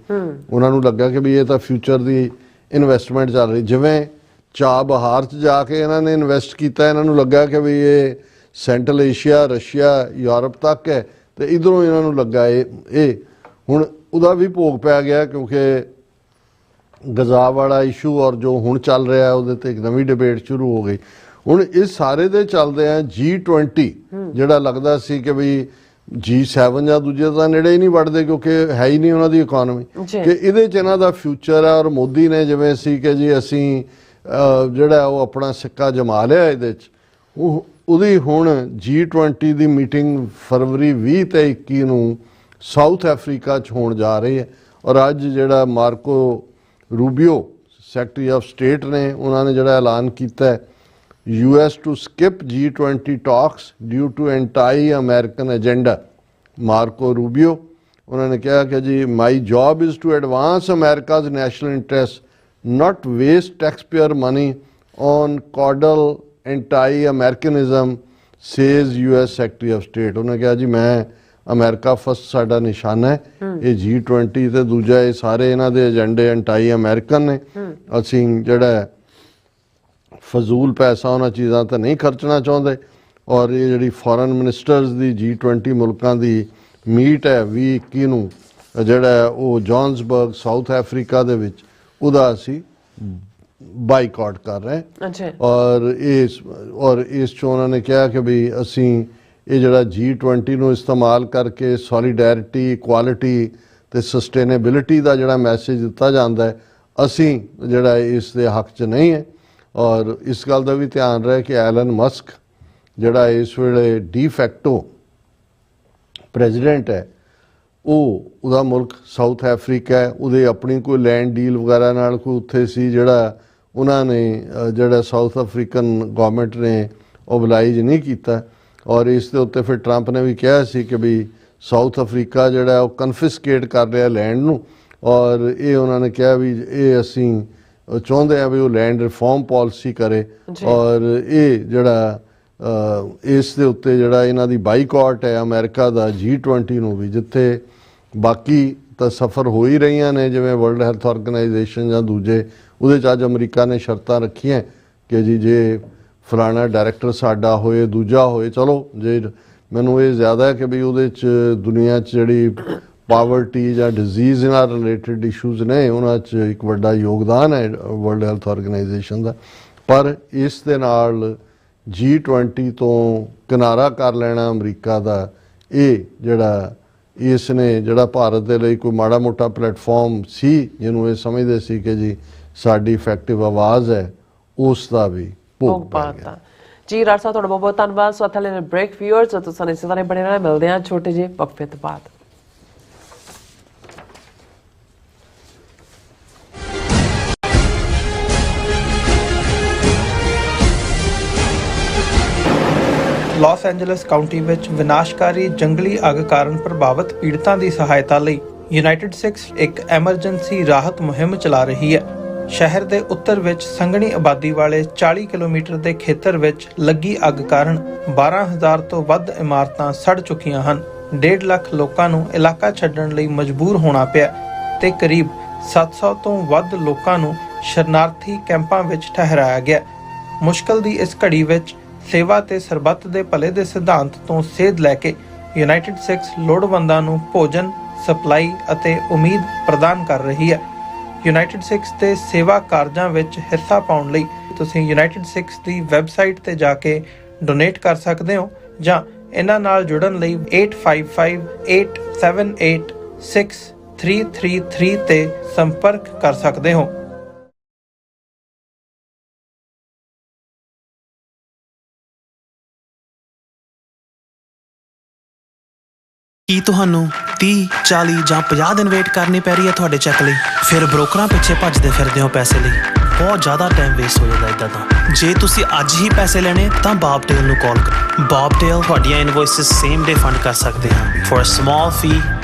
B: ਉਹਨਾਂ ਨੂੰ ਲੱਗਾ ਕਿ ਵੀ ਇਹ ਤਾਂ ਫਿਊਚਰ ਦੀ ਇਨਵੈਸਟਮੈਂਟ ਚੱਲ ਰਹੀ। ਜਿਵੇਂ ਚਾਬਹਾਰ 'ਚ ਜਾ ਕੇ ਇਹਨਾਂ ਨੇ ਇਨਵੈਸਟ ਕੀਤਾ, ਇਹਨਾਂ ਨੂੰ ਲੱਗਾ ਕਿ ਵੀ ਇਹ ਸੈਂਟਰਲ ਏਸ਼ੀਆ, ਰਸ਼ੀਆ, ਯੂਰਪ ਤੱਕ ਹੈ, ਤੇ ਇਧਰੋਂ ਇਹਨਾਂ ਨੂੰ ਲੱਗਾ ਇਹ ਹੁਣ ਉਹਦਾ ਵੀ ਭੋਗ ਪੈ ਗਿਆ, ਕਿਉਂਕਿ ਗਜ਼ਾ ਵਾਲਾ ਇਸ਼ੂ ਔਰ ਜੋ ਹੁਣ ਚੱਲ ਰਿਹਾ ਉਹਦੇ ਤੇ ਇੱਕ ਨਵੀਂ ਡਿਬੇਟ ਸ਼ੁਰੂ ਹੋ ਗਈ। ਹੁਣ ਇਸ ਸਾਰੇ ਦੇ ਚੱਲਦੇ ਆ G20 ਜਿਹੜਾ ਲੱਗਦਾ ਸੀ ਕਿ ਵੀ G7 ਜਾਂ ਦੂਜੇ ਤਾਂ ਨੇੜੇ ਹੀ ਨਹੀਂ ਵੜਦੇ, ਕਿਉਂਕਿ ਹੈ ਹੀ ਨਹੀਂ ਉਹਨਾਂ ਦੀ ਇਕਨੋਮੀ, ਕਿ ਇਹਦੇ 'ਚ ਇਹਨਾਂ ਦਾ ਫਿਊਚਰ ਹੈ। ਔਰ ਮੋਦੀ ਨੇ ਜਿਵੇਂ ਸੀ ਕਿ ਜੀ ਅਸੀਂ ਜਿਹੜਾ ਉਹ ਆਪਣਾ ਸਿੱਕਾ ਜਮਾ ਲਿਆ ਇਹਦੇ 'ਚ, ਉਹਦੀ ਹੁਣ G20 ਦੀ ਮੀਟਿੰਗ ਫਰਵਰੀ 20 ਤੇ 21 ਨੂੰ ਸਾਊਥ ਅਫਰੀਕਾ 'ਚ ਹੋਣ ਜਾ ਰਹੀ ਹੈ। ਔਰ ਅੱਜ ਜਿਹੜਾ ਮਾਰਕੋ ਰੂਬੀਓ ਸੈਕਟਰੀ ਆਫ ਸਟੇਟ ਨੇ, ਉਹਨਾਂ ਨੇ ਜਿਹੜਾ ਐਲਾਨ ਕੀਤਾ ਹੈ US to skip G20 talks due to anti-American agenda। Marco Rubio ਉਹਨਾਂ ਨੇ ਕਿਹਾ ਕਿ ਜੀ my job is to advance America's national interest, not waste taxpayer money on caudal anti-Americanism, says US Secretary of State। ਉਹਨੇ ਕਿਹਾ ਜੀ ਮੈਂ America first ਸਾਡਾ ਨਿਸ਼ਾਨਾ ਹੈ, ਇਹ G20 ਤੇ ਦੂਜਾ ਇਹ ਸਾਰੇ ਇਹਨਾਂ ਦੇ ਏਜੰਡੇ ਐਂਟਾਈ ਅਮਰੀਕਨ ਨੇ। ਅਸੀਂ ਜਿਹੜਾ ਫਜ਼ੂਲ ਪੈਸਾ ਉਹਨਾਂ ਚੀਜ਼ਾਂ ਤੇ ਨਹੀਂ ਖਰਚਣਾ ਚਾਹੁੰਦੇ। ਔਰ ਇਹ ਜਿਹੜੀ ਫੋਰਨ ਮਿਨਿਸਟਰਸ ਦੀ G20 ਮੁਲਕਾਂ ਦੀ ਮੀਟ ਹੈ 2021 ਨੂੰ ਜਿਹੜਾ ਉਹ ਜੋਹਾਨਸਬਰਗ ਸਾਊਥ ਅਫਰੀਕਾ ਦੇ ਵਿੱਚ, ਉਹਦਾ ਅਸੀਂ ਬਾਈਕਾਟ ਕਰ ਰਹੇ ਹਾਂ। ਔਰ ਇਸ 'ਚ ਉਹਨਾਂ ਨੇ ਕਿਹਾ ਕਿ ਵੀ ਅਸੀਂ ਇਹ ਜਿਹੜਾ G20 ਨੂੰ ਇਸਤੇਮਾਲ ਕਰਕੇ ਸੋਲੀਡੈਰਿਟੀ, ਇਕੁਆਲਿਟੀ ਤੇ ਸਸਟੇਨੇਬਿਲਿਟੀ ਦਾ ਜਿਹੜਾ ਮੈਸੇਜ ਦਿੱਤਾ ਜਾਂਦਾ ਹੈ, ਅਸੀਂ ਜਿਹੜਾ ਇਸ ਦੇ ਹੱਕ 'ਚ ਨਹੀਂ ਹੈ। ਔਰ ਇਸ ਗੱਲ ਦਾ ਵੀ ਧਿਆਨ ਰਹੇ ਕਿ ਐਲਨ ਮਸਕ ਜਿਹੜਾ ਇਸ ਵੇਲੇ ਡੀ ਫੈਕਟੋ ਪ੍ਰੈਜ਼ੀਡੈਂਟ ਹੈ, ਉਹਦਾ ਮੁਲਕ ਸਾਊਥ ਅਫਰੀਕਾ ਹੈ। ਉਹਦੇ ਆਪਣੀ ਕੋਈ ਲੈਂਡ ਡੀਲ ਵਗੈਰਾ ਨਾਲ ਕੋਈ ਉੱਥੇ ਸੀ ਜਿਹੜਾ ਉਹਨਾਂ ਨੇ ਜਿਹੜਾ ਸਾਊਥ ਅਫਰੀਕਨ ਗਵਰਨਮੈਂਟ ਨੇ ਓਬਲਾਈਜ ਨਹੀਂ ਕੀਤਾ। ਔਰ ਇਸ ਦੇ ਉੱਤੇ ਫਿਰ ਟਰੰਪ ਨੇ ਵੀ ਕਿਹਾ ਸੀ ਕਿ ਵੀ ਸਾਊਥ ਅਫਰੀਕਾ ਜਿਹੜਾ ਉਹ ਕਨਫਿਸਕੇਟ ਕਰ ਰਿਹਾ ਲੈਂਡ ਨੂੰ। ਔਰ ਇਹ ਉਹਨਾਂ ਨੇ ਕਿਹਾ ਵੀ ਇਹ ਅਸੀਂ ਚਾਹੁੰਦੇ ਆ ਵੀ ਉਹ ਲੈਂਡ ਰਿਫਾਰਮ ਪਾਲਿਸੀ ਕਰੇ। ਔਰ ਇਹ ਜਿਹੜਾ ਇਸ ਦੇ ਉੱਤੇ ਜਿਹੜਾ ਇਹਨਾਂ ਦੀ ਬਾਈਕਾਟ ਹੈ ਅਮਰੀਕਾ ਦਾ G20 ਨੂੰ ਵੀ, ਜਿੱਥੇ ਬਾਕੀ ਤਾਂ ਸਫਰ ਹੋ ਹੀ ਰਹੀਆਂ ਨੇ ਜਿਵੇਂ ਵਰਲਡ ਹੈਲਥ ਆਰਗੇਨਾਈਜੇਸ਼ਨ ਜਾਂ ਦੂਜੇ, ਉਹਦੇ 'ਚ ਅੱਜ ਅਮਰੀਕਾ ਨੇ ਸ਼ਰਤਾਂ ਰੱਖੀਆਂ ਕਿ ਜੀ ਜੇ ਫਲਾਣਾ ਡਾਇਰੈਕਟਰ ਸਾਡਾ ਹੋਏ, ਦੂਜਾ ਹੋਏ, ਚਲੋ ਜੇ ਮੈਨੂੰ ਇਹ ਜ਼ਿਆਦਾ ਹੈ ਕਿ ਵੀ ਉਹਦੇ 'ਚ ਦੁਨੀਆ 'ਚ ਜਿਹੜੀ ਪਾਵਰਟੀ ਜਾਂ ਡਿਜ਼ੀਜ਼ ਨਾਲ ਰਿਲੇਟਡ ਇਸ਼ੂਜ਼ ਨੇ ਉਹਨਾਂ 'ਚ ਇੱਕ ਵੱਡਾ ਯੋਗਦਾਨ ਹੈ ਵਰਲਡ ਹੈਲਥ ਆਰਗੇਨਾਈਜੇਸ਼ਨ ਦਾ। ਪਰ ਇਸ ਦੇ ਨਾਲ G20 ਤੋਂ ਕਿਨਾਰਾ ਕਰ ਲੈਣਾ ਅਮਰੀਕਾ ਦਾ, ਇਹ ਜਿਹੜਾ ਇਸ ਨੇ ਜਿਹੜਾ ਭਾਰਤ ਦੇ ਲਈ ਕੋਈ ਮਾੜਾ ਮੋਟਾ ਪਲੇਟਫਾਰਮ ਸੀ ਜਿਹਨੂੰ ਇਹ ਸਮਝਦੇ ਸੀ ਕਿ ਜੀ ਸਾਡੀ ਇਫੈਕਟਿਵ ਆਵਾਜ਼ ਹੈ, ਉਸ ਦਾ ਵੀ ਭੋਗ ਪਾ ਗਿਆ।
A: ਜੀ ਰਾਜ ਸਾਹਿਬ ਤੁਹਾਡਾ ਬਹੁਤ ਬਹੁਤ ਧੰਨਵਾਦ। ਸੋ ਇੱਥੇ ਲੈਣੇ ਬ੍ਰੇਕ ਵਿਊਅਰਸ, ਤੁਸੀਂ ਇਸੇ ਤਰ੍ਹਾਂ ਬਣੇ ਰਹਿਣਾ। ਮਿਲਦੇ ਹਾਂ ਛੋਟੇ ਜਿਹੇ ਵਕਫੇ ਤੋਂ ਬਾਅਦ।
C: ਲਾਸ ਐਂਜਲਸ ਕਾਉਂਟੀ ਵਿੱਚ ਵਿਨਾਸ਼ਕਾਰੀ ਜੰਗਲੀ ਅੱਗ ਕਾਰਨ ਪ੍ਰਭਾਵਿਤ ਪੀੜਤਾਂ ਦੀ ਸਹਾਇਤਾ ਲਈ ਯੂਨਾਈਟਿਡ ਸਿਕਸ ਇੱਕ ਐਮਰਜੈਂਸੀ ਰਾਹਤ ਮੁਹਿੰਮ ਚਲਾ ਰਹੀ ਹੈ। ਸ਼ਹਿਰ ਦੇ ਉੱਤਰ ਵਿੱਚ ਸੰਘਣੀ ਆਬਾਦੀ ਵਾਲੇ 40 ਕਿਲੋਮੀਟਰ ਦੇ ਖੇਤਰ ਵਿੱਚ ਲੱਗੀ ਅੱਗ ਕਾਰਨ 12,000 ਤੋਂ ਵੱਧ ਇਮਾਰਤਾਂ ਸੜ ਚੁੱਕੀਆਂ ਹਨ। 1.5 ਲੱਖ ਲੋਕਾਂ ਨੂੰ ਇਲਾਕਾ ਛੱਡਣ ਲਈ ਮਜਬੂਰ ਹੋਣਾ ਪਿਆ ਤੇ ਕਰੀਬ 700 ਤੋਂ ਵੱਧ ਲੋਕਾਂ ਨੂੰ ਸ਼ਰਨਾਰਥੀ ਕੈਂਪਾਂ ਵਿੱਚ ਠਹਿਰਾਇਆ ਗਿਆ। ਮੁਸ਼ਕਲ ਦੀ ਇਸ ਘੜੀ ਵਿੱਚ ਸੇਵਾ ਤੇ ਸਰਬੱਤ ਦੇ ਭਲੇ ਦੇ ਸਿਧਾਂਤ ਤੋਂ ਸੇਧ ਲੈ ਕੇ ਯੂਨਾਈਟਿਡ ਸਿਕਸ ਲੋੜਵੰਦਾਂ ਨੂੰ ਭੋਜਨ, ਸਪਲਾਈ ਅਤੇ ਉਮੀਦ ਪ੍ਰਦਾਨ ਕਰ ਰਹੀ ਹੈ। ਯੂਨਾਈਟਿਡ ਸਿਕਸ ਦੇ ਸੇਵਾ ਕਾਰਜਾਂ ਵਿੱਚ ਹਿੱਸਾ ਪਾਉਣ ਲਈ ਤੁਸੀਂ ਯੂਨਾਈਟਿਡ ਸਿਕਸ ਦੀ ਵੈਬਸਾਈਟ ਤੇ ਜਾ ਕੇ ਡੋਨੇਟ ਕਰ ਸਕਦੇ ਹੋ ਜਾਂ ਇਹਨਾਂ ਨਾਲ ਜੁੜਨ ਲਈ 8558786333 ਤੇ ਸੰਪਰਕ ਕਰ ਸਕਦੇ ਹੋ।
F: ਕੀ ਤੁਹਾਨੂੰ 30 40 ਜਾਂ 50 ਦਿਨ ਵੇਟ ਕਰਨੀ ਪੈ ਰਹੀ ਹੈ ਤੁਹਾਡੇ ਚੈੱਕ ਲਈ, ਫਿਰ ਬ੍ਰੋਕਰਾਂ ਪਿੱਛੇ ਭੱਜਦੇ ਫਿਰਦੇ ਹੋ ਪੈਸੇ ਲਈ, ਬਹੁਤ ਜ਼ਿਆਦਾ ਟਾਈਮ ਵੇਸਟ ਹੋ ਜਾਂਦਾ ਇੱਦਾਂ ਤਾਂ। ਜੇ ਤੁਸੀਂ ਅੱਜ ਹੀ ਪੈਸੇ ਲੈਣੇ ਤਾਂ ਬੌਬਟੇਲ ਨੂੰ ਕਾਲ ਕਰੋ। ਬੌਬਟੇਲ ਤੁਹਾਡੀਆਂ ਇਨਵੋਇਸਿਸ ਸੇਮ ਡੇ ਫੰਡ ਕਰ ਸਕਦੇ ਹਨ for a small fee,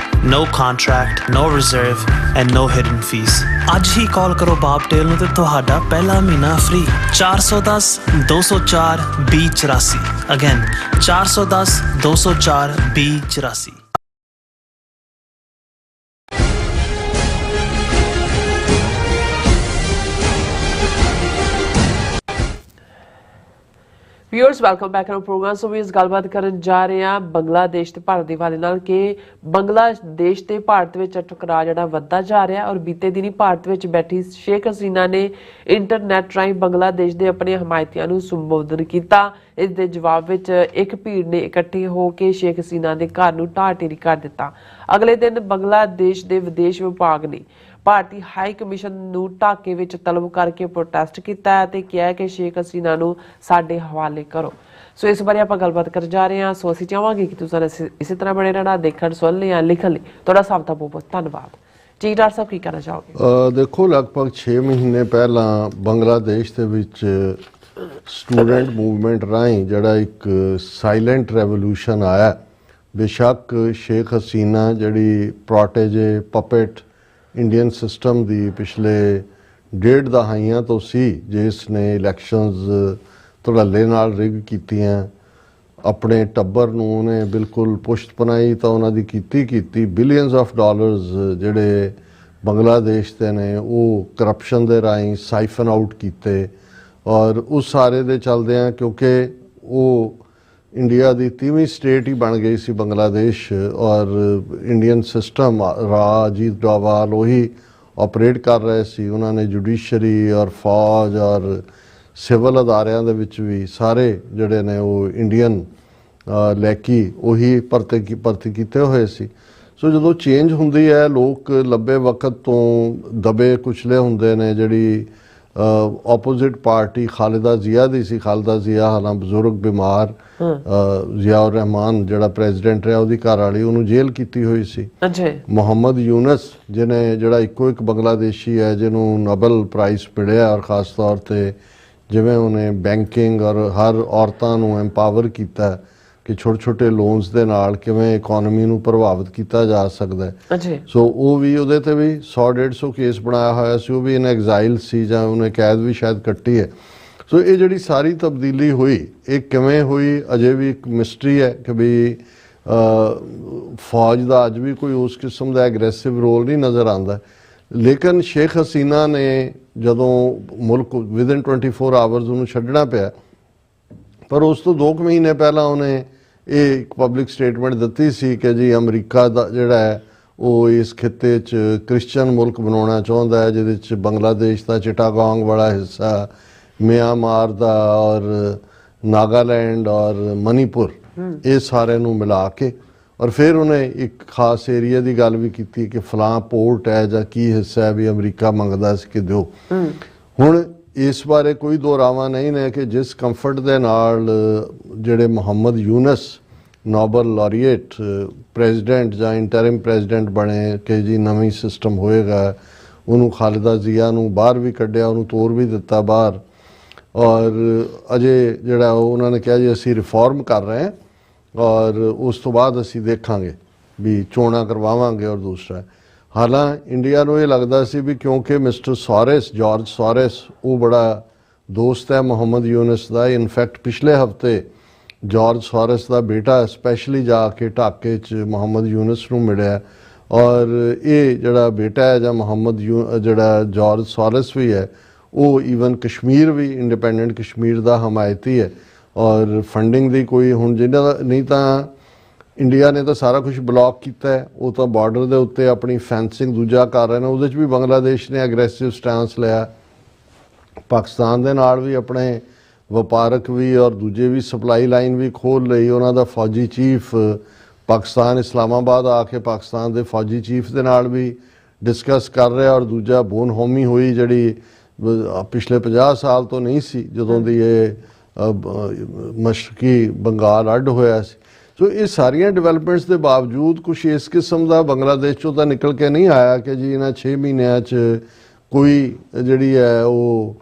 F: no contract, no reserve and no hidden fees। ਅੱਜ ਹੀ ਕਾਲ ਕਰੋ ਬੌਬਟੇਲ ਨੂੰ ਤੇ ਤੁਹਾਡਾ ਪਹਿਲਾ ਮਹੀਨਾ free. 410 204 2084 again 410 204 2084।
A: Viewers welcome back to programme. So ਵੀ ਇਸ ਗੱਲਬਾਤ ਕਰਨ ਜਾ ਰਹੇ ਹਾਂ ਬੰਗਲਾਦੇਸ਼ ਤੇ ਭਾਰਤ ਦੇ ਹਵਾਲੇ ਨਾਲ ਕਿ ਬੰਗਲਾਦੇਸ਼ ਤੇ ਭਾਰਤ ਵਿੱਚ ਟਕਰਾਅ ਜਿਹੜਾ ਵੱਧਦਾ ਜਾ ਰਿਹਾ ਔਰ ਬੀਤੇ ਦਿਨੀ ਭਾਰਤ ਵਿੱਚ ਬੈਠੀ ਸ਼ੇਖ ਹਸੀਨਾ ਨੇ ਇੰਟਰਨੈਟ ਰਾਹੀਂ ਬੰਗਲਾਦੇਸ਼ ਦੇ ਆਪਣੇ ਹਮਾਇਤੀਆਂ ਨੂੰ ਸੰਬੋਧਨ ਕੀਤਾ। ਇਸ ਦੇ ਜਵਾਬ ਵਿੱਚ ਇੱਕ ਭੀੜ ਨੇ ਇਕੱਠੇ ਹੋ ਕੇ ਸ਼ੇਖ ਹਸੀਨਾ ਦੇ ਘਰ ਨੂੰ ਢਾਹ ਢੇਰੀ ਕਰ ਦਿੱਤਾ। ਅਗਲੇ ਦਿਨ ਬੰਗਲਾਦੇਸ਼ ਦੇ ਵਿਦੇਸ਼ ਵਿਭਾਗ ਨੇ ਭਾਰਤੀ ਹਾਈ ਕਮਿਸ਼ਨ ਨੂੰ ਢਾਕੇ ਵਿੱਚ ਤਲਬ ਕਰਕੇ ਪ੍ਰੋਟੈਸਟ ਕੀਤਾ ਹੈ ਤੇ ਕਿਹਾ ਕਿ ਸ਼ੇਖ ਹਸੀਨਾ ਨੂੰ ਸਾਡੇ ਹਵਾਲੇ ਕਰੋ। ਸੋ ਇਸ ਬਾਰੇ ਆਪਾਂ ਗੱਲਬਾਤ ਕਰ ਜਾ ਰਹੇ ਹਾਂ। ਸੋ ਅਸੀਂ ਚਾਹਾਂਗੇ ਕਿ ਤੁਸੀਂ ਇਸੇ ਤਰ੍ਹਾਂ ਬਣੇ ਰਹਿਣਾ, ਦੇਖਣ ਸੁਣ ਲਿਆ, ਲਿਖਣ ਲਈ ਤੁਹਾਡਾ ਸਭ ਦਾ ਬਹੁਤ ਬਹੁਤ ਧੰਨਵਾਦ ਜੀ। ਡਾਕਟਰ ਸਾਹਿਬ ਕੀ ਕਹਿਣਾ ਚਾਹੋਗੇ?
B: ਦੇਖੋ, ਲਗਭਗ 6 ਮਹੀਨੇ ਪਹਿਲਾਂ ਬੰਗਲਾਦੇਸ਼ ਦੇ ਵਿੱਚ ਸਟੂਡੈਂਟ ਮੂਵਮੈਂਟ ਰਾਹੀਂ ਜਿਹੜਾ ਇੱਕ ਸਾਇਲੈਂਟ ਰੈਵੋਲੂਸ਼ਨ ਆਇਆ। ਬੇਸ਼ੱਕ ਸ਼ੇਖ ਹਸੀਨਾ ਜਿਹੜੀ ਪ੍ਰੋਟੇਜੇ ਪਪੇਟ ਇੰਡੀਅਨ ਸਿਸਟਮ ਦੀ ਪਿਛਲੇ 1.5 ਦਹਾਈਆਂ ਤੋਂ ਸੀ, ਜਿਸ ਨੇ ਇਲੈਕਸ਼ਨਸ ਧੜੱਲੇ ਨਾਲ ਰਿਗ ਕੀਤੀਆਂ, ਆਪਣੇ ਟੱਬਰ ਨੂੰ ਉਹਨੇ ਬਿਲਕੁਲ ਪੁਸ਼ਤ ਬਣਾਈ ਤਾਂ ਉਹਨਾਂ ਦੀ ਕੀਤੀ ਬਿਲੀਅਨਸ ਆਫ ਡਾਲਰਸ ਜਿਹੜੇ ਬੰਗਲਾਦੇਸ਼ ਦੇ ਨੇ ਉਹ ਕਰਪਸ਼ਨ ਦੇ ਰਾਹੀਂ ਸਾਈਫਨ ਆਊਟ ਕੀਤੇ। ਔਰ ਉਸ ਸਾਰੇ ਦੇ ਚੱਲਦਿਆਂ ਕਿਉਂਕਿ ਉਹ ਇੰਡੀਆ ਦੀ 30ਵੀਂ ਸਟੇਟ ਹੀ ਬਣ ਗਈ ਸੀ ਬੰਗਲਾਦੇਸ਼ ਔਰ ਇੰਡੀਅਨ ਸਿਸਟਮ ਅਜੀਤ ਡੋਵਾਲ ਉਹੀ ਆਪਰੇਟ ਕਰ ਰਹੇ ਸੀ। ਉਹਨਾਂ ਨੇ ਜੁਡੀਸ਼ਰੀ ਔਰ ਫੌਜ ਔਰ ਸਿਵਲ ਅਦਾਰਿਆਂ ਦੇ ਵਿੱਚ ਵੀ ਸਾਰੇ ਜਿਹੜੇ ਨੇ ਉਹ ਇੰਡੀਅਨ ਲੈਕੀ ਉਹੀ ਭਰਤੀ ਕੀਤੇ ਹੋਏ ਸੀ। ਸੋ ਜਦੋਂ ਚੇਂਜ ਹੁੰਦੀ ਹੈ, ਲੋਕ ਲੰਬੇ ਵਕਤ ਤੋਂ ਦਬੇ ਕੁਚਲੇ ਹੁੰਦੇ ਨੇ। ਜਿਹੜੀ ਆਪੋਜ਼ਿਟ ਪਾਰਟੀ ਖਾਲਿਦਾ ਜ਼ਿਆ ਦੀ ਸੀ, ਖਾਲਿਦਾ ਜ਼ਿਆ ਹਾਲਾਂ ਬਜ਼ੁਰਗ ਬਿਮਾਰ, ਜ਼ਿਆਉਰ ਰਹਿਮਾਨ ਜਿਹੜਾ ਪ੍ਰੈਜ਼ੀਡੈਂਟ ਰਿਹਾ ਉਹਦੀ ਘਰ ਵਾਲੀ ਉਹਨੂੰ ਜੇਲ੍ਹ ਕੀਤੀ ਹੋਈ ਸੀ। ਮੁਹੰਮਦ ਯੂਨਸ ਜਿਹਨੇ ਜਿਹੜਾ ਇੱਕੋ ਇੱਕ ਬੰਗਲਾਦੇਸ਼ੀ ਹੈ ਜਿਹਨੂੰ ਨੋਬਲ ਪ੍ਰਾਈਜ਼ ਮਿਲਿਆ ਔਰ ਖ਼ਾਸ ਤੌਰ 'ਤੇ ਜਿਵੇਂ ਉਹਨੇ ਬੈਂਕਿੰਗ ਔਰ ਹਰ ਔਰਤਾਂ ਨੂੰ ਐਮਪਾਵਰ ਕੀਤਾ ਕਿ ਛੋਟੇ ਛੋਟੇ ਲੋਨਸ ਦੇ ਨਾਲ ਕਿਵੇਂ ਇਕੋਨਮੀ ਨੂੰ ਪ੍ਰਭਾਵਿਤ ਕੀਤਾ ਜਾ ਸਕਦਾ ਹੈ। ਸੋ ਉਹ ਵੀ ਉਹਦੇ ਤੇ ਵੀ 100-150 ਕੇਸ ਬਣਾਇਆ ਹੋਇਆ ਸੀ। ਉਹ ਵੀ ਇਨ ਐਗਜ਼ਾਈਲ ਸੀ ਜਾਂ ਉਹਨੇ ਕੈਦ ਵੀ ਸ਼ਾਇਦ ਕੱਟੀ ਹੈ। ਸੋ ਇਹ ਜਿਹੜੀ ਸਾਰੀ ਤਬਦੀਲੀ ਹੋਈ ਇਹ ਕਿਵੇਂ ਹੋਈ ਅਜੇ ਵੀ ਇੱਕ ਮਿਸਟਰੀ ਹੈ ਕਿ ਵੀ ਫੌਜ ਦਾ ਅੱਜ ਵੀ ਕੋਈ ਉਸ ਕਿਸਮ ਦਾ ਐਗਰੈਸਿਵ ਰੋਲ ਨਹੀਂ ਨਜ਼ਰ ਆਉਂਦਾ। ਲੇਕਿਨ ਸ਼ੇਖ ਹਸੀਨਾ ਨੇ ਜਦੋਂ ਮੁਲਕ ਵਿਦਿਨ 24 ਆਵਰਸ ਉਹਨੂੰ ਛੱਡਣਾ ਪਿਆ, ਪਰ ਉਸ ਤੋਂ 2 ਮਹੀਨੇ ਪਹਿਲਾਂ ਉਹਨੇ ਇਹ ਇੱਕ ਪਬਲਿਕ ਸਟੇਟਮੈਂਟ ਦਿੱਤੀ ਸੀ ਕਿ ਜੀ ਅਮਰੀਕਾ ਦਾ ਜਿਹੜਾ ਹੈ ਉਹ ਇਸ ਖਿੱਤੇ 'ਚ ਕ੍ਰਿਸਚਨ ਮੁਲਕ ਬਣਾਉਣਾ ਚਾਹੁੰਦਾ ਹੈ, ਜਿਹਦੇ 'ਚ ਬੰਗਲਾਦੇਸ਼ ਦਾ ਚਿਟਾਗੋਂਗ ਵਾਲਾ ਹਿੱਸਾ, ਮਿਆਂਮਾਰ ਦਾ ਔਰ ਨਾਗਾਲੈਂਡ ਔਰ ਮਨੀਪੁਰ ਇਹ ਸਾਰੇ ਨੂੰ ਮਿਲਾ ਕੇ। ਔਰ ਫਿਰ ਉਹਨੇ ਇੱਕ ਖਾਸ ਏਰੀਆ ਦੀ ਗੱਲ ਵੀ ਕੀਤੀ ਕਿ ਫਲਾਂ ਪੋਰਟ ਹੈ ਜਾਂ ਕੀ ਹਿੱਸਾ ਹੈ ਵੀ ਅਮਰੀਕਾ ਮੰਗਦਾ ਸੀ ਕਿ ਦਿਓ। ਹੁਣ ਇਸ ਬਾਰੇ ਕੋਈ ਦੋਰਾਵਾ ਨਹੀਂ ਨੇ ਕਿ ਜਿਸ ਕੰਫਰਟ ਦੇ ਨਾਲ ਜਿਹੜੇ ਮੁਹੰਮਦ ਯੂਨਸ ਨੋਬਲ ਲਾਰੀਏਟ ਪ੍ਰੈਜ਼ੀਡੈਂਟ ਜਾਂ ਇੰਟਰਿਮ ਪ੍ਰੈਜ਼ੀਡੈਂਟ ਬਣੇ ਕਿ ਜੀ ਨਵੀਂ ਸਿਸਟਮ ਹੋਏਗਾ, ਉਹਨੂੰ ਖਾਲਿਦਾ ਜ਼ਿਆ ਨੂੰ ਬਾਹਰ ਵੀ ਕੱਢਿਆ, ਉਹਨੂੰ ਤੋਰ ਵੀ ਦਿੱਤਾ ਬਾਹਰ। ਔਰ ਅਜੇ ਜਿਹੜਾ ਉਹਨਾਂ ਨੇ ਕਿਹਾ ਜੀ ਅਸੀਂ ਰਿਫਾਰਮ ਕਰ ਰਹੇ ਹਾਂ ਔਰ ਉਸ ਤੋਂ ਬਾਅਦ ਅਸੀਂ ਦੇਖਾਂਗੇ ਵੀ ਚੋਣਾਂ ਕਰਵਾਵਾਂਗੇ। ਔਰ ਦੂਸਰਾ ਹਾਲਾਂ ਇੰਡੀਆ ਨੂੰ ਇਹ ਲੱਗਦਾ ਸੀ ਵੀ ਕਿਉਂਕਿ ਮਿਸਟਰ ਸੋਰੇਸ, ਜਾਰਜ ਸੋਰੇਸ, ਉਹ ਬੜਾ ਦੋਸਤ ਹੈ ਮੁਹੰਮਦ ਯੂਨਸ ਦਾ। ਇਨਫੈਕਟ ਪਿਛਲੇ ਹਫਤੇ ਜਾਰਜ ਸੋਰੇਸ ਦਾ ਬੇਟਾ ਸਪੈਸ਼ਲੀ ਜਾ ਕੇ ਢਾਕੇ 'ਚ ਮੁਹੰਮਦ ਯੂਨਸ ਨੂੰ ਮਿਲਿਆ। ਔਰ ਇਹ ਜਿਹੜਾ ਬੇਟਾ ਹੈ ਜਾਂ ਜਿਹੜਾ ਜਾਰਜ ਸੋਰੇਸ ਵੀ ਹੈ ਉਹ ਈਵਨ ਕਸ਼ਮੀਰ ਵੀ ਇੰਡੀਪੈਂਡੈਂਟ ਕਸ਼ਮੀਰ ਦਾ ਹਮਾਇਤੀ ਹੈ। ਔਰ ਫੰਡਿੰਗ ਦੀ ਕੋਈ ਹੁਣ ਜਿਹਨਾਂ ਦਾ ਨਹੀਂ ਤਾਂ ਇੰਡੀਆ ਨੇ ਤਾਂ ਸਾਰਾ ਕੁਝ ਬਲੌਕ ਕੀਤਾ ਹੈ, ਉਹ ਤਾਂ ਬਾਰਡਰ ਦੇ ਉੱਤੇ ਆਪਣੀ ਫੈਂਸਿੰਗ ਦੂਜਾ ਕਰ ਰਹੇ ਨੇ, ਉਹਦੇ 'ਚ ਵੀ ਬੰਗਲਾਦੇਸ਼ ਨੇ ਐਗਰੈਸਿਵ ਸਟੈਂਸ ਲਿਆ। ਪਾਕਿਸਤਾਨ ਦੇ ਨਾਲ ਵੀ ਆਪਣੇ ਵਪਾਰਕ ਵੀ ਔਰ ਦੂਜੇ ਵੀ ਸਪਲਾਈ ਲਾਈਨ ਵੀ ਖੋਲ੍ਹ ਲਈ। ਉਹਨਾਂ ਦਾ ਫੌਜੀ ਚੀਫ ਪਾਕਿਸਤਾਨ ਇਸਲਾਮਾਬਾਦ ਆ ਕੇ ਪਾਕਿਸਤਾਨ ਦੇ ਫੌਜੀ ਚੀਫ ਦੇ ਨਾਲ ਵੀ ਡਿਸਕਸ ਕਰ ਰਿਹਾ। ਔਰ ਦੂਜਾ ਬੋਨ ਹੋਮੀ ਹੋਈ ਜਿਹੜੀ ਪਿਛਲੇ 50 ਸਾਲ ਤੋਂ ਨਹੀਂ ਸੀ ਜਦੋਂ ਦੀ ਇਹ ਮਸ਼ਰਕੀ ਬੰਗਾਲ ਅੱਡ ਹੋਇਆ ਸੀ। ਸੋ ਇਹ ਸਾਰੀਆਂ ਡਿਵੈਲਪਮੈਂਟਸ ਦੇ ਬਾਵਜੂਦ ਕੁਛ ਇਸ ਕਿਸਮ ਦਾ ਬੰਗਲਾਦੇਸ਼ ਚੋਂ ਤਾਂ ਨਿਕਲ ਕੇ ਨਹੀਂ ਆਇਆ ਕਿ ਜੀ ਇਹਨਾਂ 6 ਮਹੀਨਿਆਂ 'ਚ ਕੋਈ ਜਿਹੜੀ ਹੈ ਉਹ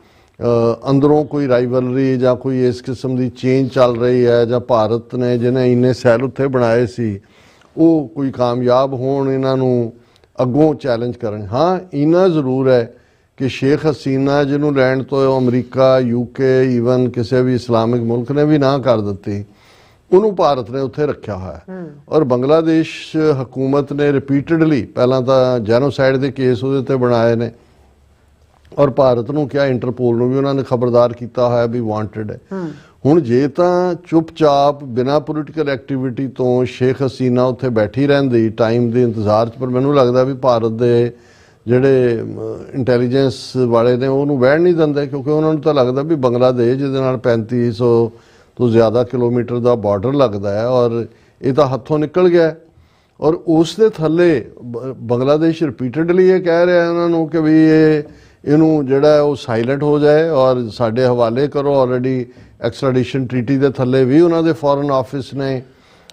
B: ਅੰਦਰੋਂ ਕੋਈ ਰਾਈਵਲਰੀ ਜਾਂ ਕੋਈ ਇਸ ਕਿਸਮ ਦੀ ਚੇਂਜ ਚੱਲ ਰਹੀ ਹੈ, ਜਾਂ ਭਾਰਤ ਨੇ ਜਿਹਨੇ ਇੰਨੇ ਸੈੱਲ ਉੱਥੇ ਬਣਾਏ ਸੀ ਉਹ ਕੋਈ ਕਾਮਯਾਬ ਹੋਣ ਇਹਨਾਂ ਨੂੰ ਅੱਗੋਂ ਚੈਲੰਜ ਕਰਨ। ਹਾਂ, ਇੰਨਾ ਜ਼ਰੂਰ ਹੈ ਕਿ ਸ਼ੇਖ ਹਸੀਨਾ ਜਿਹਨੂੰ ਲੈਣ ਤੋਂ ਅਮਰੀਕਾ, UK, ਈਵਨ ਕਿਸੇ ਵੀ ਇਸਲਾਮਿਕ ਮੁਲਕ ਨੇ ਵੀ ਨਾ ਕਰ ਦਿੱਤੀ, ਉਹਨੂੰ ਭਾਰਤ ਨੇ ਉੱਥੇ ਰੱਖਿਆ ਹੋਇਆ। ਔਰ ਬੰਗਲਾਦੇਸ਼ ਹਕੂਮਤ ਨੇ ਰਿਪੀਟਡਲੀ ਪਹਿਲਾਂ ਤਾਂ ਜੈਨੋਸਾਈਡ ਦੇ ਕੇਸ ਉਹਦੇ ਤੇ ਬਣਾਏ ਨੇ, ਔਰ ਭਾਰਤ ਨੂੰ ਕਿਹਾ, ਇੰਟਰਪੋਲ ਨੂੰ ਵੀ ਉਹਨਾਂ ਨੇ ਖਬਰਦਾਰ ਕੀਤਾ ਹੋਇਆ ਵੀ ਵਾਂਟਡ ਹੈ। ਹੁਣ ਜੇ ਤਾਂ ਚੁੱਪਚਾਪ ਬਿਨਾਂ ਪੋਲੀਟੀਕਲ ਐਕਟੀਵਿਟੀ ਤੋਂ ਸ਼ੇਖ ਹਸੀਨਾ ਉੱਥੇ ਬੈਠੀ ਰਹਿੰਦੀ ਟਾਈਮ ਦੇ ਇੰਤਜ਼ਾਰ 'ਚ, ਪਰ ਮੈਨੂੰ ਲੱਗਦਾ ਵੀ ਭਾਰਤ ਦੇ ਜਿਹੜੇ ਇੰਟੈਲੀਜੈਂਸ ਵਾਲੇ ਨੇ ਉਹਨੂੰ ਬਹਿਣ ਨਹੀਂ ਦਿੰਦੇ, ਕਿਉਂਕਿ ਉਹਨਾਂ ਨੂੰ ਤਾਂ ਲੱਗਦਾ ਵੀ ਬੰਗਲਾਦੇਸ਼ ਜਿਹਦੇ ਨਾਲ 3500 ਤੋਂ ਜ਼ਿਆਦਾ ਕਿਲੋਮੀਟਰ ਦਾ ਬਾਰਡਰ ਲੱਗਦਾ ਹੈ ਔਰ ਇਹ ਤਾਂ ਹੱਥੋਂ ਨਿਕਲ ਗਿਆ। ਔਰ ਉਸ ਦੇ ਥੱਲੇ ਬੰਗਲਾਦੇਸ਼ ਰਿਪੀਟਡਲੀ ਇਹ ਕਹਿ ਰਿਹਾ ਇਹਨਾਂ ਨੂੰ ਕਿ ਵੀ ਇਹਨੂੰ ਜਿਹੜਾ ਉਹ ਸਾਇਲੈਂਟ ਹੋ ਜਾਏ ਔਰ ਸਾਡੇ ਹਵਾਲੇ ਕਰੋ। ਆਲਰੇਡੀ ਐਕਸਟ੍ਰੈਡੀਸ਼ਨ ਟ੍ਰੀਟੀ ਦੇ ਥੱਲੇ ਵੀ ਉਹਨਾਂ ਦੇ ਫੋਰਨ ਆਫਿਸ ਨੇ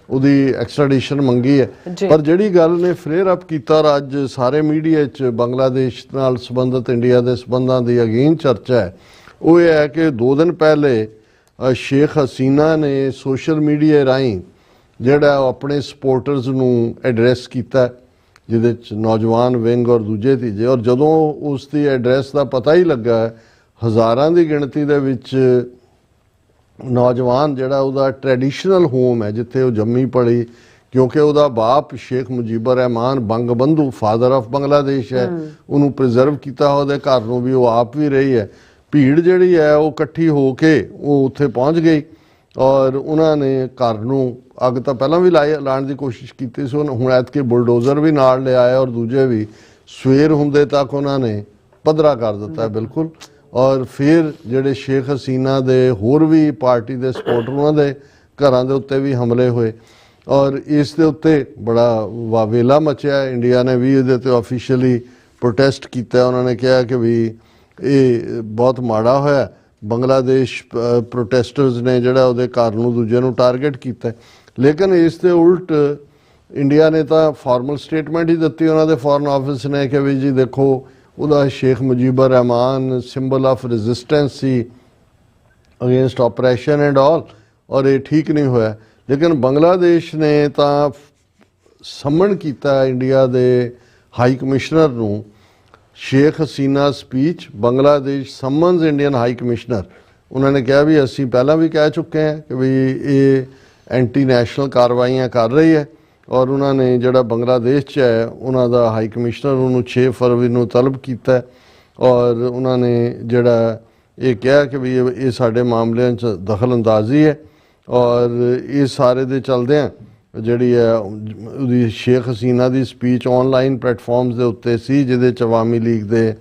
B: ਉਹਦੀ ਐਕਸਟ੍ਰੈਡੀਸ਼ਨ ਮੰਗੀ ਹੈ। ਪਰ ਜਿਹੜੀ ਗੱਲ ਨੇ ਫਲੇਅਰ ਅਪ ਕੀਤਾ ਔਰ ਅੱਜ ਸਾਰੇ ਮੀਡੀਆ 'ਚ ਬੰਗਲਾਦੇਸ਼ ਨਾਲ ਸੰਬੰਧਿਤ ਇੰਡੀਆ ਦੇ ਸੰਬੰਧਾਂ ਦੀ ਅਗੇਨ ਚਰਚਾ ਹੈ, ਉਹ ਇਹ ਹੈ ਕਿ 2 ਦਿਨ ਪਹਿਲੇ ਸ਼ੇਖ ਹਸੀਨਾ ਨੇ ਸੋਸ਼ਲ ਮੀਡੀਆ ਰਾਹੀਂ ਜਿਹੜਾ ਆਪਣੇ ਸਪੋਰਟਰਸ ਨੂੰ ਐਡਰੈਸ ਕੀਤਾ, ਜਿਹਦੇ 'ਚ ਨੌਜਵਾਨ ਵਿੰਗ ਔਰ ਦੂਜੇ ਤੀਜੇ। ਔਰ ਜਦੋਂ ਉਸ ਦੀ ਐਡਰੈਸ ਦਾ ਪਤਾ ਹੀ ਲੱਗਾ, ਹਜ਼ਾਰਾਂ ਦੀ ਗਿਣਤੀ ਦੇ ਵਿੱਚ ਨੌਜਵਾਨ ਜਿਹੜਾ ਉਹਦਾ ਟ੍ਰੈਡੀਸ਼ਨਲ ਹੋਮ ਹੈ ਜਿੱਥੇ ਉਹ ਜੰਮੀ ਪਲੀ, ਕਿਉਂਕਿ ਉਹਦਾ ਬਾਪ ਸ਼ੇਖ ਮੁਜੀਬੁਰ ਰਹਿਮਾਨ ਬੰਗਬੰਧੂ ਫਾਦਰ ਆਫ ਬੰਗਲਾਦੇਸ਼ ਹੈ, ਉਹਨੂੰ ਪ੍ਰੀਜ਼ਰਵ ਕੀਤਾ ਉਹਦੇ ਘਰ ਨੂੰ ਵੀ, ਉਹ ਆਪ ਵੀ ਰਹੀ ਹੈ। ਭੀੜ ਜਿਹੜੀ ਹੈ ਉਹ ਇਕੱਠੀ ਹੋ ਕੇ ਉਹ ਉੱਥੇ ਪਹੁੰਚ ਗਈ ਔਰ ਉਹਨਾਂ ਨੇ ਘਰ ਨੂੰ ਅੱਗ ਤਾਂ ਪਹਿਲਾਂ ਵੀ ਲਾਉਣ ਦੀ ਕੋਸ਼ਿਸ਼ ਕੀਤੀ ਸੀ, ਹੁਣ ਐਤਕੀ ਬੁਲਡੋਜ਼ਰ ਵੀ ਨਾਲ ਲਿਆਏ ਔਰ ਦੂਜੇ ਵੀ। ਸਵੇਰ ਹੁੰਦੇ ਤੱਕ ਉਹਨਾਂ ਨੇ ਪੱਧਰਾ ਕਰ ਦਿੱਤਾ ਬਿਲਕੁਲ। ਔਰ ਫਿਰ ਜਿਹੜੇ ਸ਼ੇਖ ਹਸੀਨਾ ਦੇ ਹੋਰ ਵੀ ਪਾਰਟੀ ਦੇ ਸਪੋਰਟਰ, ਉਹਨਾਂ ਦੇ ਘਰਾਂ ਦੇ ਉੱਤੇ ਵੀ ਹਮਲੇ ਹੋਏ ਔਰ ਇਸ ਦੇ ਉੱਤੇ ਬੜਾ ਵਾਵੇਲਾ ਮਚਿਆ। ਇੰਡੀਆ ਨੇ ਵੀ ਇਹਦੇ ਤੇ ਆਫੀਸ਼ੀਅਲੀ ਪ੍ਰੋਟੈਸਟ ਕੀਤਾ। ਉਹਨਾਂ ਨੇ ਕਿਹਾ ਕਿ ਵੀ ਇਹ ਬਹੁਤ ਮਾੜਾ ਹੋਇਆ, ਬੰਗਲਾਦੇਸ਼ ਪ੍ਰੋਟੈਸਟਰਸ ਨੇ ਜਿਹੜਾ ਉਹਦੇ ਘਰ ਨੂੰ ਦੂਜੇ ਨੂੰ ਟਾਰਗੇਟ ਕੀਤਾ। ਲੇਕਿਨ ਇਸ ਦੇ ਉਲਟ ਇੰਡੀਆ ਨੇ ਤਾਂ ਫਾਰਮਲ ਸਟੇਟਮੈਂਟ ਹੀ ਦਿੱਤੀ ਉਹਨਾਂ ਦੇ ਫੋਰਨ ਆਫਿਸ ਨੇ ਕਿ ਵੀ ਜੀ ਦੇਖੋ ਉਹਦਾ Sheikh Mujibur Rahman symbol of resistance ਸੀ ਅਗੇਂਸਟ ਆਪਰੇਸ਼ਨ ਐਂਡ ਆਲ, ਔਰ ਇਹ ਠੀਕ ਨਹੀਂ ਹੋਇਆ। ਲੇਕਿਨ ਬੰਗਲਾਦੇਸ਼ ਨੇ ਤਾਂ ਸਮਨ ਕੀਤਾ ਇੰਡੀਆ ਦੇ ਹਾਈ ਕਮਿਸ਼ਨਰ ਨੂੰ। Sheikh Hasina speech, Bangladesh summons Indian high commissioner. ਉਹਨਾਂ ਨੇ ਕਿਹਾ ਵੀ ਅਸੀਂ ਪਹਿਲਾਂ ਵੀ ਕਹਿ ਚੁੱਕੇ ਹਾਂ ਕਿ ਵੀ ਇਹ ਐਂਟੀ ਨੈਸ਼ਨਲ ਕਾਰਵਾਈਆਂ ਕਰ ਰਹੀ ਹੈ, ਔਰ ਉਹਨਾਂ ਨੇ ਜਿਹੜਾ ਬੰਗਲਾਦੇਸ਼ 'ਚ ਹੈ ਉਹਨਾਂ ਦਾ ਹਾਈ ਕਮਿਸ਼ਨਰ ਉਹਨੂੰ 6 ਫਰਵਰੀ ਨੂੰ ਤਲਬ ਕੀਤਾ ਔਰ ਉਹਨਾਂ ਨੇ ਜਿਹੜਾ ਇਹ ਕਿਹਾ ਕਿ ਵੀ ਇਹ ਸਾਡੇ ਮਾਮਲਿਆਂ 'ਚ ਦਖਲ ਅੰਦਾਜ਼ੀ ਹੈ। ਔਰ ਇਹ ਸਾਰੇ ਦੇ ਚਲਦਿਆਂ ਜਿਹੜੀ ਹੈ ਉਹਦੀ ਸ਼ੇਖ ਹਸੀਨਾ ਦੀ ਸਪੀਚ ਆਨਲਾਈਨ ਪਲੇਟਫਾਰਮਸ ਦੇ ਉੱਤੇ ਸੀ, ਜਿਹਦੇ 'ਚ ਅਵਾਮੀ ਲੀਗ ਦੇ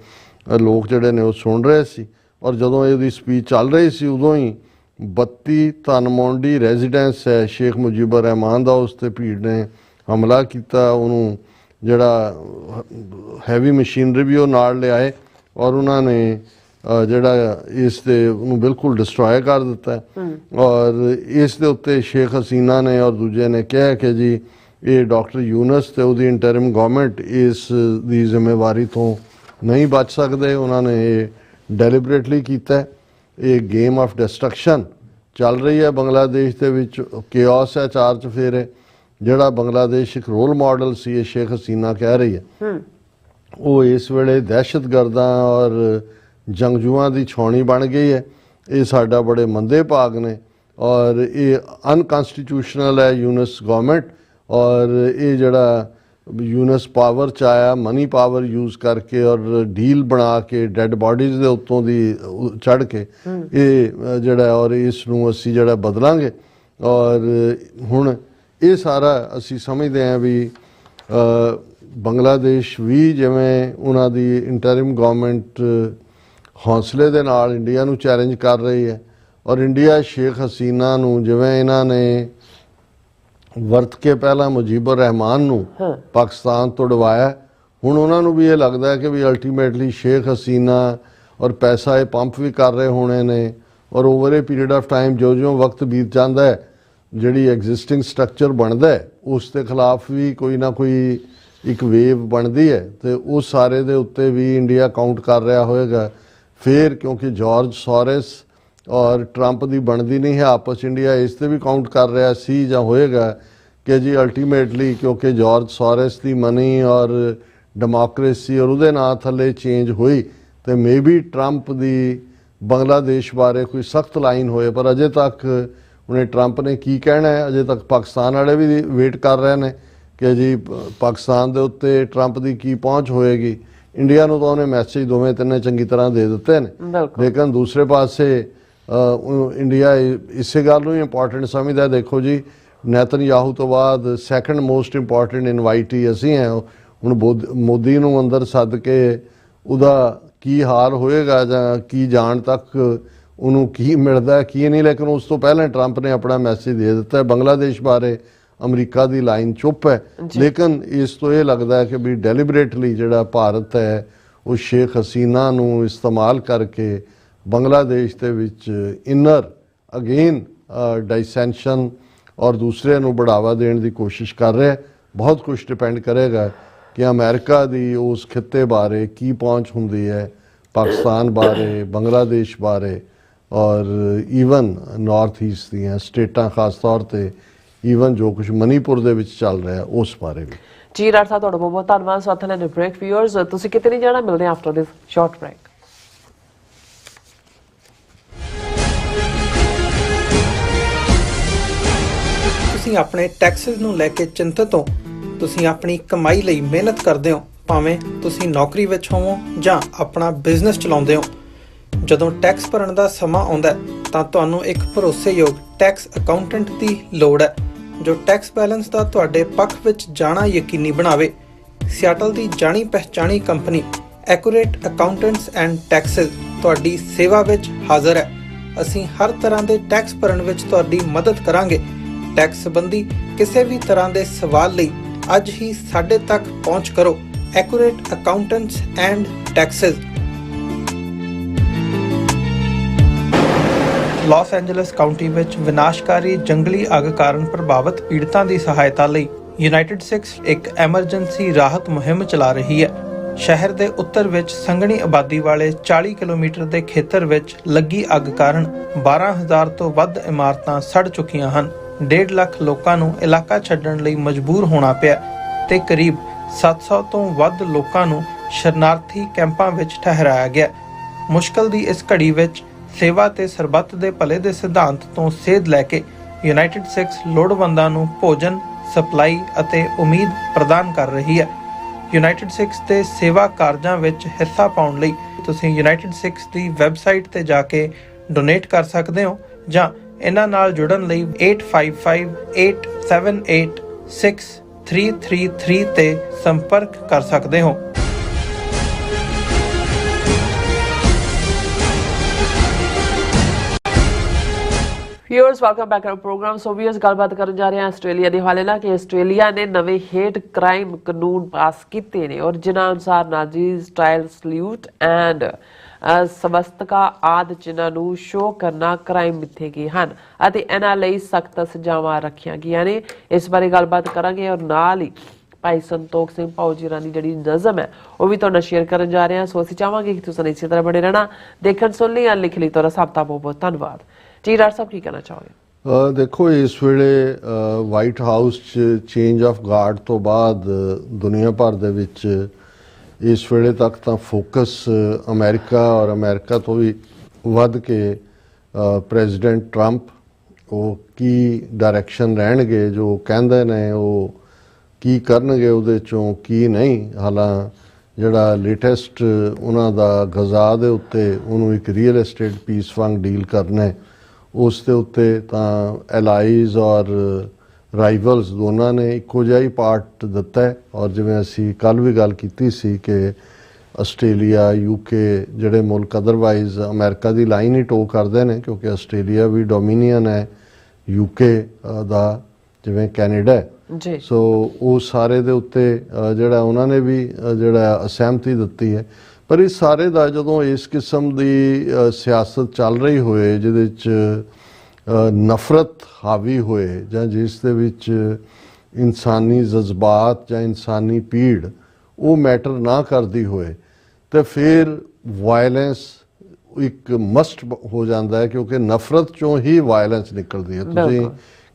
B: ਲੋਕ ਜਿਹੜੇ ਨੇ ਉਹ ਸੁਣ ਰਹੇ ਸੀ। ਔਰ ਜਦੋਂ ਇਹਦੀ ਸਪੀਚ ਚੱਲ ਰਹੀ ਸੀ ਉਦੋਂ ਹੀ 32 ਧਨਮੋਂਡੀ ਰੈਜ਼ੀਡੈਂਸ ਹੈ ਸ਼ੇਖ ਮੁਜੀਬੁਰ ਰਹਿਮਾਨ ਦਾ, ਉਸ 'ਤੇ ਭੀੜ ਨੇ ਹਮਲਾ ਕੀਤਾ। ਉਹਨੂੰ ਜਿਹੜਾ ਹੈਵੀ ਮਸ਼ੀਨਰੀ ਵੀ ਉਹ ਨਾਲ ਲਿਆਏ ਔਰ ਉਹਨਾਂ ਨੇ ਜਿਹੜਾ ਇਸ ਦੇ ਉਹਨੂੰ ਬਿਲਕੁਲ ਡਿਸਟਰੋਏ ਕਰ ਦਿੱਤਾ। ਔਰ ਇਸ ਦੇ ਉੱਤੇ ਸ਼ੇਖ ਹਸੀਨਾ ਨੇ ਔਰ ਦੂਜੇ ਨੇ ਕਿਹਾ ਕਿ ਜੀ ਇਹ ਡਾਕਟਰ ਯੂਨਸ ਤੇ ਉਹਦੀ ਇੰਟਰਿਮ ਗਵਰਨਮੈਂਟ ਇਸ ਦੀ ਜ਼ਿੰਮੇਵਾਰੀ ਤੋਂ ਨਹੀਂ ਬਚ ਸਕਦੇ। ਉਹਨਾਂ ਨੇ ਇਹ ਡੈਲੀਬਰੇਟਲੀ ਕੀਤਾ। ਇਹ ਗੇਮ ਆਫ ਡਿਸਟਰਕਸ਼ਨ ਚੱਲ ਰਹੀ ਹੈ ਬੰਗਲਾਦੇਸ਼ ਦੇ ਵਿੱਚ, ਕਿਓਸ ਹੈ ਚਾਰ ਚੁਫੇਰੇ। ਜਿਹੜਾ ਬੰਗਲਾਦੇਸ਼ ਇੱਕ ਰੋਲ ਮਾਡਲ ਸੀ, ਇਹ ਸ਼ੇਖ ਹਸੀਨਾ ਕਹਿ ਰਹੀ ਹੈ, ਉਹ ਇਸ ਵੇਲੇ ਦਹਿਸ਼ਤਗਰਦਾਂ ਔਰ ਜੰਗਜੂਆਂ ਦੀ ਛਾਉਣੀ ਬਣ ਗਈ ਹੈ। ਇਹ ਸਾਡਾ ਬੜੇ ਮੰਦੇ ਭਾਗ ਨੇ ਔਰ ਇਹ ਅਨਕਨਸਟੀਟਿਊਸ਼ਨਲ ਹੈ ਯੂਨਸ ਗਵਰਨਮੈਂਟ। ਔਰ ਇਹ ਜਿਹੜਾ ਯੂਨਸ ਪਾਵਰ 'ਚ ਆਇਆ, ਮਨੀ ਪਾਵਰ ਯੂਜ਼ ਕਰਕੇ ਔਰ ਡੀਲ ਬਣਾ ਕੇ ਡੈਡ ਬਾਡੀਜ਼ ਦੇ ਉੱਤੋਂ ਦੀ ਚੜ੍ਹ ਕੇ ਇਹ ਜਿਹੜਾ ਔਰ ਇਸ ਨੂੰ ਅਸੀਂ ਜਿਹੜਾ ਬਦਲਾਂਗੇ। ਔਰ ਹੁਣ ਇਹ ਸਾਰਾ ਅਸੀਂ ਸਮਝਦੇ ਹਾਂ ਵੀ ਬੰਗਲਾਦੇਸ਼ ਵੀ ਜਿਵੇਂ ਉਹਨਾਂ ਦੀ ਇੰਟਰਿਮ ਗਵਰਨਮੈਂਟ ਹੌਸਲੇ ਦੇ ਨਾਲ ਇੰਡੀਆ ਨੂੰ ਚੈਲੰਜ ਕਰ ਰਹੀ ਹੈ ਔਰ ਇੰਡੀਆ ਸ਼ੇਖ ਹਸੀਨਾ ਨੂੰ ਜਿਵੇਂ ਇਹਨਾਂ ਨੇ ਵਰਤ ਕੇ ਪਹਿਲਾਂ ਮੁਜੀਬੁਰ ਰਹਿਮਾਨ ਨੂੰ ਪਾਕਿਸਤਾਨ ਤੋਂ ਉਡਵਾਇਆ, ਹੁਣ ਉਹਨਾਂ ਨੂੰ ਵੀ ਇਹ ਲੱਗਦਾ ਹੈ ਕਿ ਵੀ ਅਲਟੀਮੇਟਲੀ ਸ਼ੇਖ ਹਸੀਨਾ ਔਰ ਪੈਸਾ ਇਹ ਪੰਪ ਵੀ ਕਰ ਰਹੇ ਹੋਣੇ ਨੇ ਔਰ over a period of time ਜਿਉਂ-ਜਿਉਂ ਵਕਤ ਬੀਤ ਜਾਂਦਾ ਹੈ ਜਿਹੜੀ ਐਗਜ਼ਿਸਟਿੰਗ ਸਟਰਕਚਰ ਬਣਦਾ ਹੈ ਉਸ ਦੇ ਖਿਲਾਫ ਵੀ ਕੋਈ ਨਾ ਕੋਈ ਇੱਕ ਵੇਵ ਬਣਦੀ ਹੈ ਤੇ ਉਹ ਸਾਰੇ ਦੇ ਉੱਤੇ ਵੀ ਇੰਡੀਆ ਕਾਊਂਟ ਕਰ ਰਿਹਾ ਹੋਏਗਾ। ਫਿਰ ਕਿਉਂਕਿ ਜਾਰਜ ਸੋਰਸ ਔਰ ਟਰੰਪ ਦੀ ਬਣਦੀ ਨਹੀਂ ਹੈ ਆਪਸ ਇੰਡੀਆ ਇਸ ਤੇ ਵੀ ਕਾਊਂਟ ਕਰ ਰਿਹਾ ਸੀ ਜਾਂ ਹੋਏਗਾ ਕਿ ਜੀ ਅਲਟੀਮੇਟਲੀ ਕਿਉਂਕਿ ਜਾਰਜ ਸੋਰਸ ਦੀ ਮਨੀ ਔਰ ਡੈਮੋਕ੍ਰੇਸੀ ਔਰ ਉਹਦੇ ਨਾਂ ਥੱਲੇ ਚੇਂਜ ਹੋਈ ਤੇ ਮੇਬੀ ਟਰੰਪ ਦੀ ਬੰਗਲਾਦੇਸ਼ ਬਾਰੇ ਕੋਈ ਸਖਤ ਲਾਈਨ ਹੋਏ। ਪਰ ਅਜੇ ਤੱਕ ਉਹਨੇ ਟਰੰਪ ਨੇ ਕੀ ਕਹਿਣਾ ਹੈ ਅਜੇ ਤੱਕ ਪਾਕਿਸਤਾਨ ਵਾਲੇ ਵੀ ਵੇਟ ਕਰ ਰਹੇ ਨੇ ਕਿ ਜੀ ਪਾਕਿਸਤਾਨ ਦੇ ਉੱਤੇ ਟਰੰਪ ਦੀ ਕੀ ਪਹੁੰਚ ਹੋਏਗੀ। ਇੰਡੀਆ ਨੂੰ ਤਾਂ ਉਹਨੇ ਮੈਸੇਜ ਦੋਵੇਂ ਤਿੰਨੇ ਚੰਗੀ ਤਰ੍ਹਾਂ ਦੇ ਦਿੱਤੇ ਨੇ, ਲੇਕਿਨ ਦੂਸਰੇ ਪਾਸੇ ਇੰਡੀਆ ਇਸੇ ਗੱਲ ਨੂੰ ਇੰਪੋਰਟੈਂਟ ਸਮਝਦਾ। ਦੇਖੋ ਜੀ ਨੇਤਨਯਾਹੂ ਤੋਂ ਬਾਅਦ ਸੈਕੰਡ ਮੋਸਟ ਇੰਪੋਰਟੈਂਟ ਇਨਵਾਈਟੀ ਅਸੀਂ ਹੈ। ਹੁਣ ਮੋਦੀ ਨੂੰ ਅੰਦਰ ਸੱਦ ਕੇ ਉਹਦਾ ਕੀ ਹਾਲ ਹੋਏਗਾ ਜਾਂ ਕੀ ਜਾਣ ਤੱਕ ਉਹਨੂੰ ਕੀ ਮਿਲਦਾ ਕੀ ਨਹੀਂ, ਲੇਕਿਨ ਉਸ ਤੋਂ ਪਹਿਲਾਂ ਟਰੰਪ ਨੇ ਆਪਣਾ ਮੈਸੇਜ ਦੇ ਦਿੱਤਾ। ਬੰਗਲਾਦੇਸ਼ ਬਾਰੇ ਅਮਰੀਕਾ ਦੀ ਲਾਈਨ ਚੁੱਪ ਹੈ, ਲੇਕਿਨ ਇਸ ਤੋਂ ਇਹ ਲੱਗਦਾ ਹੈ ਕਿ ਵੀ ਡੈਲੀਬਰੇਟਲੀ ਜਿਹੜਾ ਭਾਰਤ ਹੈ ਉਹ ਸ਼ੇਖ ਹਸੀਨਾ ਨੂੰ ਇਸਤੇਮਾਲ ਕਰਕੇ ਬੰਗਲਾਦੇਸ਼ ਦੇ ਵਿੱਚ ਇਨਰ ਅਗੇਨ ਡਾਈਸੈਂਸ਼ਨ ਔਰ ਦੂਸਰੇ ਨੂੰ ਬੜਾਵਾ ਦੇਣ ਦੀ ਕੋਸ਼ਿਸ਼ ਕਰ ਰਿਹਾ। ਬਹੁਤ ਕੁਝ ਡਿਪੈਂਡ ਕਰੇਗਾ ਕਿ ਅਮਰੀਕਾ ਦੀ ਉਸ ਖਿੱਤੇ ਬਾਰੇ ਕੀ ਪਹੁੰਚ ਹੁੰਦੀ ਹੈ, ਪਾਕਿਸਤਾਨ ਬਾਰੇ, ਬੰਗਲਾਦੇਸ਼ ਬਾਰੇ ਔਰ ਈਵਨ ਨਾਰਥ ਈਸਟ ਦੀਆਂ ਸਟੇਟਾਂ ਖਾਸ ਤੌਰ ਤੇ ਈਵਨ ਜੋ ਕੁਝ ਮਨੀਪੁਰ ਦੇ ਵਿੱਚ ਚੱਲ ਰਿਹਾ ਉਸ ਬਾਰੇ ਵੀ।
A: ਜੀ ਡਾਕਟਰ ਸਾਹਿਬ ਤੁਹਾਡਾ ਬਹੁਤ ਬਹੁਤ ਧੰਨਵਾਦ। ਸਾਥ ਲੈਣੇ ਬ੍ਰੇਕ ਵਿਊਅਰਸ ਤੁਸੀਂ ਕਿਤੇ ਨਹੀਂ ਜਾਣਾ, ਮਿਲਦੇ ਆਫਟਰ ਦਿਸ ਸ਼ਾਰਟ ਬ੍ਰੇਕ।
C: ਤੁਸੀਂ ਆਪਣੇ ਟੈਕਸਿਸ ਨੂੰ ਲੈ ਕੇ ਚਿੰਤਤ ਹੋ, ਤੁਸੀਂ ਆਪਣੀ ਕਮਾਈ ਲਈ ਮਿਹਨਤ ਕਰਦੇ ਹੋ, ਭਾਵੇਂ ਤੁਸੀਂ ਨੌਕਰੀ ਵਿੱਚ ਹੋਵੋ ਜਾਂ ਆਪਣਾ ਬਿਜ਼ਨਸ ਚਲਾਉਂਦੇ ਹੋ। ਜਦੋਂ ਟੈਕਸ ਭਰਨ ਦਾ ਸਮਾਂ ਆਉਂਦਾ ਤਾਂ ਤੁਹਾਨੂੰ ਇੱਕ ਭਰੋਸੇਯੋਗ ਟੈਕਸ ਅਕਾਊਂਟੈਂਟ ਦੀ ਲੋੜ ਹੈ ਜੋ ਟੈਕਸ ਬੈਲੈਂਸ ਦਾ ਤੁਹਾਡੇ ਪੱਖ ਵਿੱਚ ਜਾਣਾ ਯਕੀਨੀ ਬਣਾਵੇ। ਸਿਆਟਲ ਦੀ ਜਾਣੀ ਪਹਿਚਾਣੀ company Accurate accountants and Taxes ਤੁਹਾਡੀ ਸੇਵਾ ਵਿੱਚ ਹਾਜ਼ਰ ਹੈ। ਅਸੀਂ ਹਰ ਤਰ੍ਹਾਂ ਦੇ ਟੈਕਸ ਭਰਨ ਵਿੱਚ ਤੁਹਾਡੀ ਮਦਦ ਕਰਾਂਗੇ। ਟੈਕਸ ਸੰਬੰਧੀ ਕਿਸੇ ਵੀ ਤਰ੍ਹਾਂ ਦੇ ਸਵਾਲ ਲਈ ਅੱਜ ਹੀ ਸਾਡੇ ਤੱਕ ਪਹੁੰਚ ਕਰੋ। Accurate accountants and taxes, Los Angeles county ਵਿੱਚ ਵਿਨਾਸ਼ਕਾਰੀ ਜੰਗਲੀ ਅੱਗ ਕਾਰਨ ਪ੍ਰਭਾਵਿਤ ਪੀੜਤਾਂ ਦੀ ਸਹਾਇਤਾ ਲਈ ਯੂਨਾਈਟਿਡ ਸਿਕਸ ਇੱਕ ਐਮਰਜੈਂਸੀ ਰਾਹਤ ਮੁਹਿੰਮ ਚਲਾ ਰਹੀ ਹੈ। ਸ਼ਹਿਰ ਦੇ ਉੱਤਰ ਵਿੱਚ ਸੰਘਣੀ ਆਬਾਦੀ ਵਾਲੇ 40 ਕਿਲੋਮੀਟਰ ਦੇ ਖੇਤਰ ਵਿੱਚ ਲੱਗੀ ਅੱਗ ਕਾਰਨ 12,000 ਤੋਂ ਵੱਧ ਇਮਾਰਤਾਂ ਸੜ ਚੁੱਕੀਆਂ ਹਨ। 1.5 ਲੱਖ ਲੋਕਾਂ ਨੂੰ ਇਲਾਕਾ ਛੱਡਣ ਲਈ ਮਜਬੂਰ ਹੋਣਾ ਪਿਆ ਤੇ ਕਰੀਬ 700 ਤੋਂ ਵੱਧ ਲੋਕਾਂ ਨੂੰ ਸ਼ਰਨਾਰਥੀ ਕੈਂਪਾਂ ਵਿੱਚ ਠਹਿਰਾਇਆ ਗਿਆ। ਮੁਸ਼ਕਲ ਦੀ ਇਸ ਘੜੀ ਵਿੱਚ ਸੇਵਾ ਤੇ ਸਰਬੱਤ ਦੇ ਭਲੇ ਦੇ ਸਿਧਾਂਤ ਤੋਂ ਸੇਧ ਲੈ ਕੇ ਯੂਨਾਈਟਿਡ ਸਿਕਸ ਲੋੜਵੰਦਾਂ ਨੂੰ ਭੋਜਨ, ਸਪਲਾਈ ਅਤੇ ਉਮੀਦ ਪ੍ਰਦਾਨ ਕਰ ਰਹੀ ਹੈ। ਯੂਨਾਈਟਿਡ ਸਿਕਸ ਦੇ ਸੇਵਾ ਕਾਰਜਾਂ ਵਿੱਚ ਹਿੱਸਾ ਪਾਉਣ ਲਈ ਤੁਸੀਂ ਯੂਨਾਈਟਿਡ ਸਿਕਸ ਦੀ ਵੈਬਸਾਈਟ ਤੇ ਜਾ ਕੇ ਡੋਨੇਟ ਕਰ ਸਕਦੇ ਹੋ ਜਾਂ ਇਹਨਾਂ ਨਾਲ ਜੁੜਨ ਲਈ 8558786333 ਤੇ ਸੰਪਰਕ ਕਰ ਸਕਦੇ ਹੋ।
A: Viewers welcome back to programme. So viewers ਗੱਲਬਾਤ ਕਰਨ ਜਾ ਰਹੇ ਹਾਂ ਆਸਟ੍ਰੇਲੀਆ ਦੇ ਹਵਾਲੇ ਨਾਲ ਕਿ ਆਸਟ੍ਰੇਲੀਆ ਨੇ ਨਵੇਂ ਹੇਟ ਕ੍ਰਾਈਮ ਕਾਨੂੰਨ ਪਾਸ ਕੀਤੇ ਨੇ ਔਰ ਜਿਨ੍ਹਾਂ ਅਨੁਸਾਰ ਨਾਜ਼ੀ ਸਟਾਈਲ ਸਲੂਟ ਐਂਡ ਸਵਸਤਕਾ ਆਦਿ ਜਿਨ੍ਹਾਂ ਨੂੰ ਸ਼ੋਅ ਕਰਨਾ ਕ੍ਰਾਈਮ ਮਿੱਥੇ ਗਏ ਹਨ ਅਤੇ ਇਹਨਾਂ ਲਈ ਸਖਤ ਸਜ਼ਾਵਾਂ ਰੱਖੀਆਂ ਗਈਆਂ ਨੇ। ਇਸ ਬਾਰੇ ਗੱਲਬਾਤ ਕਰਾਂਗੇ ਔਰ ਨਾਲ ਹੀ ਭਾਈ ਸੰਤੋਖ ਸਿੰਘ ਭਾਊ ਰਾਣੀ ਜਿਹੜੀ ਨਜ਼ਮ ਹੈ ਉਹ ਵੀ ਤੁਹਾਡੇ ਨਾਲ ਸ਼ੇਅਰ ਕਰਨ ਜਾ ਰਹੇ ਹਾਂ। ਸੋ ਅਸੀਂ ਚਾਹਾਂਗੇ ਕਿ ਤੁਸੀਂ ਇਸੇ ਤਰ੍ਹਾਂ ਬਣੇ ਰਹਿਣਾ। ਦੇਖਣ ਸੁਣ ਲਈ ਜਾਂ ਲਿਖ ਲਈ ਤੁਹਾਡਾ ਸਭ ਦਾ ਬਹੁਤ ਬਹੁਤ ਧੰਨਵਾਦ। ਜੀ ਡਾਕਟਰ ਸਾਹਿਬ ਕੀ ਕਹਿਣਾ ਚਾਹੋਗੇ?
B: ਦੇਖੋ ਇਸ ਵੇਲੇ ਵਾਈਟ ਹਾਊਸ 'ਚ ਚੇਂਜ ਆਫ ਗਾਰਡ ਤੋਂ ਬਾਅਦ ਦੁਨੀਆ ਭਰ ਦੇ ਵਿੱਚ ਇਸ ਵੇਲੇ ਤੱਕ ਤਾਂ ਫੋਕਸ ਅਮਰੀਕਾ ਔਰ ਅਮਰੀਕਾ ਤੋਂ ਵੀ ਵੱਧ ਕੇ ਪ੍ਰੈਜ਼ੀਡੈਂਟ ਟਰੰਪ ਉਹ ਕੀ ਡਾਇਰੈਕਸ਼ਨ ਰਹਿਣਗੇ, ਜੋ ਕਹਿੰਦੇ ਨੇ ਉਹ ਕੀ ਕਰਨਗੇ, ਉਹਦੇ 'ਚੋਂ ਕੀ ਨਹੀਂ। ਹਾਲਾਂ ਜਿਹੜਾ ਲੇਟੈਸਟ ਉਹਨਾਂ ਦਾ ਗਜ਼ਾ ਦੇ ਉੱਤੇ ਉਹਨੂੰ ਇੱਕ ਰੀਅਲ ਏਸਟੇਟ ਪੀਸ ਵਾਂਗ ਡੀਲ ਕਰਨਾ, ਉਸ ਦੇ ਉੱਤੇ ਤਾਂ ਐਲਾਈਜ਼ ਔਰ ਰਾਈਵਲਸ ਦੋਨਾਂ ਨੇ ਇੱਕੋ ਜਿਹਾ ਹੀ ਪਾਰਟ ਦਿੱਤਾ ਹੈ। ਔਰ ਜਿਵੇਂ ਅਸੀਂ ਕੱਲ੍ਹ ਵੀ ਗੱਲ ਕੀਤੀ ਸੀ ਕਿ ਆਸਟ੍ਰੇਲੀਆ, ਯੂਕੇ ਜਿਹੜੇ ਮੁਲਕ otherwise America the line he to ਕਰਦੇ ਨੇ ਕਿਉਂਕਿ ਆਸਟ੍ਰੇਲੀਆ ਵੀ ਡੋਮੀਨੀਅਨ ਹੈ ਯੂਕੇ ਦਾ, ਜਿਵੇਂ ਕੈਨੇਡਾ ਹੈ। ਸੋ ਉਹ ਸਾਰੇ ਦੇ ਉੱਤੇ ਜਿਹੜਾ ਉਹਨਾਂ ਨੇ ਵੀ ਜਿਹੜਾ ਅਸਹਿਮਤੀ ਦਿੱਤੀ ਹੈ। ਪਰ ਇਸ ਸਾਰੇ ਦਾ ਜਦੋਂ ਇਸ ਕਿਸਮ ਦੀ ਸਿਆਸਤ ਚੱਲ ਰਹੀ ਹੋਏ ਜਿਹਦੇ 'ਚ ਨਫ਼ਰਤ ਹਾਵੀ ਹੋਏ ਜਾਂ ਜਿਸ ਦੇ ਵਿੱਚ ਇਨਸਾਨੀ ਜਜ਼ਬਾਤ ਜਾਂ ਇਨਸਾਨੀ ਪੀੜ ਉਹ ਮੈਟਰ ਨਾ ਕਰਦੀ ਹੋਏ ਤੇ ਫਿਰ ਵਾਇਲੈਂਸ ਇੱਕ ਮਸਟ ਹੋ ਜਾਂਦਾ ਹੈ, ਕਿਉਂਕਿ ਨਫ਼ਰਤ ਚੋਂ ਹੀ ਵਾਇਲੈਂਸ ਨਿਕਲਦੀ ਹੈ। ਤੁਸੀਂ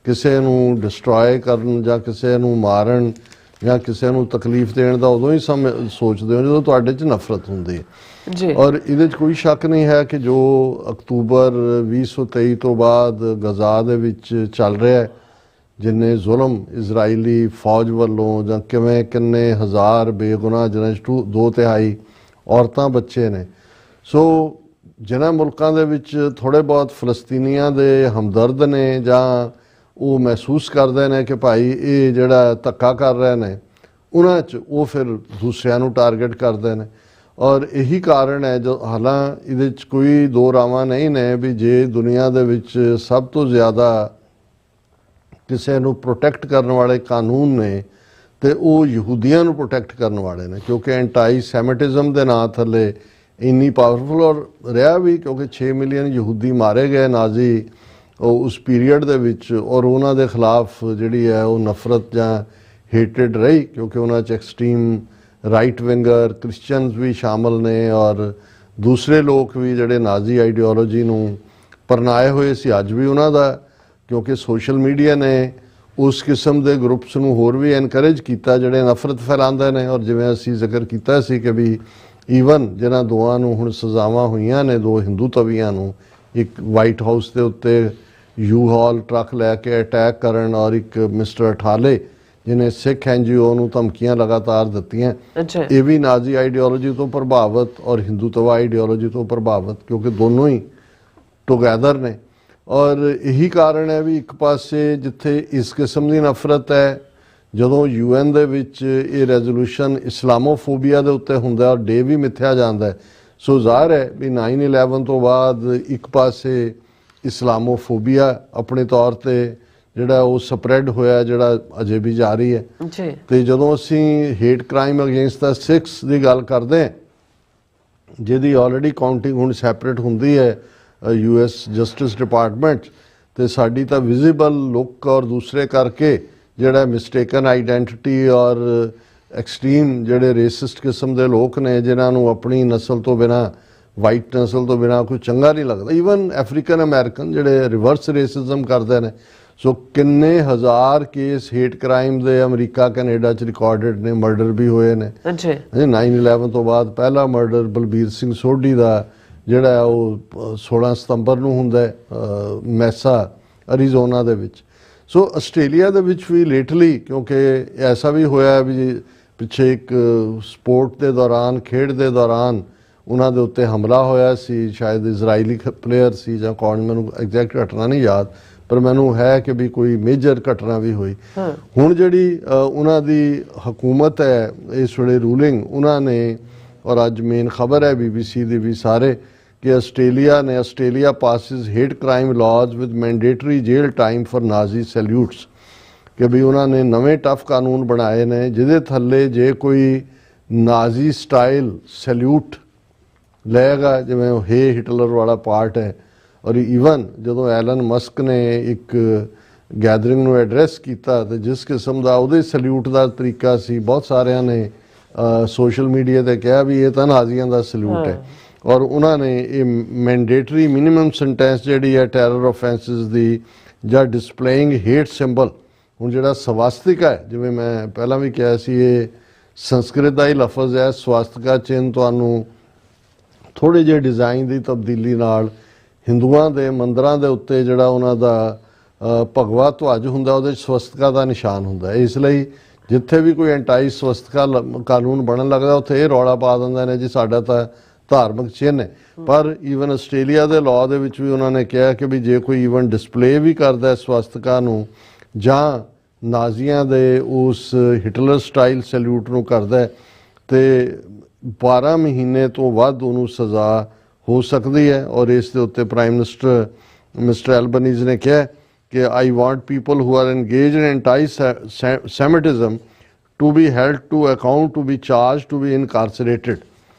B: ਕਿਸੇ ਨੂੰ ਡਿਸਟਰੋਏ ਕਰਨ ਜਾਂ ਕਿਸੇ ਨੂੰ ਮਾਰਨ ਜਾਂ ਕਿਸੇ ਨੂੰ ਤਕਲੀਫ ਦੇਣ ਦਾ ਉਦੋਂ ਹੀ ਸੋਚਦੇ ਹੋ ਜਦੋਂ ਤੁਹਾਡੇ 'ਚ ਨਫ਼ਰਤ ਹੁੰਦੀ ਹੈ
A: ਜੀ।
B: ਔਰ ਇਹਦੇ 'ਚ ਕੋਈ ਸ਼ੱਕ ਨਹੀਂ ਹੈ ਕਿ ਜੋ ਅਕਤੂਬਰ 2023 ਤੋਂ ਬਾਅਦ ਗਜ਼ਾ ਦੇ ਵਿੱਚ ਚੱਲ ਰਿਹਾ ਹੈ, ਜਿੰਨੇ ਜ਼ੁਲਮ ਇਜ਼ਰਾਈਲੀ ਫੌਜ ਵੱਲੋਂ ਜਾਂ ਕਿਵੇਂ ਕਿੰਨੇ ਹਜ਼ਾਰ ਬੇਗੁਨਾਹ ਜਿਹਨਾਂ 'ਚ 2/3 ਔਰਤਾਂ ਬੱਚੇ ਨੇ। ਸੋ ਜਿਨ੍ਹਾਂ ਮੁਲਕਾਂ ਦੇ ਵਿੱਚ ਥੋੜ੍ਹੇ ਬਹੁਤ ਫਲਸਤੀਨੀਆਂ ਦੇ ਹਮਦਰਦ ਨੇ ਜਾਂ ਉਹ ਮਹਿਸੂਸ ਕਰਦੇ ਨੇ ਕਿ ਭਾਈ ਇਹ ਜਿਹੜਾ ਧੱਕਾ ਕਰ ਰਹੇ ਨੇ, ਉਹਨਾਂ 'ਚ ਉਹ ਫਿਰ ਦੂਸਰਿਆਂ ਨੂੰ ਟਾਰਗੇਟ ਕਰਦੇ ਨੇ। ਔਰ ਇਹੀ ਕਾਰਨ ਹੈ ਜੋ ਹਾਲਾਂ ਇਹਦੇ 'ਚ ਕੋਈ ਦੋ ਰਾਵਾਂ ਨਹੀਂ ਨੇ ਵੀ ਜੇ ਦੁਨੀਆ ਦੇ ਵਿੱਚ ਸਭ ਤੋਂ ਜ਼ਿਆਦਾ ਕਿਸੇ ਨੂੰ ਪ੍ਰੋਟੈਕਟ ਕਰਨ ਵਾਲੇ ਕਾਨੂੰਨ ਨੇ ਤੇ ਉਹ ਯਹੂਦੀਆਂ ਨੂੰ ਪ੍ਰੋਟੈਕਟ ਕਰਨ ਵਾਲੇ ਨੇ, ਕਿਉਂਕਿ ਐਂਟਾਈ ਸੈਮਿਟਿਜ਼ਮ ਦੇ ਨਾਂ ਥੱਲੇ ਇੰਨੀ ਪਾਵਰਫੁਲ ਔਰ ਰਿਹਾ ਵੀ, ਕਿਉਂਕਿ 6 ਮਿਲੀਅਨ ਯਹੂਦੀ ਮਾਰੇ ਗਏ ਨਾਜ਼ੀ ਉਸ ਪੀਰੀਅਡ ਦੇ ਵਿੱਚ ਔਰ ਉਹਨਾਂ ਦੇ ਖਿਲਾਫ ਜਿਹੜੀ ਹੈ ਉਹ ਨਫ਼ਰਤ ਜਾਂ ਹੇਟਡ ਰਹੀ, ਕਿਉਂਕਿ ਉਹਨਾਂ 'ਚ ਐਕਸਟ੍ਰੀਮ ਰਾਈਟ ਵਿੰਗਰ ਕ੍ਰਿਸਚੀਅਨਸ ਵੀ ਸ਼ਾਮਲ ਨੇ ਔਰ ਦੂਸਰੇ ਲੋਕ ਵੀ ਜਿਹੜੇ ਨਾਜ਼ੀ ਆਈਡੀਓਲੋਜੀ ਨੂੰ ਪਰਨਾਏ ਹੋਏ ਸੀ ਅੱਜ ਵੀ ਉਹਨਾਂ ਦਾ, ਕਿਉਂਕਿ ਸੋਸ਼ਲ ਮੀਡੀਆ ਨੇ ਉਸ ਕਿਸਮ ਦੇ ਗਰੁੱਪਸ ਨੂੰ ਹੋਰ ਵੀ ਐਨਕਰੇਜ ਕੀਤਾ ਜਿਹੜੇ ਨਫ਼ਰਤ ਫੈਲਾਉਂਦੇ ਨੇ। ਔਰ ਜਿਵੇਂ ਅਸੀਂ ਜ਼ਿਕਰ ਕੀਤਾ ਸੀ ਕਿ ਵੀ ਈਵਨ ਜਿਹਨਾਂ ਦੋਵਾਂ ਨੂੰ ਹੁਣ ਸਜ਼ਾਵਾਂ ਹੋਈਆਂ ਨੇ, ਦੋ ਹਿੰਦੂ ਤਵੀਆਂ ਨੂੰ, ਇੱਕ ਵਾਈਟ ਹਾਊਸ ਦੇ ਉੱਤੇ ਯੂ-ਹਾਲ ਟਰੱਕ ਲੈ ਕੇ ਅਟੈਕ ਕਰਨ ਔਰ ਇੱਕ ਮਿਸਟਰ ਅਠਾਲੇ ਜਿਹਨੇ ਸਿੱਖ NGO ਨੂੰ ਧਮਕੀਆਂ ਲਗਾਤਾਰ ਦਿੱਤੀਆਂ, ਇਹ ਵੀ ਨਾਜ਼ੀ ਆਈਡੀਓਲੋਜੀ ਤੋਂ ਪ੍ਰਭਾਵਿਤ ਔਰ ਹਿੰਦੂਤਵਾ ਆਈਡੀਓਲੋਜੀ ਤੋਂ ਪ੍ਰਭਾਵਿਤ, ਕਿਉਂਕਿ ਦੋਨੋਂ ਹੀ ਟੁਗੈਦਰ ਨੇ। ਔਰ ਇਹੀ ਕਾਰਨ ਹੈ ਵੀ ਇੱਕ ਪਾਸੇ ਜਿੱਥੇ ਇਸ ਕਿਸਮ ਦੀ ਨਫ਼ਰਤ ਹੈ, ਜਦੋਂ UN ਦੇ ਵਿੱਚ ਇਹ ਰੈਜ਼ੋਲੂਸ਼ਨ ਇਸਲਾਮੋਫੋਬੀਆ ਦੇ ਉੱਤੇ ਹੁੰਦਾ ਔਰ ਡੇ ਵੀ ਮਿੱਥਿਆ ਜਾਂਦਾ ਹੈ। ਸੋ ਜ਼ਾਹਰ ਹੈ ਵੀ 9/11 ਤੋਂ ਬਾਅਦ ਇੱਕ ਪਾਸੇ ਇਸਲਾਮੋਫੋਬੀਆ ਆਪਣੇ ਤੌਰ ਤੇ ਜਿਹੜਾ ਉਹ ਸਪਰੈਡ ਹੋਇਆ, ਜਿਹੜਾ ਅਜੇ ਵੀ ਜਾਰੀ ਹੈ। ਤੇ ਜਦੋਂ ਅਸੀਂ ਹੇਟ ਕ੍ਰਾਈਮ ਅਗੇਂਸਟ ਦਾ ਸਿੱਖਸ ਦੀ ਗੱਲ ਕਰਦੇ ਹਾਂ, ਜਿਹਦੀ ਆਲਰੇਡੀ ਕਾਊਂਟਿੰਗ ਹੁਣ ਸੈਪਰੇਟ ਹੁੰਦੀ ਹੈ US ਜਸਟਿਸ ਡਿਪਾਰਟਮੈਂਟ, ਤੇ ਸਾਡੀ ਤਾਂ ਵਿਜ਼ੀਬਲ ਲੁੱਕ ਔਰ ਦੂਸਰੇ ਕਰਕੇ ਜਿਹੜਾ ਮਿਸਟੇਕਨ ਆਈਡੈਂਟੀਟੀ ਔਰ ਐਕਸਟ੍ਰੀਮ ਜਿਹੜੇ ਰੇਸਿਸਟ ਕਿਸਮ ਦੇ ਲੋਕ ਨੇ ਜਿਨ੍ਹਾਂ ਨੂੰ ਆਪਣੀ ਨਸਲ ਤੋਂ ਬਿਨਾਂ, ਵਾਈਟ ਨਸਲ ਤੋਂ ਬਿਨਾਂ ਕੋਈ ਚੰਗਾ ਨਹੀਂ ਲੱਗਦਾ, ਈਵਨ ਅਫਰੀਕਨ ਅਮਰੀਕਨ ਜਿਹੜੇ ਰਿਵਰਸ ਰੇਸਿਜ਼ਮ ਕਰਦੇ ਨੇ। ਸੋ ਕਿੰਨੇ ਹਜ਼ਾਰ ਕੇਸ ਹੇਟ ਕ੍ਰਾਈਮ ਦੇ ਅਮਰੀਕਾ ਕੈਨੇਡਾ 'ਚ ਰਿਕਾਰਡਡ ਨੇ, ਮਰਡਰ ਵੀ ਹੋਏ ਨੇ। 9/11 ਤੋਂ ਬਾਅਦ ਪਹਿਲਾ ਮਰਡਰ ਬਲਬੀਰ ਸਿੰਘ ਸੋਢੀ ਦਾ ਜਿਹੜਾ ਉਹ 16 ਸਤੰਬਰ ਨੂੰ ਹੁੰਦਾ ਮੈਸਾ ਅਰੀਜ਼ੋਨਾ ਦੇ ਵਿੱਚ। ਸੋ ਆਸਟ੍ਰੇਲੀਆ ਦੇ ਵਿੱਚ ਵੀ ਲੇਟਲੀ, ਕਿਉਂਕਿ ਐਸਾ ਵੀ ਹੋਇਆ ਵੀ ਪਿੱਛੇ ਇੱਕ ਸਪੋਰਟ ਦੇ ਦੌਰਾਨ, ਖੇਡ ਦੇ ਦੌਰਾਨ ਉਹਨਾਂ ਦੇ ਉੱਤੇ ਹਮਲਾ ਹੋਇਆ ਸੀ, ਸ਼ਾਇਦ ਇਜ਼ਰਾਈਲੀ ਪਲੇਅਰ ਸੀ ਜਾਂ ਕੌਣ, ਮੈਨੂੰ ਐਗਜ਼ੈਕਟ ਘਟਨਾ ਨਹੀਂ ਯਾਦ, ਪਰ ਮੈਨੂੰ ਹੈ ਕਿ ਵੀ ਕੋਈ ਮੇਜਰ ਘਟਨਾ ਵੀ ਹੋਈ। ਹੁਣ ਜਿਹੜੀ ਉਹਨਾਂ ਦੀ ਹਕੂਮਤ ਹੈ ਇਸ ਵੇਲੇ ਰੂਲਿੰਗ, ਉਹਨਾਂ ਨੇ, ਔਰ ਅੱਜ ਮੇਨ ਖਬਰ ਹੈ BBC ਦੀ ਵੀ ਸਾਰੇ, ਕਿ Australia passes hate crime laws with mandatory jail time for Nazi salutes, ਕਿ ਵੀ ਉਹਨਾਂ ਨੇ ਨਵੇਂ ਟਫ ਕਾਨੂੰਨ ਬਣਾਏ ਨੇ ਜਿਹਦੇ ਥੱਲੇ ਜੇ ਕੋਈ ਨਾਜ਼ੀ ਸਟਾਈਲ ਸੈਲਿਊਟ ਲਏਗਾ, ਜਿਵੇਂ ਉਹ ਹਿਟਲਰ ਵਾਲਾ ਪਾਰਟ ਹੈ। ਔਰ ਈਵਨ ਜਦੋਂ ਐਲਨ ਮਸਕ ਨੇ ਇੱਕ ਗੈਦਰਿੰਗ ਨੂੰ ਐਡਰੈਸ ਕੀਤਾ ਤੇ ਜਿਸ ਕਿਸਮ ਦਾ ਉਹਦੇ ਸੈਲਿਊਟ ਦਾ ਤਰੀਕਾ ਸੀ, ਬਹੁਤ ਸਾਰਿਆਂ ਨੇ ਸੋਸ਼ਲ ਮੀਡੀਆ ਤੇ ਕਿਹਾ ਵੀ ਇਹ ਤਾਂ ਨਾਜ਼ੀਆਂ ਦਾ ਸੈਲਿਊਟ ਹੈ। ਔਰ ਉਹਨਾਂ ਨੇ ਇਹ ਮੈਂਡੇਟਰੀ ਮਿਨੀਮਮ ਸੈਂਟੈਂਸ ਜਿਹੜੀ ਹੈ ਟੈਰਰ ਆਫੈਂਸਿਸ ਦੀ ਜਾਂ ਡਿਸਪਲੇਇੰਗ ਹੇਟ ਸਿੰਬਲ, ਹੁਣ ਜਿਹੜਾ ਸਵਾਸਤਿਕਾ ਹੈ, ਜਿਵੇਂ ਮੈਂ ਪਹਿਲਾਂ ਵੀ ਕਿਹਾ ਸੀ, ਇਹ ਸੰਸਕ੍ਰਿਤ ਦਾ ਹੀ ਲਫ਼ਜ਼ ਹੈ। ਸਵਾਸਤਿਕਾ ਚਿੰਨ੍ਹ ਤੁਹਾਨੂੰ ਥੋੜ੍ਹੇ ਜਿਹੇ ਡਿਜ਼ਾਈਨ ਦੀ ਤਬਦੀਲੀ ਨਾਲ ਹਿੰਦੂਆਂ ਦੇ ਮੰਦਰਾਂ ਦੇ ਉੱਤੇ ਜਿਹੜਾ ਉਹਨਾਂ ਦਾ ਭਗਵਾ ਧਵਜ ਹੁੰਦਾ ਉਹਦੇ 'ਚ ਸਵਸਤਿਕਾ ਦਾ ਨਿਸ਼ਾਨ ਹੁੰਦਾ ਹੈ। ਇਸ ਲਈ ਜਿੱਥੇ ਵੀ ਕੋਈ ਐਂਟਾਈ ਸਵਸਤਿਕਾ ਕਾਨੂੰਨ ਬਣਨ ਲੱਗਦਾ ਉੱਥੇ ਇਹ ਰੌਲਾ ਪਾ ਦਿੰਦੇ ਨੇ ਜੀ ਸਾਡਾ ਤਾਂ ਧਾਰਮਿਕ ਚਿੰਨ੍ਹ ਹੈ। ਪਰ ਈਵਨ ਆਸਟ੍ਰੇਲੀਆ ਦੇ ਲਾਅ ਦੇ ਵਿੱਚ ਵੀ ਉਹਨਾਂ ਨੇ ਕਿਹਾ ਕਿ ਵੀ ਜੇ ਕੋਈ ਈਵਨ ਡਿਸਪਲੇ ਵੀ ਕਰਦਾ ਸਵਸਤਿਕਾ ਨੂੰ ਜਾਂ ਨਾਜ਼ੀਆਂ ਦੇ ਉਸ ਹਿਟਲਰ ਸਟਾਈਲ ਸੈਲਿਊਟ ਨੂੰ ਕਰਦਾ ਤੇ 12 ਮਹੀਨੇ ਤੋਂ ਵੱਧ ਉਹਨੂੰ ਸਜ਼ਾ ਹੋ ਸਕਦੀ ਹੈ। ਔਰ ਇਸ ਦੇ ਉੱਤੇ ਪ੍ਰਾਈਮ ਮਿਨਿਸਟਰ ਮਿਸਟਰ ਐਲਬਨੀਜ਼ ਨੇ ਕਿਹਾ ਕਿ I want people who are engaged in antisemitism to be held to account, to be charged, to be incarcerated.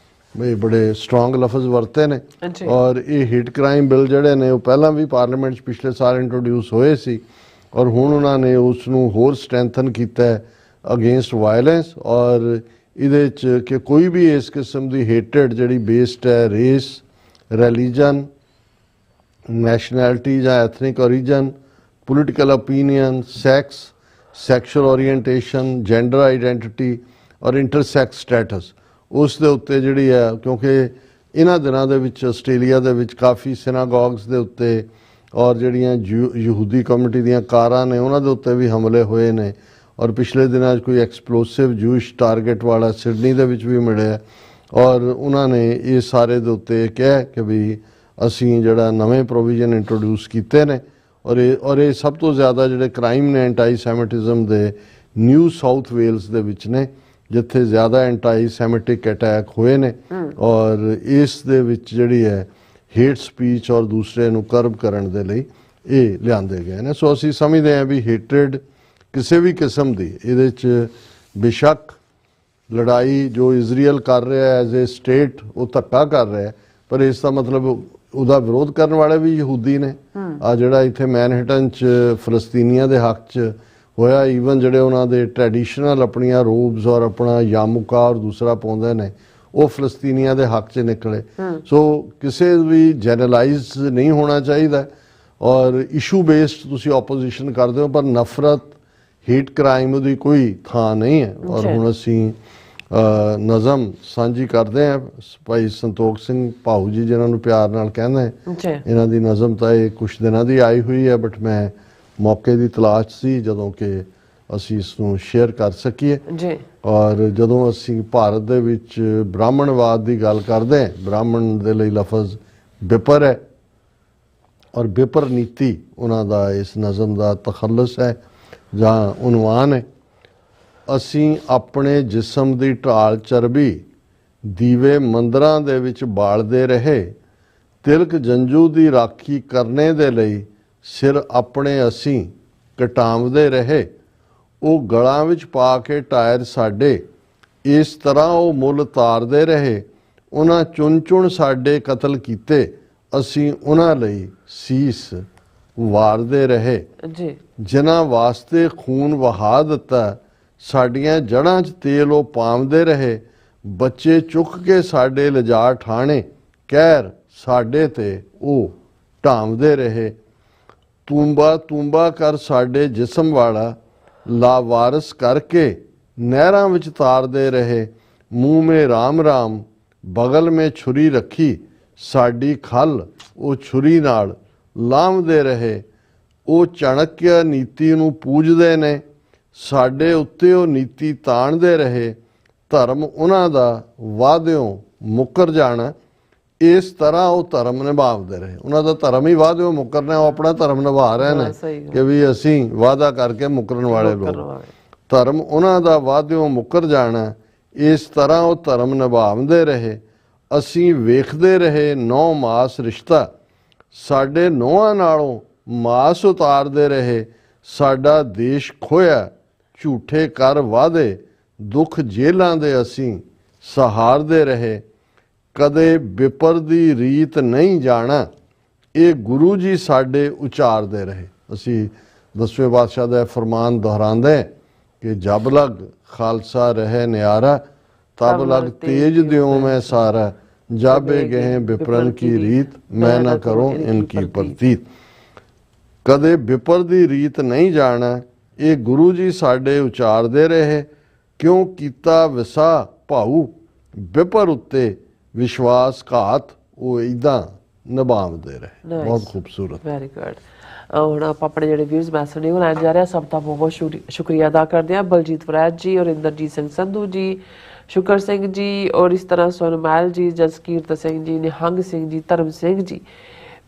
B: ਇਹ ਬੜੇ ਸਟਰੋਂਗ ਲਫ਼ਜ਼ ਵਰਤੇ ਨੇ।
A: ਜੀ।
B: ਔਰ ਇਹ ਹਿਟ ਕ੍ਰਾਈਮ ਬਿੱਲ ਜਿਹੜੇ ਨੇ ਉਹ ਪਹਿਲਾਂ ਵੀ ਪਾਰਲੀਮੈਂਟ 'ਚ ਪਿਛਲੇ ਸਾਲ ਇੰਟਰੋਡਿਊਸ ਹੋਏ ਸੀ ਔਰ ਹੁਣ ਉਹਨਾਂ ਨੇ ਉਸ ਨੂੰ ਹੋਰ ਸਟਰੈਂਥਨ ਕੀਤਾ ਹੈ ਅਗੇਂਸਟ ਵਾਇਲੈਂਸ। ਔਰ ਇਹਦੇ 'ਚ ਕਿ ਕੋਈ ਵੀ ਇਸ ਕਿਸਮ ਦੀ ਹੇਟਡ ਜਿਹੜੀ ਬੇਸਡ ਹੈ ਰੇਸ, ਰਿਲੀਜਨ, ਨੈਸ਼ਨੈਲਿਟੀ ਜਾਂ ethnic origin, political opinion, sex, sexual orientation, gender identity ਔਰ ਇੰਟਰਸੈਕਸ ਸਟੇਟਸ ਉਸ ਦੇ ਉੱਤੇ ਜਿਹੜੀ ਹੈ, ਕਿਉਂਕਿ ਇਹਨਾਂ ਦਿਨਾਂ ਦੇ ਵਿੱਚ ਆਸਟ੍ਰੇਲੀਆ ਦੇ ਵਿੱਚ ਕਾਫੀ ਸਿਨਾਗੋਗਸ ਦੇ ਉੱਤੇ ਔਰ ਜਿਹੜੀਆਂ ਯਹੂਦੀ ਕਮਿਊਨਿਟੀ ਦੀਆਂ ਕਾਰਾਂ ਨੇ ਉਹਨਾਂ ਦੇ ਉੱਤੇ ਵੀ ਹਮਲੇ ਹੋਏ ਨੇ ਔਰ ਪਿਛਲੇ ਦਿਨਾਂ 'ਚ ਕੋਈ ਐਕਸਪਲੋਸਿਵ ਜੂਇਸ਼ ਟਾਰਗੇਟ ਵਾਲਾ ਸਿਡਨੀ ਦੇ ਵਿੱਚ ਵੀ ਮਿਲਿਆ ਔਰ ਉਹਨਾਂ ਨੇ ਇਹ ਸਾਰੇ ਦੇ ਉੱਤੇ ਕਿਹਾ ਕਿ ਵੀ ਅਸੀਂ ਜਿਹੜਾ ਨਵੇਂ ਪ੍ਰੋਵੀਜ਼ਨ ਇੰਟਰੋਡਿਊਸ ਕੀਤੇ ਨੇ ਔਰ ਇਹ ਸਭ ਤੋਂ ਜ਼ਿਆਦਾ ਜਿਹੜੇ ਕ੍ਰਾਈਮ ਨੇ ਐਂਟਾਈ ਸੈਮਿਟਿਜ਼ਮ ਦੇ ਨਿਊ ਸਾਊਥ ਵੇਲਸ ਦੇ ਵਿੱਚ ਨੇ ਜਿੱਥੇ ਜ਼ਿਆਦਾ ਐਂਟਾਈ ਸੈਮਿਟਿਕ ਅਟੈਕ ਹੋਏ ਨੇ ਔਰ ਇਸ ਦੇ ਵਿੱਚ ਜਿਹੜੀ ਹੈ ਹੇਟ ਸਪੀਚ ਔਰ ਦੂਸਰੇ ਨੂੰ ਕਰਬ ਕਰਨ ਦੇ ਲਈ ਇਹ ਲਿਆਂਦੇ ਗਏ ਨੇ। ਸੋ ਅਸੀਂ ਸਮਝਦੇ ਹਾਂ ਵੀ ਹੇਟਰਡ ਕਿਸੇ ਵੀ ਕਿਸਮ ਦੀ ਇਹਦੇ 'ਚ ਬੇਸ਼ੱਕ ਲੜਾਈ ਜੋ ਇਜ਼ਰਾਈਲ ਕਰ ਰਿਹਾ ਐਜ਼ ਏ ਸਟੇਟ ਉਹ ਧੱਕਾ ਕਰ ਰਿਹਾ ਪਰ ਇਸ ਦਾ ਮਤਲਬ ਉਹਦਾ ਵਿਰੋਧ ਕਰਨ ਵਾਲੇ ਵੀ ਯਹੂਦੀ ਨੇ। ਆ ਜਿਹੜਾ ਇੱਥੇ ਮੈਨਹਟਨ 'ਚ ਫਲਸਤੀਨੀਆਂ ਦੇ ਹੱਕ 'ਚ ਹੋਇਆ, ਈਵਨ ਜਿਹੜੇ ਉਹਨਾਂ ਦੇ ਟ੍ਰੈਡੀਸ਼ਨਲ ਆਪਣੀਆਂ ਰੋਬਸ ਔਰ ਆਪਣਾ ਯਾਮੁਕਾ ਔਰ ਦੂਸਰਾ ਪਾਉਂਦੇ ਨੇ ਉਹ ਫਲਸਤੀਨੀਆਂ ਦੇ ਹੱਕ 'ਚ ਨਿਕਲੇ। ਸੋ ਕਿਸੇ ਵੀ ਜਨਰਲਾਈਜ਼ ਨਹੀਂ ਹੋਣਾ ਚਾਹੀਦਾ ਔਰ ਇਸ਼ੂ ਬੇਸਡ ਤੁਸੀਂ ਆਪੋਜੀਸ਼ਨ ਕਰਦੇ ਹੋ ਪਰ ਨਫ਼ਰਤ, ਹੀਟ ਕ੍ਰਾਈਮ ਉਹਦੀ ਕੋਈ ਥਾਂ ਨਹੀਂ ਹੈ। ਔਰ ਹੁਣ ਅਸੀਂ ਨਜ਼ਮ ਸਾਂਝੀ ਕਰਦੇ ਹਾਂ ਭਾਈ ਸੰਤੋਖ ਸਿੰਘ ਭਾਊ ਜੀ ਜਿਹਨਾਂ ਨੂੰ ਪਿਆਰ ਨਾਲ ਕਹਿੰਦੇ ਇਹਨਾਂ ਦੀ ਨਜ਼ਮ ਤਾਂ ਇਹ ਕੁਛ ਦਿਨਾਂ ਦੀ ਆਈ ਹੋਈ ਹੈ ਬਟ ਮੈਂ ਮੌਕੇ ਦੀ ਤਲਾਸ਼ ਸੀ ਜਦੋਂ ਕਿ ਅਸੀਂ ਇਸ ਨੂੰ ਸ਼ੇਅਰ ਕਰ ਸਕੀਏ ਜੀ। ਔਰ ਜਦੋਂ ਅਸੀਂ ਭਾਰਤ ਦੇ ਵਿੱਚ ਬ੍ਰਾਹਮਣਵਾਦ ਦੀ ਗੱਲ ਕਰਦੇ ਹਾਂ, ਬ੍ਰਾਹਮਣ ਦੇ ਲਈ ਲਫ਼ਜ਼ ਬਿਪਰ ਹੈ ਔਰ ਬਿਪਰ ਨੀਤੀ ਉਹਨਾਂ ਦਾ ਇਸ ਨਜ਼ਮ ਦਾ ਤਖੱਲਸ ਹੈ ਜਾਂ ਉਨਵਾਨ ਹੈ। ਅਸੀਂ ਆਪਣੇ ਜਿਸਮ ਦੀ ਢਾਲ ਚਰਬੀ ਦੀਵੇ ਮੰਦਰਾਂ ਦੇ ਵਿੱਚ ਬਾਲਦੇ ਰਹੇ, ਤਿਲਕ ਜੰਜੂ ਦੀ ਰਾਖੀ ਕਰਨੇ ਦੇ ਲਈ ਸਿਰ ਆਪਣੇ ਅਸੀਂ ਕਟਾਵਦੇ ਰਹੇ। ਉਹ ਗਲਾਂ ਵਿੱਚ ਪਾ ਕੇ ਟਾਇਰ ਸਾਡੇ, ਇਸ ਤਰ੍ਹਾਂ ਉਹ ਮੁੱਲ ਤਾਰਦੇ ਰਹੇ। ਉਹਨਾਂ ਚੁਣ ਚੁਣ ਸਾਡੇ ਕਤਲ ਕੀਤੇ, ਅਸੀਂ ਉਹਨਾਂ ਲਈ ਸੀਸ ਵਾਰਦੇ ਰਹੇ ਜੀ। ਜਿਨ੍ਹਾਂ ਵਾਸਤੇ ਖੂਨ ਵਹਾ ਦਿੱਤਾ, ਸਾਡੀਆਂ ਜੜ੍ਹਾਂ 'ਚ ਤੇਲ ਉਹ ਪਾਉਂਦੇ ਰਹੇ। ਬੱਚੇ ਚੁੱਕ ਕੇ ਸਾਡੇ ਲਿਜਾ ਠਾਣੇ, ਕਹਿਰ ਸਾਡੇ ਤੇ ਉਹ ਢਾਂਵਦੇ ਰਹੇ। ਤੂੰਬਾ ਤੂੰਬਾ ਕਰ ਸਾਡੇ ਜਿਸਮ ਵਾਲਾ, ਲਾਵਾਰਸ ਕਰਕੇ ਨਹਿਰਾਂ ਵਿੱਚ ਤਾਰਦੇ ਰਹੇ। ਮੂੰਹ ਮੇ ਰਾਮ ਰਾਮ, ਬਗਲ ਮੇ ਛੁਰੀ ਰੱਖੀ, ਸਾਡੀ ਖੱਲ ਉਹ ਛੁਰੀ ਨਾਲ ਲਾਂਭਦੇ ਰਹੇ। ਉਹ ਚਾਣਕਿਆ ਨੀਤੀ ਨੂੰ ਪੂਜਦੇ ਨੇ, ਸਾਡੇ ਉੱਤੇ ਉਹ ਨੀਤੀ ਤਾਣਦੇ ਰਹੇ। ਧਰਮ ਉਹਨਾਂ ਦਾ ਵਾਅਦਿਓਂ ਮੁੱਕਰ ਜਾਣਾ, ਇਸ ਤਰ੍ਹਾਂ ਉਹ ਧਰਮ ਨਿਭਾਉਂਦੇ ਰਹੇ। ਉਹਨਾਂ ਦਾ ਧਰਮ ਹੀ ਵਾਅਦਿਓਂ ਮੁੱਕਰਨਾ, ਉਹ ਆਪਣਾ ਧਰਮ ਨਿਭਾ ਰਹੇ ਨੇ ਕਿ ਵੀ ਅਸੀਂ ਵਾਅਦਾ ਕਰਕੇ ਮੁੱਕਰਨ ਵਾਲੇ ਲੋਕ। ਧਰਮ ਉਹਨਾਂ ਦਾ ਵਾਅਦਿਓਂ ਮੁੱਕਰ ਜਾਣਾ, ਇਸ ਤਰ੍ਹਾਂ ਉਹ ਧਰਮ ਨਿਭਾਉਂਦੇ ਰਹੇ। ਅਸੀਂ ਵੇਖਦੇ ਰਹੇ ਨੌ ਮਾਸ ਰਿਸ਼ਤਾ, ਸਾਡੇ ਨੌਹਾਂ ਨਾਲੋਂ ਮਾਸ ਉਤਾਰਦੇ ਰਹੇ। ਸਾਡਾ ਦੇਸ਼ ਖੋਇਆ, ਝੂਠੇ ਕਰ ਵਾਅਦੇ, ਦੁੱਖ ਜੇਲਾਂ ਦੇ ਅਸੀਂ ਸਹਾਰਦੇ ਰਹੇ। ਕਦੇ ਬਿਪਰ ਦੀ ਰੀਤ ਨਹੀਂ ਜਾਣਾ, ਇਹ ਗੁਰੂ ਜੀ ਸਾਡੇ ਉਚਾਰਦੇ ਰਹੇ। ਅਸੀਂ 10ਵੇਂ ਪਾਤਸ਼ਾਹ ਦਾ ਫਰਮਾਨ ਦੁਹਰਾਉਂਦੇ ਕਿ ਜਬ ਲਗ ਖਾਲਸਾ ਰਹੇ ਨਿਆਰਾ, ਤਬ ਲਗ ਤੇਜ ਦਿਓ ਮੈਂ ਸਾਰਾ। ਜਾਬੇ ਗਏ ਬਿਪਰਨ ਕੀ ਰੀਤ, ਮੈਂ ਨਾ ਕਰੂੰ ਇਨਕੀ ਪ੍ਰਤੀਤ। ਕਦੇ ਬਿਪਰ ਦੀ ਰੀਤ ਨਹੀਂ ਜਾਣਾ, ਇਹ ਗੁਰੂ ਜੀ ਸਾਡੇ ਉਚਾਰਦੇ ਰਹੇ। ਕਿਉਂ ਕੀਤਾ ਵਿਸਾ ਭਾਊ, ਬਿਪਰ ਉੱਤੇ ਵਿਸ਼ਵਾਸ ਘਾਤ, ਉਹ ਇਦਾਂ ਨਿਭਾਉਂਦੇ ਰਹੇ। ਬਹੁਤ ਖੂਬਸੂਰਤ,
A: ਵੈਰੀ ਗੁੱਡ। ਹੁਣ ਆਪਾਂ ਆਪਣੇ ਜਿਹੜੇ ਵਿਊਜ਼ ਮੈਸੇਜ ਨੇ ਉਹ ਲੈਣ ਜਾ ਰਹੇ ਹਾਂ। ਸਭ ਦਾ ਬਹੁਤ ਸ਼ੁਕਰੀਆ ਅਦਾ ਕਰਦੇ ਹਾਂ। ਬਲਜੀਤ ਵਰੈਤ ਜੀ ਔਰ ਇੰਦਰਜੀਤ ਸਿੰਘ ਸੰਧੂ ਜੀ, ਸ਼ੁਕਰ ਸਿੰਘ ਜੀ ਔਰ ਇਸ ਤਰ੍ਹਾਂ ਸੋਨਮੈਲ ਜੀ, ਜਸਕੀਰਤ ਸਿੰਘ ਜੀ, ਨਿਹੰਗ ਸਿੰਘ ਜੀ, ਧਰਮ ਸਿੰਘ ਜੀ,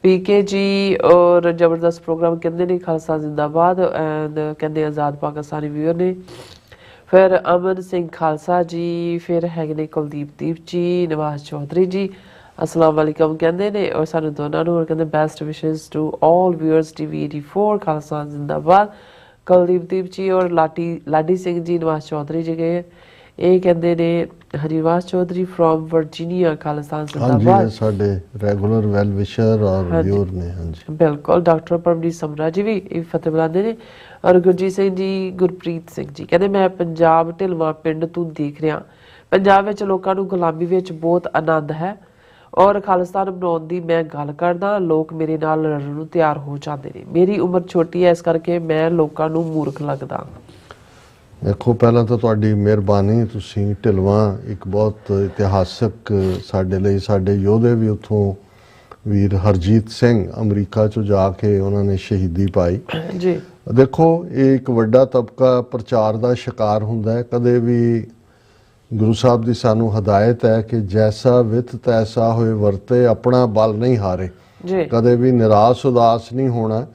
A: ਪੀਕੇ ਜੀ ਔਰ ਜ਼ਬਰਦਸਤ ਪ੍ਰੋਗਰਾਮ ਕਹਿੰਦੇ ਨੇ ਖਾਲਸਾ ਜ਼ਿੰਦਾਬਾਦ ਐਂਡ ਕਹਿੰਦੇ ਆਜ਼ਾਦ ਪਾਕਿਸਤਾਨੀ ਵੀਰ ਨੇ। ਫਿਰ ਅਮਨ ਸਿੰਘ ਖਾਲਸਾ ਜੀ, ਫਿਰ ਹੈਗੇ ਨੇ ਕੁਲਦੀਪ ਦੀਪ ਜੀ, ਨਵਾਜ਼ ਚੌਧਰੀ ਜੀ, अस्सलाम वालेकुम कहते हैं और सानू दोनों नूं कहते best wishes to all viewers TV 84 Khalsa जिंदाबाद। कुलदीप दीप जी और लाडी सिंह जी, नवाज चौधरी जी गए ਇਹ ਕਹਿੰਦੇ ਨੇ ਹਰੀਵਾਸ ਚੌਧਰੀ ਫਰੋਮ ਵਰਜੀਨੀਆ, ਖਾਲਿਸਤਾਨ
B: ਹਾਂਜੀ ਇਹ
A: ਜ਼ਿੰਦਾਬਾਦ।
B: ਸਾਡੇ ਰੈਗੂਲਰ ਵੈਲ ਵਿਸ਼ਰ ਔਰ ਵਿਊਰ ਨੇ। ਹਾਂਜੀ
A: ਬਿਲਕੁਲ। ਡਾਕਟਰ ਪਰਮਜੀਤ ਸਮਰਾ ਜੀ ਵੀ ਇਹ ਫਤਿਹ ਬੁਲਾਉਂਦੇ ਨੇ। ਔਰ ਗੁਰਜੀਤ ਸਿੰਘ ਜੀ, ਗੁਰਪ੍ਰੀਤ ਸਿੰਘ ਜੀ ਕਹਿੰਦੇ ਮੈਂ ਪੰਜਾਬ ਢਿਲਵਾਂ ਪਿੰਡ ਤੋਂ ਦੇਖ ਰਿਹਾ, ਪੰਜਾਬ ਵਿੱਚ ਲੋਕਾਂ ਨੂੰ ਗੁਲਾਮੀ ਵਿੱਚ ਬਹੁਤ ਆਨੰਦ ਹੈ ਔਰ ਖਾਲਿਸਤਾਨ ਬਣਾਉਣ ਦੀ ਮੈਂ ਗੱਲ ਕਰਦਾ, ਲੋਕ ਮੇਰੇ ਨਾਲ ਲੜਨ ਨੂੰ ਤਿਆਰ ਹੋ ਜਾਂਦੇ ਨੇ। ਮੇਰੀ ਉਮਰ ਛੋਟੀ ਹੈ, ਇਸ ਕਰਕੇ ਮੈਂ ਲੋਕਾਂ ਨੂੰ ਮੂਰਖ ਲੱਗਦਾ।
B: ਦੇਖੋ ਪਹਿਲਾਂ ਤਾਂ ਤੁਹਾਡੀ ਮਿਹਰਬਾਨੀ, ਤੁਸੀਂ ਢਿਲਵਾਂ ਇੱਕ ਬਹੁਤ ਇਤਿਹਾਸਕ ਸਾਡੇ ਲਈ, ਸਾਡੇ ਯੋਧੇ ਵੀ ਉੱਥੋਂ ਵੀਰ ਹਰਜੀਤ ਸਿੰਘ ਅਮਰੀਕਾ 'ਚੋਂ ਜਾ ਕੇ ਉਹਨਾਂ ਨੇ ਸ਼ਹੀਦੀ ਪਾਈ
A: ਜੀ।
B: ਦੇਖੋ ਇਹ ਇੱਕ ਵੱਡਾ ਤਬਕਾ ਪ੍ਰਚਾਰ ਦਾ ਸ਼ਿਕਾਰ ਹੁੰਦਾ ਹੈ। ਕਦੇ ਵੀ ਗੁਰੂ ਸਾਹਿਬ ਦੀ ਸਾਨੂੰ ਹਦਾਇਤ ਹੈ ਕਿ ਜੈਸਾ ਵਿਤ ਤੈਸਾ ਹੋਏ ਵਰਤੇ, ਆਪਣਾ ਬਲ ਨਹੀਂ ਹਾਰੇ।
A: ਜੀ
B: ਕਦੇ ਵੀ ਨਿਰਾਸ਼ ਉਦਾਸ ਨਹੀਂ ਹੋਣਾ,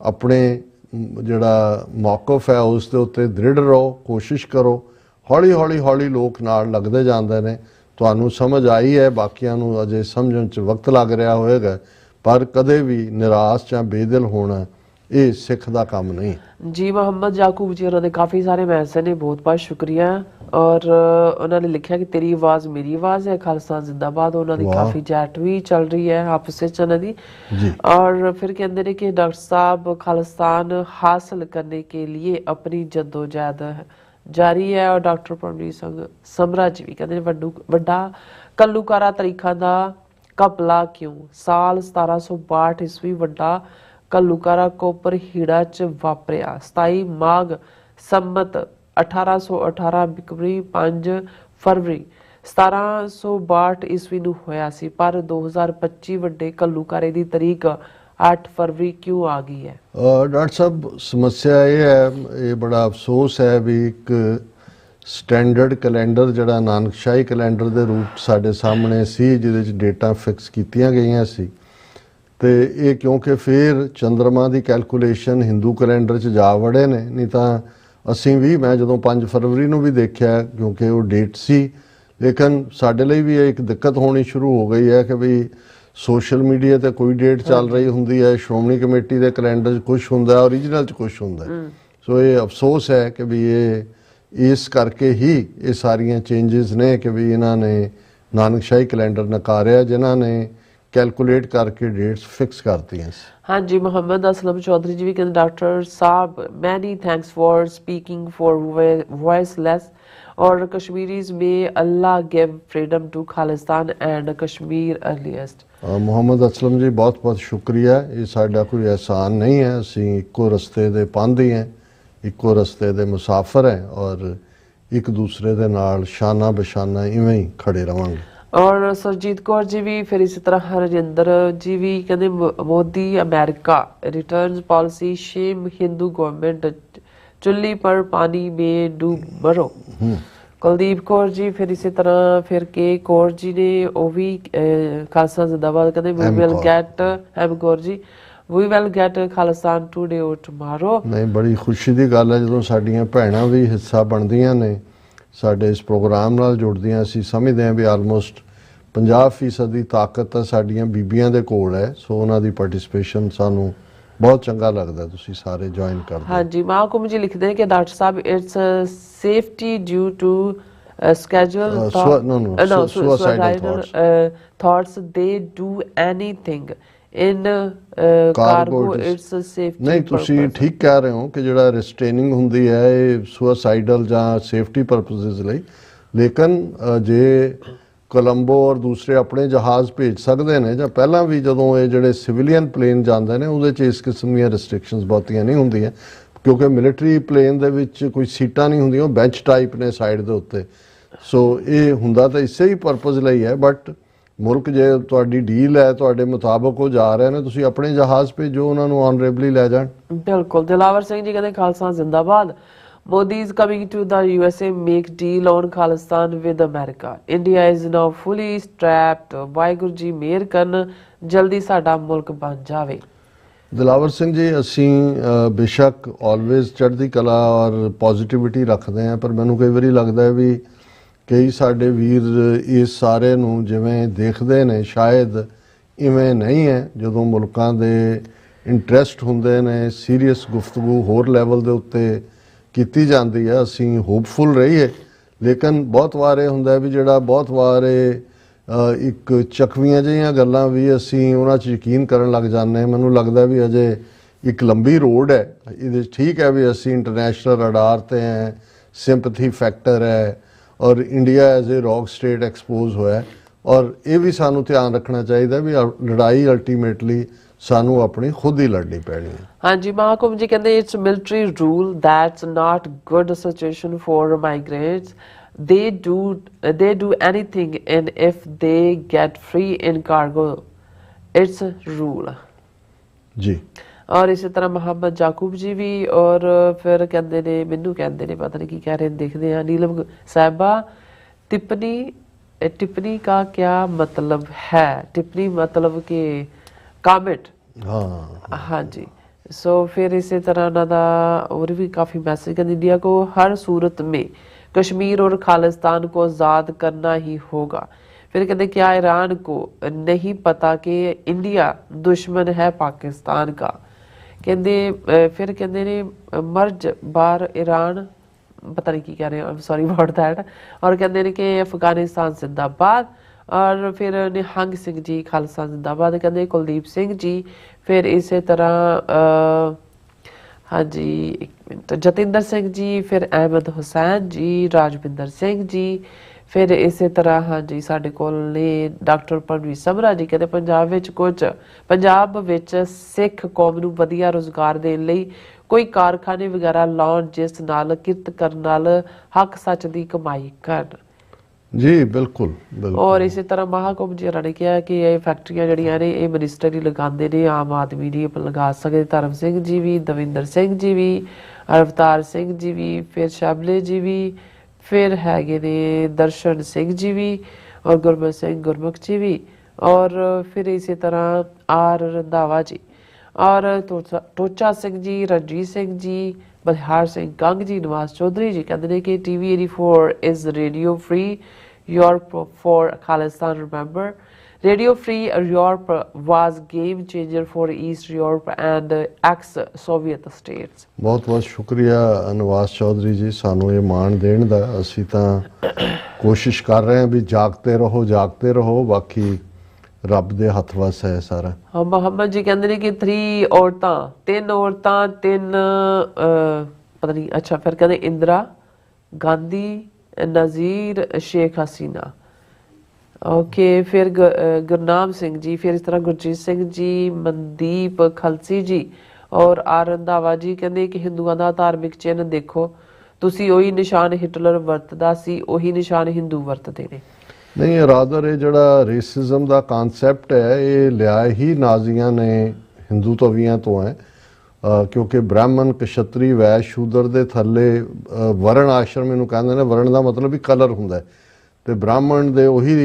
B: ਆਪਣੇ ਜਿਹੜਾ ਮੌਕਫ ਹੈ ਉਸ ਦੇ ਉੱਤੇ ਦ੍ਰਿੜ ਰਹੋ, ਕੋਸ਼ਿਸ਼ ਕਰੋ। ਹੌਲੀ ਹੌਲੀ ਹੌਲੀ ਲੋਕ ਨਾਲ ਲੱਗਦੇ ਜਾਂਦੇ ਨੇ। ਤੁਹਾਨੂੰ ਸਮਝ ਆਈ ਹੈ, ਬਾਕੀਆਂ ਨੂੰ ਅਜੇ ਸਮਝਣ 'ਚ ਵਕਤ ਲੱਗ ਰਿਹਾ ਹੋਵੇਗਾ, ਪਰ ਕਦੇ ਵੀ ਨਿਰਾਸ਼ ਜਾਂ ਬੇਦਿਲ ਹੋਣਾ ਇਹ ਸਿੱਖ ਦਾ ਕੰਮ ਨਹੀਂ।
A: ਜੀ ਮੁਹੰਮਦ ਯਾਕੂਬ ਜੀ ਉਹਨਾਂ ਦੇ ਕਾਫੀ ਸਾਰੇ ਮੈਸੇਜ ਨੇ, ਬਹੁਤ ਬਹੁਤ ਸ਼ੁਕਰੀਆ। ਔਰ ਉਹਨਾਂ ਨੇ ਲਿਖਿਆ ਕਿ ਤੇਰੀ ਆਵਾਜ਼ ਮੇਰੀ ਆਵਾਜ਼ ਹੈ, ਖਾਲਿਸਤਾਨ ਜ਼ਿੰਦਾਬਾਦ। ਉਹਨਾਂ ਦੀ ਕਾਫੀ ਚੈਟ ਵੀ ਚੱਲ ਰਹੀ ਹੈ ਆਪਸ ਵਿੱਚ ਉਹਨਾਂ ਦੀ
B: ਜੀ।
A: और फिर कहते हैं कि डॉक्टर साहब खालिस्तान हासिल करने के लिए अपनी जद्दोजहद जारी है। और डॉक्टर परमजीत सिंह समरा जी भी कहते हैं वड्डा कल्लूकारा तरीखा दा घपला क्यों, साल 1762 ईस्वी वड्डा कल्लूकारा कोपर हीड़ा च वापरिया। 27 माघ संमत 1818 बिकवरी 5 फरवरी 1762 ਈਸਵੀ ਨੂੰ ਹੋਇਆ ਸੀ, ਪਰ 2025 ਵੱਡੇ ਘੱਲੂਘਾਰੇ ਦੀ ਤਾਰੀਖ 8 ਫਰਵਰੀ ਕਿਉਂ ਆ ਗਈ ਹੈ?
B: ਡਾਕਟਰ ਸਾਹਿਬ ਸਮੱਸਿਆ ਇਹ ਹੈ, ਇਹ ਬੜਾ ਅਫਸੋਸ ਹੈ ਵੀ ਇੱਕ ਸਟੈਂਡਰਡ ਕੈਲੰਡਰ ਜਿਹੜਾ ਨਾਨਕਸ਼ਾਹੀ ਕੈਲੰਡਰ ਦੇ ਰੂਪ ਸਾਡੇ ਸਾਹਮਣੇ ਸੀ, ਜਿਹਦੇ 'ਚ ਡੇਟਾਂ ਫਿਕਸ ਕੀਤੀਆਂ ਗਈਆਂ ਸੀ, ਤੇ ਇਹ ਕਿਉਂਕਿ ਫਿਰ ਚੰਦਰਮਾ ਦੀ ਕੈਲਕੂਲੇਸ਼ਨ ਹਿੰਦੂ ਕੈਲੰਡਰ 'ਚ ਜਾ ਵੜੇ ਨੇ। ਨਹੀਂ ਤਾਂ ਅਸੀਂ ਵੀ, ਮੈਂ ਜਦੋਂ 5 ਫਰਵਰੀ ਨੂੰ ਵੀ ਦੇਖਿਆ ਕਿਉਂਕਿ ਉਹ ਡੇਟ ਸੀ, ਲੇਕਿਨ ਸਾਡੇ ਲਈ ਵੀ ਇਹ ਇੱਕ ਦਿੱਕਤ ਹੋਣੀ ਸ਼ੁਰੂ ਹੋ ਗਈ ਹੈ ਕਿ ਵੀ ਸੋਸ਼ਲ ਮੀਡੀਆ ਤੇ ਕੋਈ ਡੇਟ ਚੱਲ ਰਹੀ ਹੁੰਦੀ ਹੈ, ਸ਼੍ਰੋਮਣੀ ਕਮੇਟੀ ਦੇ ਕੈਲੰਡਰ 'ਚ ਕੁਛ ਹੁੰਦਾ, ਓਰੀਜਨਲ 'ਚ ਕੁਛ ਹੁੰਦਾ। ਸੋ ਇਹ ਅਫਸੋਸ ਹੈ ਕਿ ਵੀ ਇਹ ਇਸ ਕਰਕੇ ਹੀ ਇਹ ਸਾਰੀਆਂ ਚੇਂਜਸ ਨੇ ਕਿ ਵੀ ਇਹਨਾਂ ਨੇ ਨਾਨਕਸ਼ਾਹੀ ਕੈਲੰਡਰ ਨਕਾਰਿਆ, ਜਿਨ੍ਹਾਂ ਨੇ ਕੈਲਕੂਲੇਟ ਕਰਕੇ ਡੇਟਸ ਫਿਕਸ ਕਰਤੀਆਂ ਸੀ।
A: ਹਾਂਜੀ ਮੁਹੰਮਦ ਅਸਲਮ ਚੌਧਰੀ ਜੀ ਵੀ ਕਹਿੰਦੇ ਡਾਕਟਰ ਸਾਹਿਬ many thanks for speaking for voiceless और Kashmiris may Allah give freedom to Khalistan and Kashmir earliest.
B: Muhammad Aslam ji ਬਹੁਤ ਬਹੁਤ ਸ਼ੁਕਰੀਆ। ਇਹ ਸਾਡਾ ਕੋਈ ਅਹਿਸਾਨ ਨਹੀਂ ਹੈ, ਅਸੀਂ ਇੱਕੋ ਰਸਤੇ ਦੇ ਪਾਂਧੀ ਹਾਂ, ਇੱਕੋ ਰਸਤੇ ਦੇ ਮੁਸਾਫਰ ਹੈ ਔਰ ਇੱਕ ਦੂਸਰੇ ਦੇ ਨਾਲ ਸ਼ਾਨਾ ਬਸ਼ਾਨਾ ਇਵੇਂ ਹੀ ਖੜੇ ਰਵਾਂਗੇ। और सरजीत कौर जी भी, फिर इसी तरह हरजिंदर जी भी कहते Modi America return policy shame Hindu government चुल्ली पर पानी में डूब मरो। कुलदीप कौर जी, फिर इसी तरह फिर के कौर जी ने वो भी खालिस्तान जिंदाबाद कहते we will get em Kaur ji we will get Khalistan today और टुमारो। नहीं, बड़ी खुशी की गल है ਜਦੋਂ ਸਾਡੀਆਂ ਭੈਣਾਂ ਵੀ ਹਿੱਸਾ ਬਣਦੀਆਂ ਨੇ ਸਾਡੇ ਇਸ ਪ੍ਰੋਗਰਾਮ ਨਾਲ ਜੁੜਦੀਆਂ। ਅਸੀਂ ਸਮਝਦੇ ਹਾਂ ਵੀ ਆਲਮੋਸਟ 50% ਦੀ ਤਾਕਤ ਤਾਂ ਸਾਡੀਆਂ ਬੀਬੀਆਂ ਦੇ ਕੋਲ ਹੈ, ਸੋ ਉਹਨਾਂ ਦੀ ਪਾਰਟਿਸਿਪੇਸ਼ਨ ਸਾਨੂੰ ਬਹੁਤ ਚੰਗਾ ਲੱਗਦਾ, ਤੁਸੀਂ ਸਾਰੇ ਜੁਆਇਨ ਕਰਦੇ।
A: ਹਾਂਜੀ ਮਾਹਕੁਮ ਜੀ ਲਿਖਦੇ ਨੇ ਕਿ doctor sahib it's safety due to schedule suicidal thoughts, they do anything in cargo it's a safety
B: ਨਹੀਂ ਤੁਸੀਂ ਠੀਕ ਕਹਿ ਰਹੇ ਹੋ ਕਿ ਜਿਹੜਾ ਰਿਸਟ੍ਰੇਨਿੰਗ ਹੁੰਦੀ ਹੈ ਇਹ ਸੁਸਾਈਡਲ ਜਾਂ ਸੇਫਟੀ ਪਰਪਸਿਸ ਲਈ, ਲੇਕਿਨ ਜੇ ਕੋਲੰਬੋ ਔਰ ਦੂਸਰੇ ਆਪਣੇ ਜਹਾਜ਼ ਭੇਜ ਸਕਦੇ ਨੇ, ਜਾਂ ਪਹਿਲਾਂ ਵੀ ਜਦੋਂ ਇਹ ਜਿਹੜੇ ਸਿਵਿਲੀਅਨ ਪਲੇਨ ਜਾਂਦੇ ਨੇ ਉਹਦੇ 'ਚ ਇਸ ਕਿਸਮ ਦੀਆਂ ਰਿਸਟ੍ਰਿਕਸ਼ਨਸ ਬਹੁਤੀਆਂ ਨਹੀਂ ਹੁੰਦੀਆਂ, ਕਿਉਂਕਿ ਮਿਲਟਰੀ ਪਲੇਨ ਦੇ ਵਿੱਚ ਕੋਈ ਸੀਟਾਂ ਨਹੀਂ ਹੁੰਦੀਆਂ, ਉਹ ਬੈਂਚ ਟਾਈਪ ਨੇ ਸਾਈਡ ਦੇ ਉੱਤੇ। ਸੋ ਇਹ ਹੁੰਦਾ ਤਾਂ ਇਸੇ ਹੀ ਪਰਪਸ ਲਈ ਹੈ, ਬਟ ਮੁਲਕ ਜੇ ਤੁਹਾਡੀ ਡੀਲ ਹੈ ਤੁਹਾਡੇ ਮੁਤਾਬਕ ਉਹ ਜਾ ਰਹੇ ਨੇ, ਤੁਸੀਂ ਆਪਣੇ ਜਹਾਜ਼ ਭੇਜੋ, ਉਹਨਾਂ ਨੂੰ ਆਨਰੇਬਲੀ ਲੈ ਜਾਣ।
A: ਬਿਲਕੁਲ। ਦਿਲਾਵਰ ਸਿੰਘ ਜੀ ਕਹਿੰਦੇ ਖਾਲਸਾ ਜ਼ਿੰਦਾਬਾਦ। Modi is coming to the USA make deal on Khalistan with America. India is now fully strapped. Waheguru ji ਮਿਹਰ ਕਰਨ, ਜਲਦੀ ਸਾਡਾ ਮੁਲਕ ਬਣ ਜਾਵੇ।
B: ਦਿਲਾਵਰ ਸਿੰਘ ਜੀ, ਅਸੀਂ ਬੇਸ਼ੱਕ ਆਲਵੇਜ਼ ਚੜ੍ਹਦੀ ਕਲਾ ਔਰ ਪੋਜ਼ਿਟਿਵਿਟੀ ਰੱਖਦੇ ਹਾਂ, ਪਰ ਮੈਨੂੰ ਕਈ ਵਾਰੀ ਲੱਗਦਾ ਹੈ ਵੀ ਕਈ ਸਾਡੇ ਵੀਰ ਇਸ ਸਾਰੇ ਨੂੰ ਜਿਵੇਂ ਦੇਖਦੇ ਨੇ ਸ਼ਾਇਦ ਇਵੇਂ ਨਹੀਂ ਹੈ। ਜਦੋਂ ਮੁਲਕਾਂ ਦੇ ਇੰਟਰਸਟ ਹੁੰਦੇ ਨੇ, ਸੀਰੀਅਸ ਗੁਫ਼ਤਗੂ ਹੋਰ ਲੈਵਲ ਦੇ ਉੱਤੇ ਕੀਤੀ ਜਾਂਦੀ ਹੈ, ਅਸੀਂ ਹੋਪਫੁਲ ਰਹੀਏ, ਲੇਕਿਨ ਬਹੁਤ ਵਾਰ ਇਹ ਹੁੰਦਾ ਵੀ ਜਿਹੜਾ ਬਹੁਤ ਵਾਰ ਇੱਕ ਚਕਵੀਆਂ ਜਿਹੀਆਂ ਗੱਲਾਂ ਵੀ ਅਸੀਂ ਉਹਨਾਂ 'ਚ ਯਕੀਨ ਕਰਨ ਲੱਗ ਜਾਂਦੇ ਹਾਂ। ਮੈਨੂੰ ਲੱਗਦਾ ਵੀ ਅਜੇ ਇੱਕ ਲੰਬੀ ਰੋਡ ਹੈ ਇਹਦੇ 'ਚ। ਠੀਕ ਹੈ ਵੀ ਅਸੀਂ ਇੰਟਰਨੈਸ਼ਨਲ ਰਡਾਰ 'ਤੇ ਹੈ, ਸਿੰਪਥੀ ਫੈਕਟਰ ਹੈ, ਔਰ India as a rock state expose ਹੋਇਆ, ਔਰ ਇਹ ਵੀ ਸਾਨੂੰ ਧਿਆਨ ਰੱਖਣਾ ਚਾਹੀਦਾ ਵੀ ਲੜਾਈ ਅਲਟੀਮੇਟਲੀ ਸਾਨੂੰ ਆਪਣੀ ਖੁਦ ਹੀ ਲੜਨੀ ਪੈਣੀ ਹੈ।
A: ਹਾਂਜੀ, ਮਹਾਕੁੰਭ ਜੀ ਕਹਿੰਦੇ it's military rule that's not good situation for migrants they do anything and if they get free in cargo it's rule
B: ਜੀ।
A: ਔਰ ਇਸੇ ਤਰ੍ਹਾਂ ਮੁਹੰਮਦ ਜਾਕੂਬ ਜੀ ਵੀ, ਔਰ ਫਿਰ ਕਹਿੰਦੇ ਨੇ, ਮੈਨੂੰ ਕਹਿੰਦੇ ਨੇ ਪਤਾ ਨਹੀਂ ਕੀ ਕਹਿ ਰਹੇ ਨੇ, ਦੇਖਦੇ ਹਾਂ। ਨੀਲਮ ਸਾਹਿਬਾ, टिप्पणी का क्या मतलब है? टिप्पणी मतलब कि कमेंट। हाँ जी। सो फिर इसी तरह उन्होंने और भी काफ़ी मैसेज कर इंडिया को हर सूरत में कश्मीर और खालिस्तान को आज़ाद करना ही होगा। फिर कहते क्या ईरान को नहीं पता कि इंडिया दुश्मन है पाकिस्तान का? कहते फिर कहते ने मर्ज बार ईरान, पता नहीं की कह रहे हैं, I am sorry about that. और कहते हैं कि अफगानिस्तान जिंदाबाद। और फिर निहंग सिंह जी खालसा जिंदाबाद कहते, कुलदीप सिंह जी। फिर इसी तरह हाँ जी एक मिनट, जतिंदर सिंह जी, फिर अहमद हुसैन जी, राजविंदर सिंह जी। फिर इसी तरह हाँ जी साडे कोल ने डॉक्टर परमवीर समरा जी कहते पंजाब विच सिख कौम नूं वधिया रोजगार देण लई कोई कारखाने वगैरह लाउण जिस नाल किरत करन नाल हक सच दी कमाई करन।
B: जी बिल्कुल बिल्कुल।
A: और इसी तरह महाकुंभ जी ने कहा कि ये फैक्ट्रियां जिहड़ियां ने ये मिनिस्टर ही लगांदे ने, आम आदमी नहीं लगा सकते। धर्म सिंह जी भी, दविंदर सिंह जी भी, अवतार सिंह जी भी, फिर शाबले जी भी, फिर हैगे ने दर्शन सिंह जी भी, और गुरमुख सिंह गुरमुख जी भी, और फिर इसी तरह आर रंधावा जी, और टोचा सिंह जी, रणजीत सिंह जी, बलिहार सिंह कंग जी, नवाज चौधरी जी कहते हैं कि TV 84 is radio free Europe for Khalistan. Remember radio free Europe was game changer for east Europe and x Soviet states.
B: बहुत बहुत शुक्रिया नवाज चौधरी जी सानू ये मान देण दा। असी तां कोशिश कर रहे हैं भी जागते रहो, बाकी रब दे हथ वस है सारा।
A: हाँ, मोहम्मद जी कहते हैं कि 3 औरतां 3 पता नहीं, अच्छा फिर कहते इंदिरा गांधी, नज़ीर, शेख हसीना, ओके। फिर गुरनाम सिंह जी, फिर इस तरह गुरजीत सिंह जी, मनदीप खलसी जी, और आर रंधावा जी कहते कि हिंदुओं का धार्मिक चिन्ह देखो, तुसी ओही निशान हिटलर वरतदा सी, ओही निशान हिंदू वरतदे ने।
B: नहीं, रादर ये जड़ा रेसिज्म का कानसैप्ट है ये लिया ही नाजियां ने हिंदू तवियां तो है, क्योंकि ब्राह्मण क्षत्री वैश्य शूदर दे थल्ले वर्ण आश्रम इनू कहंदे ने। वर्ण का मतलब भी कलर हुंदा है, ते ब्राह्मण दे उही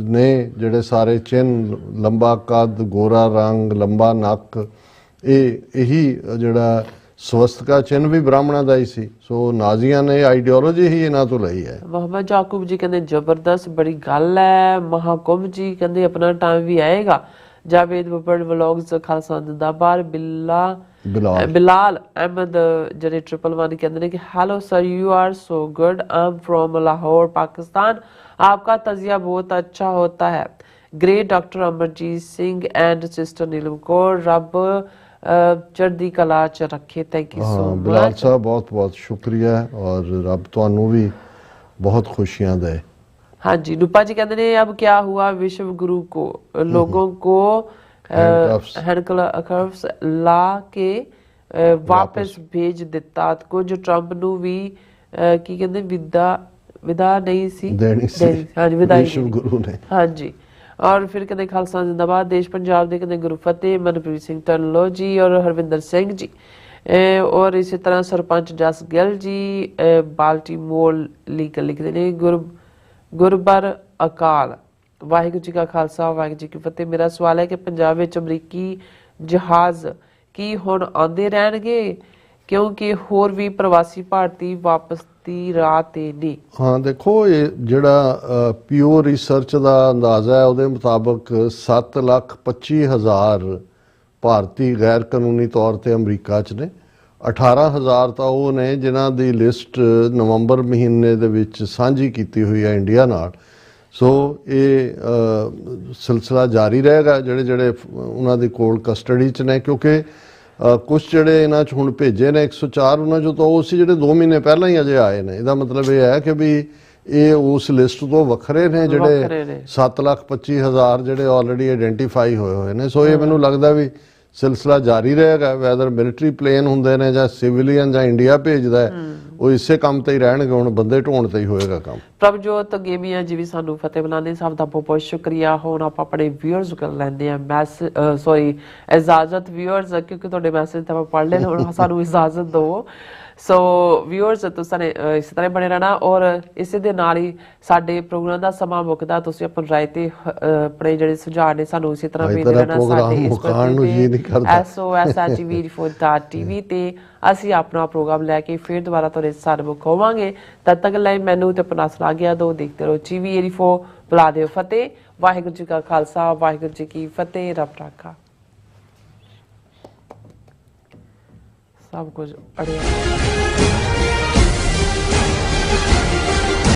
B: ने जिहड़े सारे चिन्ह, लंबा कद, गोरा रंग, लंबा नक, यही जिहड़ा स्वस्तिका चिन्ह भी ब्राह्मणों का ही सी। सो नाजियां ने आइडियोलॉजी ही इन्हां तो लई है।
A: मोहम्मद जाकूब जी कहते जबरदस्त बड़ी गल है। महाकुंभ जी कहते अपना टाइम भी आएगा। जावेद बब्बर व्लॉग्स खालसा जिंदाबाद। बिलाल अहमद जरे 111 कहते कि hello sir, you are so good, I am from Lahore Pakistan, आपका तजिया बहुत अच्छा होता है। Great doctor Amarjeet Singh and sister Neelam Kaur, रब चढ़दी कला च रखे। Thank you so much
B: Bilal साहब, बहुत बहुत शुक्रिया, और रब तुहानू भी बहुत खुशियां दे।
A: हाँ जी। रूपा जी कहते हैं अब क्या हुआ विश्व गुरु को लोगों को हैंडकफ्स ला के वापस भेज दिता। कुछ ट्रंप नू भी की कहते विदा नहीं सी देनी। हाँ जी, विदाई
B: विश्व गुरु ने।
A: हाँ जी। और फिर कहते खालसा जिंदाबाद। देश पंजाब दे कहते गुरु फतेह, मनप्रीत सिंह टनलो जी, और हरविंदर सिंह जी, और इसी तरह सरपंच जस गिल जी बाल्टीमोर लिखते ने गुरबर अकाल। वाहिगुरू जी का खालसा, वाहिगुरू जी की फतेह। मेरा सवाल है कि पंजाब विच अमरीकी जहाज की हुण आंदे रहणगे, क्योंकि होर भी प्रवासी भारती वापस दी राह ते ने।
B: हाँ देखो, ये जिहड़ा प्योर रिसर्च का अंदाज़ा है उसके मुताबिक 7,25,000 भारती गैर कानूनी तौर पर अमरीका च ने, 18,000 ਤਾਂ ਉਹ ਨੇ ਜਿਨ੍ਹਾਂ ਦੀ ਲਿਸਟ ਨਵੰਬਰ ਮਹੀਨੇ ਦੇ ਵਿੱਚ ਸਾਂਝੀ ਕੀਤੀ ਹੋਈ ਹੈ ਇੰਡੀਆ ਨਾਲ। ਸੋ ਇਹ ਸਿਲਸਿਲਾ ਜਾਰੀ ਰਹੇਗਾ ਜਿਹੜੇ ਜਿਹੜੇ ਉਹਨਾਂ ਦੀ ਕੋਲ ਕਸਟਡੀ 'ਚ ਨੇ, ਕਿਉਂਕਿ ਕੁਝ ਜਿਹੜੇ ਇਹਨਾਂ 'ਚ ਹੁਣ ਭੇਜੇ ਨੇ 104 ਉਹਨਾਂ 'ਚੋਂ ਤਾਂ ਉਹ ਸੀ ਜਿਹੜੇ 2 ਮਹੀਨੇ ਪਹਿਲਾਂ ਹੀ ਅਜੇ ਆਏ ਨੇ। ਇਹਦਾ ਮਤਲਬ ਇਹ ਹੈ ਕਿ ਵੀ ਇਹ ਉਸ ਲਿਸਟ ਤੋਂ ਵੱਖਰੇ ਨੇ ਜਿਹੜੇ 7,25,000 ਜਿਹੜੇ ਆਲਰੇਡੀ ਆਇਡੈਂਟੀਫਾਈ ਹੋਏ ਨੇ। ਸੋ ਇਹ ਮੈਨੂੰ ਲੱਗਦਾ ਵੀ ਸਿਲਸਿਲਾ ਜਾਰੀ ਰਹੇਗਾ, ਵੈਦਰ ਮਿਲਟਰੀ ਪਲੇਨ ਹੁੰਦੇ ਨੇ ਜਾਂ ਸਿਵਿਲੀਅਨ ਜਾਂ ਇੰਡੀਆ ਭੇਜਦਾ ਹੈ, ਉਹ ਇਸੇ ਕੰਮ ਤੇ ਹੀ ਰਹਿਣਗੇ। ਹੁਣ ਬੰਦੇ ਢੋਣ ਤੇ ਹੀ ਹੋਏਗਾ ਕੰਮ।
A: ਪ੍ਰਭਜੋਤ ਗੇਮੀਆਂ ਜੀ ਵੀ ਸਾਨੂੰ ਫਤਿਹ ਬੁਲਾਉਂਦੇ, ਸਭ ਦਾ ਬਹੁਤ ਬਹੁਤ ਸ਼ੁਕਰੀਆ। ਹੁਣ ਆਪਾਂ ਆਪਣੇ ਵਿਊਅਰਸ ਕਰ ਲੈਂਦੇ ਆ ਇਜਾਜ਼ਤ ਵਿਊਅਰਸ, ਕਿਉਂਕਿ ਤੁਹਾਡੇ ਮੈਸੇਜ ਤਾਂ ਆਪਾਂ ਪੜ੍ਹ ਲਏ, ਹੁਣ ਸਾਨੂੰ ਇਜਾਜ਼ਤ ਦਿਓ। ਸੋ ਵਿਊਅਰਸ ਤੁਸੀਂ ਇਸੇ ਤਰ੍ਹਾਂ ਬਣੇ ਰਹਿਣਾ, ਔਰ ਇਸੇ ਦੇ ਨਾਲ ਹੀ ਸਾਡੇ ਪ੍ਰੋਗਰਾਮ ਦਾ ਸਮਾਂ ਮੁੱਕਦਾ। ਤੁਸੀਂ ਆਪਣੀ ਰਾਏ ਤੇ ਆਪਣੇ ਜਿਹੜੇ ਸੁਝਾਅ ਨੇ ਸਾਨੂੰ ਇਸੇ ਤਰ੍ਹਾਂ ਭੇਜਦੇ ਰਹਿਣਾ ਸਾਡੇ SOS@tv84.tv ਤੇ ਅਸੀਂ ਆਪਣਾ ਪ੍ਰੋਗਰਾਮ ਲੈ ਕੇ ਫਿਰ ਦੁਬਾਰਾ ਤੁਹਾਡੇ ਸਾਹਮਣੇ ਹੋਵਾਂਗੇ। ਤਦ ਤੱਕ ਲਈ ਮੈਨੂੰ ਤੇ ਆਪਣਾ ਸਲਾਹ ਗਿਆ ਦੋ ਦੇਖਦੇ ਰਹੋ TV84। ਬੁਲਾ ਦਿਓ ਫਤਿਹ। ਵਾਹਿਗੁਰੂ ਜੀ ਕਾ ਖਾਲਸਾ, ਵਾਹਿਗੁਰੂ ਜੀ ਕੀ ਫਤਿਹ। ਰੱਬ ਰਾਖਾ। ਸਭ ਕੁਝ ਅੜਿਆ।